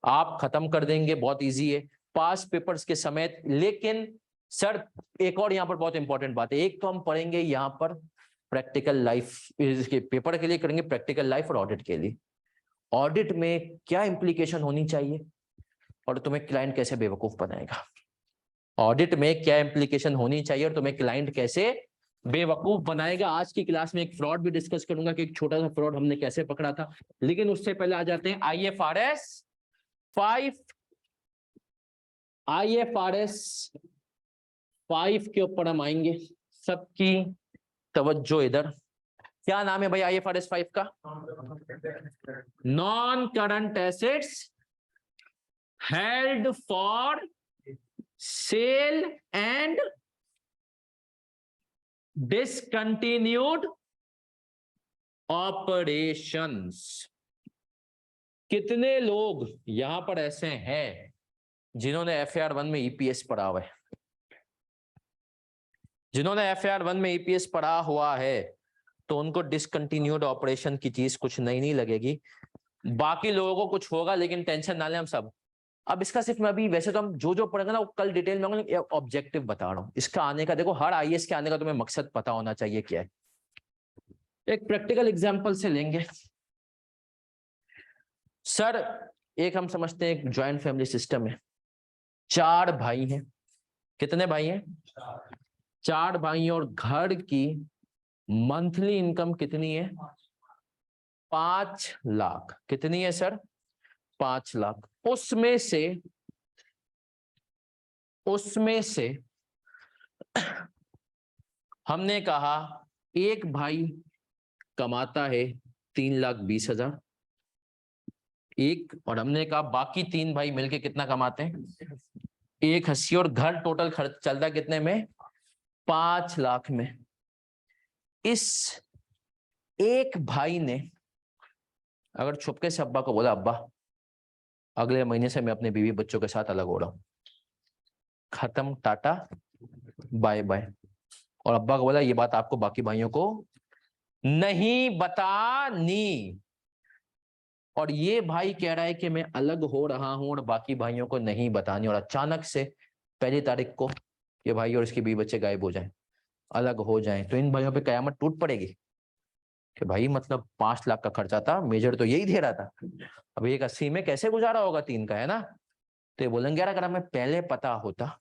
आप खत्म कर देंगे, बहुत इजी है। पास पेपर्स के समेत। लेकिन सर एक और यहाँ पर बहुत इंपॉर्टेंट बात है, एक तो हम पढ़ेंगे यहाँ पर प्रैक्टिकल लाइफ, इसके पेपर के लिए करेंगे प्रैक्टिकल लाइफ और ऑडिट के लिए। ऑडिट में क्या इंप्लीकेशन होनी चाहिए और तुम्हें क्लाइंट कैसे बेवकूफ बनाएगा, ऑडिट में क्या इंप्लीकेशन होनी चाहिए और तुम्हें क्लाइंट कैसे बेवकूफ बनाएगा। आज की क्लास में एक फ्रॉड भी डिस्कस करूंगा कि एक छोटा सा फ्रॉड हमने कैसे पकड़ा था। लेकिन उससे पहले आ जाते हैं IFRS 5 के ऊपर हम आएंगे। सबकी तवज्जो इधर। क्या नाम है भाई IFRS 5 का? Non current assets held for sale and discontinued operations. कितने लोग यहां पर ऐसे हैं जिन्होंने FAR 1 में EPS पढ़ा हुआ है? जिन्होंने FAR 1 में EPS पढ़ा हुआ है तो उनको डिसकंटिन्यूड ऑपरेशन की चीज कुछ नहीं लगेगी। बाकी लोगों को कुछ होगा, लेकिन टेंशन ना लें हम सब। अब इसका सिर्फ मैं अभी, वैसे तो हम जो पढ़ेंगे ना वो कल डिटेल में, ऑब्जेक्टिव बता रहा हूं इसका आने का। देखो हर IAS के आने का तुम्हें मकसद पता होना चाहिए क्या है। एक प्रैक्टिकल एग्जांपल से लेंगे। सर एक हम समझते हैं एक ज्वाइंट फैमिली सिस्टम है, 4 भाई हैं। कितने भाई हैं? 4 भाई, और घर की मंथली इनकम कितनी है? 5 लाख। कितनी है सर? 5 लाख। उसमें से हमने कहा एक भाई कमाता है 3,20,000 एक, और हमने कहा बाकी 3 भाई मिलके कितना कमाते हैं? 1,80,000, और घर टोटल खर्च चलता कितने में? 5 लाख में। इस एक भाई ने अगर छुपके से अब्बा को बोला, अब्बा अगले महीने से मैं अपने बीवी बच्चों के साथ अलग हो रहा हूं, खत्म, टाटा बाय बाय, और अब्बा को बोला ये बात आपको बाकी भाइयों को नहीं बतानी, और ये भाई कह रहा है कि मैं अलग हो रहा हूं और बाकी भाइयों को नहीं बतानी, और अचानक से 1 तारीख को ये भाई और इसके बीवी बच्चे गायब हो जाएं, अलग हो जाएं, तो इन भाइयों पे कयामत टूट पड़ेगी कि भाई मतलब 5 लाख का खर्चा था, मेजर तो यही दे रहा था, अब 1,80,000 में कैसे गुजारा होगा 3 का, है ना? तो ये बोलेंगे यार अगर हमें पहले पता होता,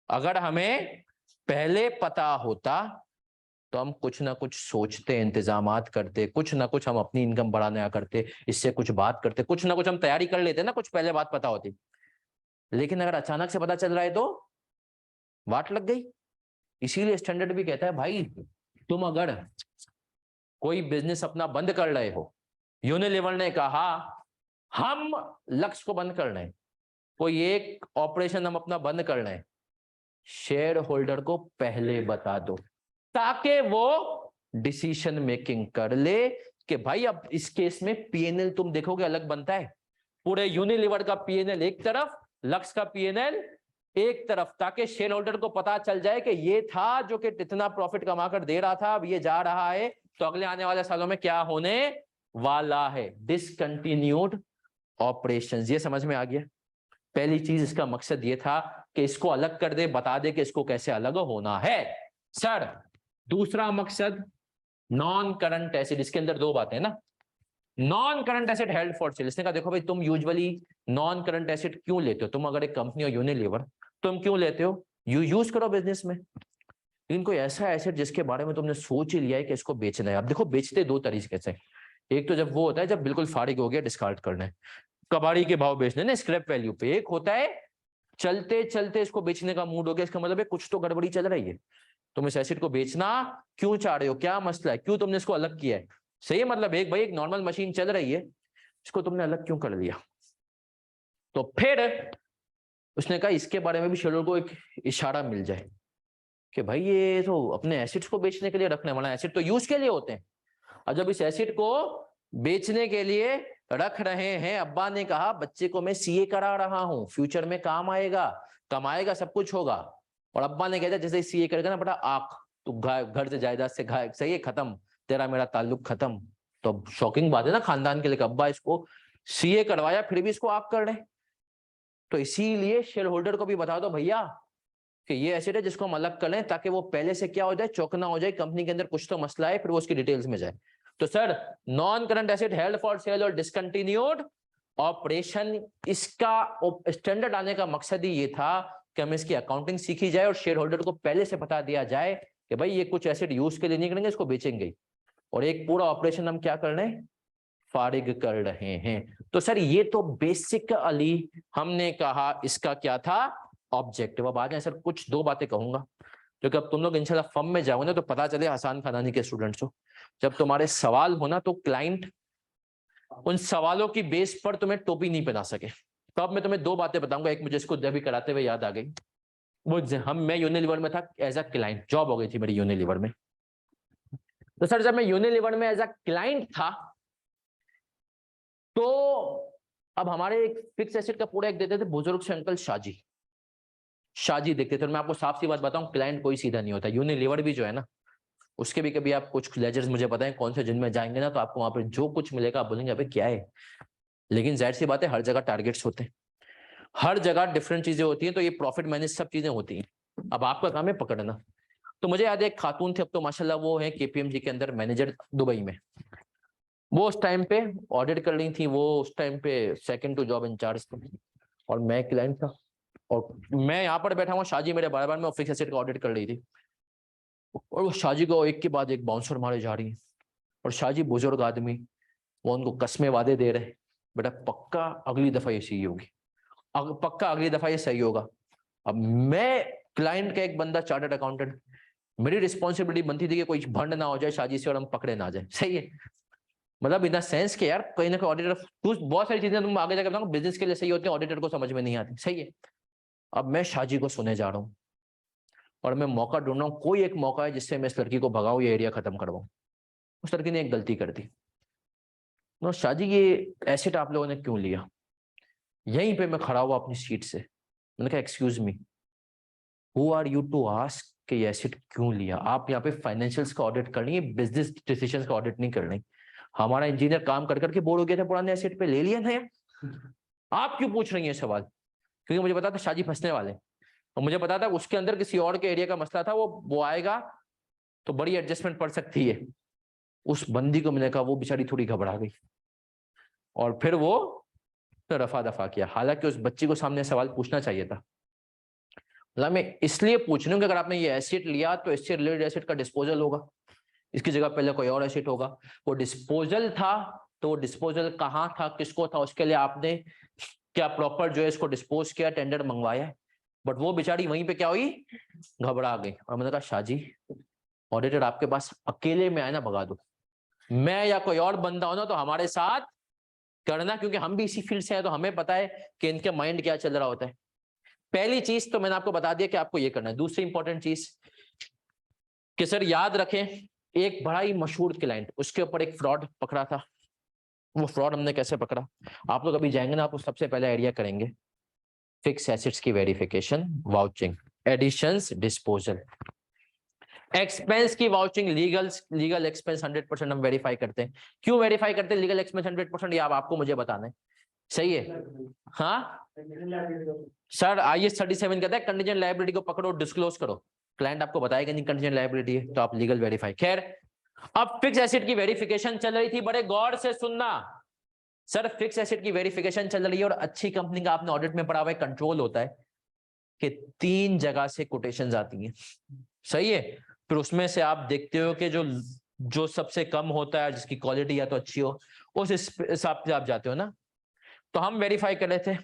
अगर हमें पहले पता होता तो हम कुछ ना कुछ सोचते, इंतजामात करते, कुछ ना कुछ हम अपनी इनकम बढ़ाने करते, इससे कुछ बात करते, कुछ ना कुछ हम तैयारी कर लेते ना, कुछ पहले बात पता होती। लेकिन अगर अचानक से पता चल रहा है तो वाट लग गई। इसीलिए स्टैंडर्ड भी कहता है भाई तुम अगर कोई बिजनेस अपना बंद कर रहे हो, यूनिलीवर ने कहा हम लक्ष्य को बंद कर रहे हैं, कोई एक ऑपरेशन हम अपना बंद कर रहे हैं, शेयर होल्डर को पहले बता दो ताकि वो डिसीजन मेकिंग कर ले कि भाई अब इस केस में P&L तुम देखोगे अलग बनता है, पूरे यूनिलीवर का P&L एक तरफ, लक्ष्य का P&L एक तरफ, ताकि शेयर होल्डर को पता चल जाए कि ये था जो कि इतना प्रॉफिट कमाकर दे रहा था, अब ये जा रहा है, तो अगले आने वाले सालों में क्या होने वाला है? Discontinued operations. ये समझ में आ गया? पहली चीज इसका मकसद ये था कि इसको अलग कर दे, बता दे कि इसको कैसे अलग होना है। सर दूसरा मकसद नॉन करंट एसेट, इसके अंदर 2 बातें हैं ना, non current asset held for sale. इसने कहा देखो भाई तुम यूजुअली नॉन करंट एसेट क्यों लेते हो? तुम अगर एक कंपनी हो यूनिलीवर, तुम क्यों लेते हो? यूज करो बिजनेस में, लेकिन कोई ऐसा एसेट जिसके बारे में तुमने सोच ही लिया है कि इसको बेचना है। अब देखो बेचते 2 तरीके से, एक तो जब वो होता है जब बिल्कुल फारिग हो गया, डिस्कार्ड करना है, कबाड़ी के भाव बेचने ना, स्क्रैप वैल्यू पे। एक होता है चलते चलते इसको बेचने का मूड हो गया, इसका मतलब है कुछ तो गड़बड़ी चल रही है, तुम इस एसेट को बेचना क्यों चाह रहे हो, क्या मसला है, क्यों तुमने इसको अलग किया है? सही मतलब एक भाई एक नॉर्मल मशीन चल रही है, इसको तुमने अलग क्यों कर लिया? तो फिर उसने कहा इसके बारे में भी शेयरहोल्डर को एक इशारा मिल जाए कि भाई ये तो अपने एसेट्स को बेचने के लिए रखने वाला, एसेट तो यूज के लिए होते हैं, और जब इस एसेट को बेचने के लिए रख रहे हैं, अब्बा ने कहा बच्चे को मैं CA करा रहा हूं, फ्यूचर में काम आएगा, कमाएगा, सब कुछ होगा, और अब्बा ने कहता जैसे CA करेगा ना बेटा आंख तो घर से जायदाद से सही है, खत्म, तेरा मेरा ताल्लुक खत्म। तो शॉकिंग बात है ना खानदान के लिए, अब्बा इसको CA करवाया फिर भी इसको आप कर रहे हैं। तो इसीलिए शेयर होल्डर को भी बता दो भैया कि ये एसेट है जिसको हम अलग कर लें, ताकि वो पहले से क्या हो जाए, चौकना हो जाए, कंपनी के अंदर कुछ तो मसला है, फिर वो उसकी डिटेल्स में जाए। तो sir non current asset held for sale और डिसकंटिन्यूड ऑपरेशन, इसका स्टैंडर्ड आने का मकसद ही ये था कि हमें इसकी अकाउंटिंग सीखी जाए और शेयर होल्डर को पहले से बता दिया जाए कि भाई ये कुछ एसेट यूज के लिए नहीं करेंगे, इसको बेचेंगे, और एक पूरा ऑपरेशन हम क्या कर रहे हैं, फारिग कर रहे हैं। तो सर ये तो बेसिकली हमने कहा इसका क्या था, ऑब्जेक्टिव। अब आ जाए सर कुछ दो बातें कहूंगा, क्योंकि अब तुम लोग इंशाल्लाह फर्म में जाओगे ना तो पता चले हसन खानानी के स्टूडेंट्स हो, जब तुम्हारे सवाल होना तो क्लाइंट उन सवालों की बेस पर तुम्हें टोपी नहीं पहना सके। तो अब मैं तुम्हें दो बातें बताऊंगा, एक मुझे इसको अभी कराते हुए याद आ गई। वो मैं यूनिलीवर में था एज अ क्लाइंट, जॉब हो गई थी मेरी यूनिलीवर में। तो सर जब मैं यूनिलीवर में एज अ क्लाइंट था, तो अब हमारे एक फिक्स एसेट का पूरा एक देते थे बुजुर्ग से अंकल शाजी देखते थे। और मैं आपको साफ सी बात बताऊं, क्लाइंट कोई सीधा नहीं होता। यूनिलीवर भी जो है ना, उसके भी कभी आप कुछ लेजर्स मुझे पता है कौन से जिनमें जाएंगे ना, तो आपको वहां पे जो कुछ मिलेगा आप बोलेंगे अबे क्या है। लेकिन जाहिर सी बात है हर जगह टारगेट्स होते हैं, हर जगह डिफरेंट चीजें होती हैं, तो ये प्रॉफिट मैनेज सब चीजें होती हैं। अब आपका काम है पकड़ना। तो मुझे याद है एक खातून थे, अब तो माशाल्लाह वो है केपीएमजी के अंदर मैनेजर दुबई में। वो उस टाइम पे ऑडिट कर रही थी, वो उस टाइम पे सेकंड टू जॉब इंचार्ज थी, और मैं क्लाइंट था, और मैं यहाँ पर बैठा हुआ, शाजी मेरे बार में फिक्स एसेट का ऑडिट कर रही थी, और वो शाजी को एक के बाद एक बाउंसर मारे जा रही है। और शाजी बुजुर्ग आदमी, वो उनको कस्मे वादे दे रहे, बेटा पक्का अगली दफा ये सही होगी, पक्का अगली दफा ये सही होगा। अब मैं क्लाइंट का एक बंदा चार्टर्ड अकाउंटेंट, मेरी रिस्पॉन्सिबिलिटी बनती थी कि कोई भंड ना हो जाए शाजी से और हम पकड़े ना जाए। सही है, मतलब इन द सेंस के यार कहीं ना कहीं ऑडिटर, बहुत सारी चीजें तुम आगे जाकर बताऊंगा बिजनेस के लिए सही होती है, ऑडिटर को समझ में नहीं आती। सही है। अब मैं शाजी को सुने जा रहा हूँ, और मैं मौका ढूंढ रहा हूँ, कोई एक मौका है जिससे मैं इस लड़की को भगाऊं, ये एरिया खत्म करवाऊं। उस लड़की ने एक गलती कर दी। तो शाजी ये एसेट आप लोगों ने क्यों लिया? यहीं पे मैं खड़ा हुआ अपनी सीट से, मैंने कहा excuse me, who are you to ask कि ये एसेट क्यों लिया? आप यहाँ पे फाइनेंशियल्स का ऑडिट करनी है, बिजनेस डिसीजंस का ऑडिट नहीं करनी। हमारा इंजीनियर काम कर करके बोर हो गया था, पुराने एसेट पे ले लिया नया, आप क्यों पूछ रही हैं सवाल? क्योंकि मुझे पता था शाजी फंसने वाले, और मुझे पता था उसके अंदर किसी और के एरिया का मसला था, वो आएगा तो बड़ी एडजस्टमेंट पड़ सकती है। उस बंदी को मैंने कहा, वो बेचारी थोड़ी घबरा गई, और फिर वो रफा दफा किया। हालांकि उस बच्ची को सामने सवाल पूछना चाहिए था। मतलब मैं इसलिए पूछ रहा हूँ कि अगर आपने ये एसेट लिया तो इससे रिलेटेड एसेट का डिस्पोजल होगा, इसकी जगह पहले कोई और एसेट होगा। वो डिस्पोजल था, तो वो डिस्पोजल कहाँ था, किसको था, उसके लिए आपने क्या प्रॉपर जो है इसको डिस्पोज किया, टेंडर मंगवाया। बट वो बेचारी वहीं पे क्या हुई, घबरा गई। और मैंने कहा शाहजी, ऑडिटर आपके पास अकेले में आए ना, भगा दो। मैं या कोई और बंदा हो ना तो हमारे साथ करना, क्योंकि हम भी इसी फील्ड से हैं, तो हमें पता है कि इनके माइंड क्या चल रहा होता है। पहली चीज तो मैंने आपको बता दिया कि आपको ये करना है। दूसरी इंपॉर्टेंट चीज कि सर याद रखें, एक बड़ा ही मशहूर क्लाइंट, उसके ऊपर एक फ्रॉड पकड़ा था। वो फ्रॉड हमने कैसे पकड़ा, आप लोग अभी जाएंगे ना, आपको सबसे पहले आइडिया करेंगे फिक्स एसेट्स की verification, vouching, additions, disposal, expense की वाउचिंग, लीगल एक्सपेंस 100% हम वेरीफाई करते हैं। क्यों वेरीफाई करते हैं लीगल एक्सपेंस 100%? ये आपको मुझे बताना है। सही है। हाँ सर, IAS 37 कहता है कंटीजेंट लायबिलिटी को पकड़ो, डिस्क्लोज करो। क्लाइंट आपको बताएगा नहीं कंटीजेंट लायबिलिटी है, तो आप लीगल वेरीफाई। खैर, अब फिक्स एसेट की वेरिफिकेशन चल रही थी, बड़े गौर से सुनना सर। फिक्स एसेट की वेरिफिकेशन चल रही है, और अच्छी कंपनी का आपने ऑडिट में पढ़ा हुआ है, कंट्रोल होता है कि 3 जगह से कोटेशंस आती हैं। सही है। फिर उसमें से आप देखते हो कि जो सबसे कम होता है, जिसकी क्वालिटी या तो अच्छी हो, उस हिसाब से आप जाते हो ना। तो हम वेरीफाई कर रहे थे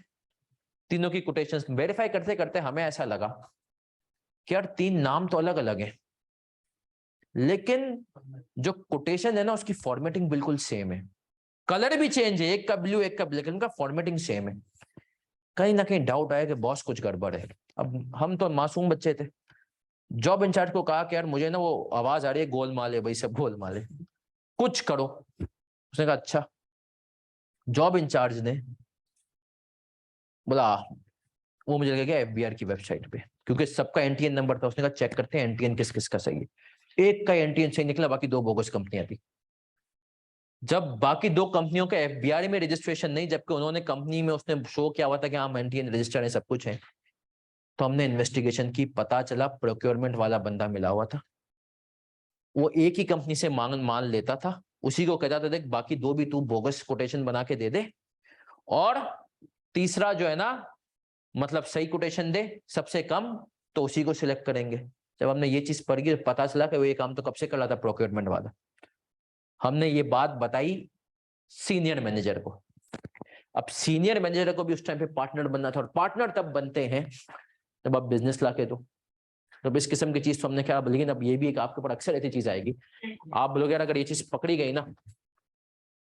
तीनों की कोटेशंस। वेरीफाई करते करते हमें ऐसा लगा कि यार 3 नाम तो अलग अलग है, लेकिन जो कोटेशन है ना उसकी फॉर्मेटिंग बिल्कुल सेम है, कलर भी चेंज है, एक का ब्लू एक का ब्लैक, उनका फॉर्मेटिंग सेम है। कहीं ना कहीं डाउट आया कि बॉस कुछ गड़बड़ है। अब हम तो मासूम बच्चे थे, जॉब इंचार्ज को कहा कि यार मुझे ना वो आवाज आ रही है, गोलमाल है भाई, सब गोलमाल है, कुछ करो। उसने कहा अच्छा। जॉब इंचार्ज ने बोला, वो मुझे लगेगा FBR की वेबसाइट पे, क्योंकि सबका NTN नंबर था। उसने कहा चेक करते हैं NTN किस किस का सही है। एक का NTN सही निकला, बाकी 2 बोगस कंपनियां थी। जब बाकी दो कंपनियों का एफबीआई में रजिस्ट्रेशन नहीं, जबकि उन्होंने कंपनी में उसने शो किया हुआ था कि हाँ मेंटेन रजिस्टर्ड है, सब कुछ है, तो हमने इन्वेस्टिगेशन की, पता चला प्रोक्योरमेंट वाला बंदा मिला हुआ था। वो एक ही कंपनी से माल लेता था, उसी को कहता था देख बाकी दो भी तू बोगस कोटेशन बना के दे दे, और तीसरा जो है ना मतलब सही कोटेशन दे सबसे कम, तो उसी को सिलेक्ट करेंगे। जब हमने ये चीज पढ़ी, पता चला कि वो ये काम तो कब से कर रहा था प्रोक्योरमेंट वाला। हमने ये बात बताई सीनियर मैनेजर को। अब सीनियर मैनेजर को भी उस टाइम पे पार्टनर बनना था, और पार्टनर तब बनते हैं जब आप बिजनेस ला के दो। तो इस किस्म की चीज तो हमने क्या, लेकिन अब ये भी एक आपके ऊपर अक्सर ऐसी चीज आएगी, आप बोलोगे यार अगर ये चीज पकड़ी गई ना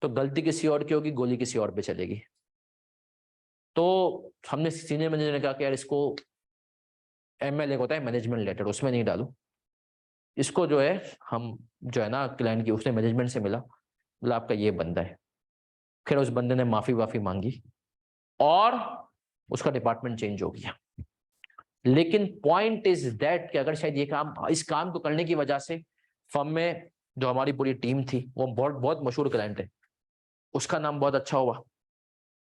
तो गलती किसी और की होगी, गोली किसी और पे चलेगी। तो हमने सीनियर मैनेजर ने कहा कि यार इसको एमएलए होता है मैनेजमेंट लेटर, उसमें नहीं डालू, इसको जो है हम जो है ना क्लाइंट की, उसने मैनेजमेंट से मिला, बोला आपका ये बंदा है। फिर उस बंदे ने माफी मांगी और उसका डिपार्टमेंट चेंज हो गया। लेकिन पॉइंट इज दैट कि अगर शायद ये काम, इस काम को करने की वजह से फर्म में जो हमारी पूरी टीम थी, वो बहुत मशहूर क्लाइंट है, उसका नाम बहुत अच्छा हुआ,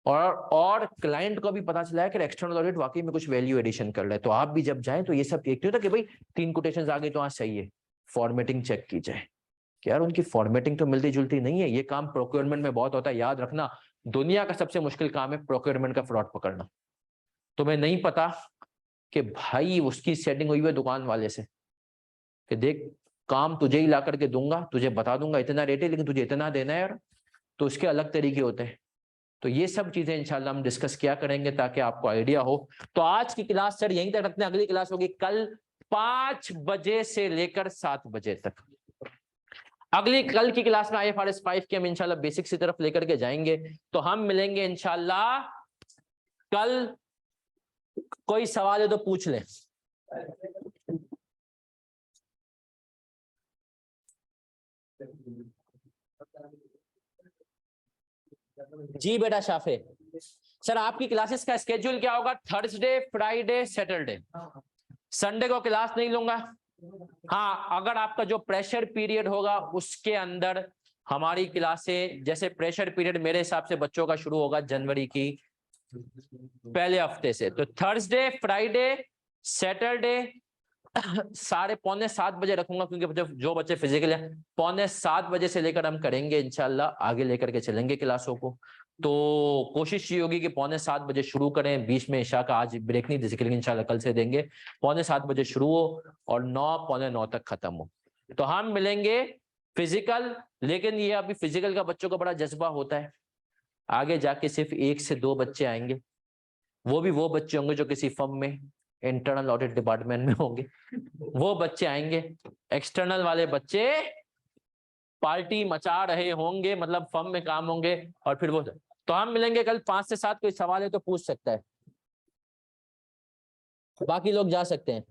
और क्लाइंट को भी पता चला है कि एक्सटर्नल ऑडिट वाकई में कुछ वैल्यू एडिशन कर रहा है। तो आप भी जब जाएं तो ये सब देखते हो था कि भाई 3 कोटेशंस आ गई तो आज सही है, फॉर्मेटिंग चेक की जाए कि यार उनकी फॉर्मेटिंग तो मिलती जुलती नहीं है। ये काम प्रोक्योरमेंट में बहुत होता है, याद रखना दुनिया का सबसे मुश्किल काम है प्रोक्योरमेंट का फ्रॉड पकड़ना। तुम्हें नहीं पता कि भाई उसकी सेटिंग हुई है दुकान वाले से कि देख काम तुझे ही ला करके दूंगा, तुझे बता दूंगा इतना रेट है, लेकिन तुझे इतना देना है यार, तो उसके अलग तरीके होते हैं। तो ये सब चीजें इंशाल्लाह हम डिस्कस किया करेंगे ताकि आपको आइडिया हो। तो आज की क्लास सर यहीं तक रखते हैं, अगली क्लास होगी कल 5 बजे से लेकर 7 बजे तक। अगली कल की क्लास में IFRS 5 की हम इंशाल्लाह बेसिक्स की तरफ लेकर के जाएंगे। तो हम मिलेंगे इंशाल्लाह कल। कोई सवाल है तो पूछ लें। जी बेटा शाफे, सर आपकी क्लासेस का स्केड्यूल क्या होगा? थर्सडे, फ्राइडे, सैटरडे, संडे को क्लास नहीं लूंगा। हाँ, अगर आपका जो प्रेशर पीरियड होगा उसके अंदर हमारी क्लासें, जैसे प्रेशर पीरियड मेरे हिसाब से बच्चों का शुरू होगा जनवरी की पहले हफ्ते से, तो थर्सडे, फ्राइडे, सैटरडे 6:45 बजे रखूंगा, क्योंकि जो बच्चे फिजिकल है 6:45 बजे से लेकर हम करेंगे इंशाल्लाह, आगे लेकर के चलेंगे क्लासों को। तो कोशिश ये होगी कि 6:45 बजे शुरू करें, बीच में ईशा का आज ब्रेक नहीं दे सके, लेकिन इंशाल्लाह कल से देंगे। 6:45 बजे शुरू हो और 9 पौने 9 तक खत्म हो। तो हम मिलेंगे फिजिकल, लेकिन ये अभी फिजिकल का बच्चों का बड़ा जज्बा होता है, आगे जाके सिर्फ 1 से 2 बच्चे आएंगे, वो भी वो बच्चे होंगे जो किसी फर्म में इंटरनल ऑडिट डिपार्टमेंट में होंगे, वो बच्चे आएंगे। एक्सटर्नल वाले बच्चे पार्टी मचा रहे होंगे, मतलब फर्म में काम होंगे, और फिर वो। तो हम मिलेंगे कल 5 से 7। कोई सवाल है तो पूछ सकता है, बाकी लोग जा सकते हैं।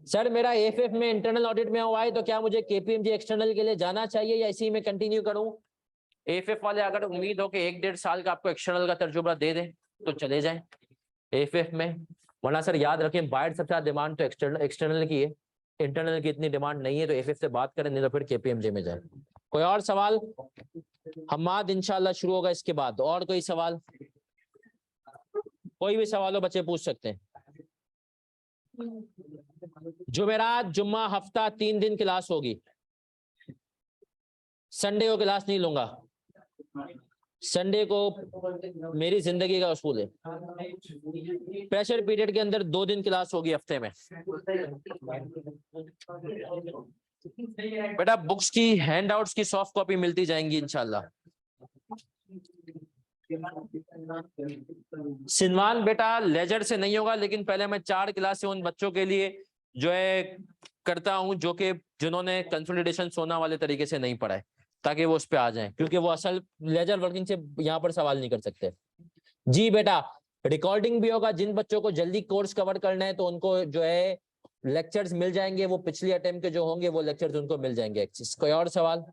सर मेरा AFF में इंटरनल ऑडिट में हुआ है, तो क्या मुझे KPMG एक्सटर्नल के लिए जाना चाहिए या इसी में कंटिन्यू करूं? AFF वाले अगर उम्मीद हो कि 1-1.5 साल का आपको एक्सटर्नल का तजुर्बा दे दें तो चले जाएं AFF में, वरना सर याद रखें बाहर सबसे ज्यादा डिमांड तो एक्सटर्नल की है, इंटरनल की इतनी डिमांड नहीं है। तो AFF से बात करें, नहीं तो फिर KPMG में जाए। कोई और सवाल? हमाद इंशाल्लाह शुरू होगा इसके बाद। और कोई सवाल? कोई भी सवाल हो बच्चे पूछ सकते हैं। जुमेरात, जुम्मा, हफ्ता 3 दिन क्लास होगी, संडे को क्लास नहीं लूंगा। संडे को मेरी जिंदगी का उसूल है। प्रेशर पीरियड के अंदर 2 दिन क्लास होगी हफ्ते में। बेटा बुक्स की हैंडआउट्स की सॉफ्ट कॉपी मिलती जाएंगी इंशाल्लाह। सिनवान बेटा लेजर से नहीं होगा, लेकिन पहले मैं 4 क्लासें उन बच्चों के लिए जो है करता हूं जो कि जिन्होंने कंसोलिडेशन सोना वाले तरीके से नहीं पढ़ा है, ताकि वो उस पे आ जाएं, क्योंकि वो असल लेजर वर्किंग से यहाँ पर सवाल नहीं कर सकते। जी बेटा रिकॉर्डिंग भी होगा, जिन बच्चों को जल्दी कोर्स कवर करना है तो उनको जो है लेक्चर्स मिल जाएंगे, वो पिछली अटेम्प्ट के जो होंगे वो लेक्चर्स उनको मिल जाएंगे। कोई और सवाल?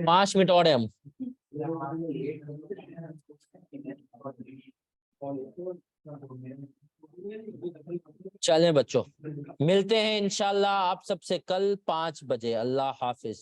5 मिनट और है हम। चलें बच्चों, मिलते हैं इंशाल्लाह आप सबसे कल 5 बजे। अल्लाह हाफिज।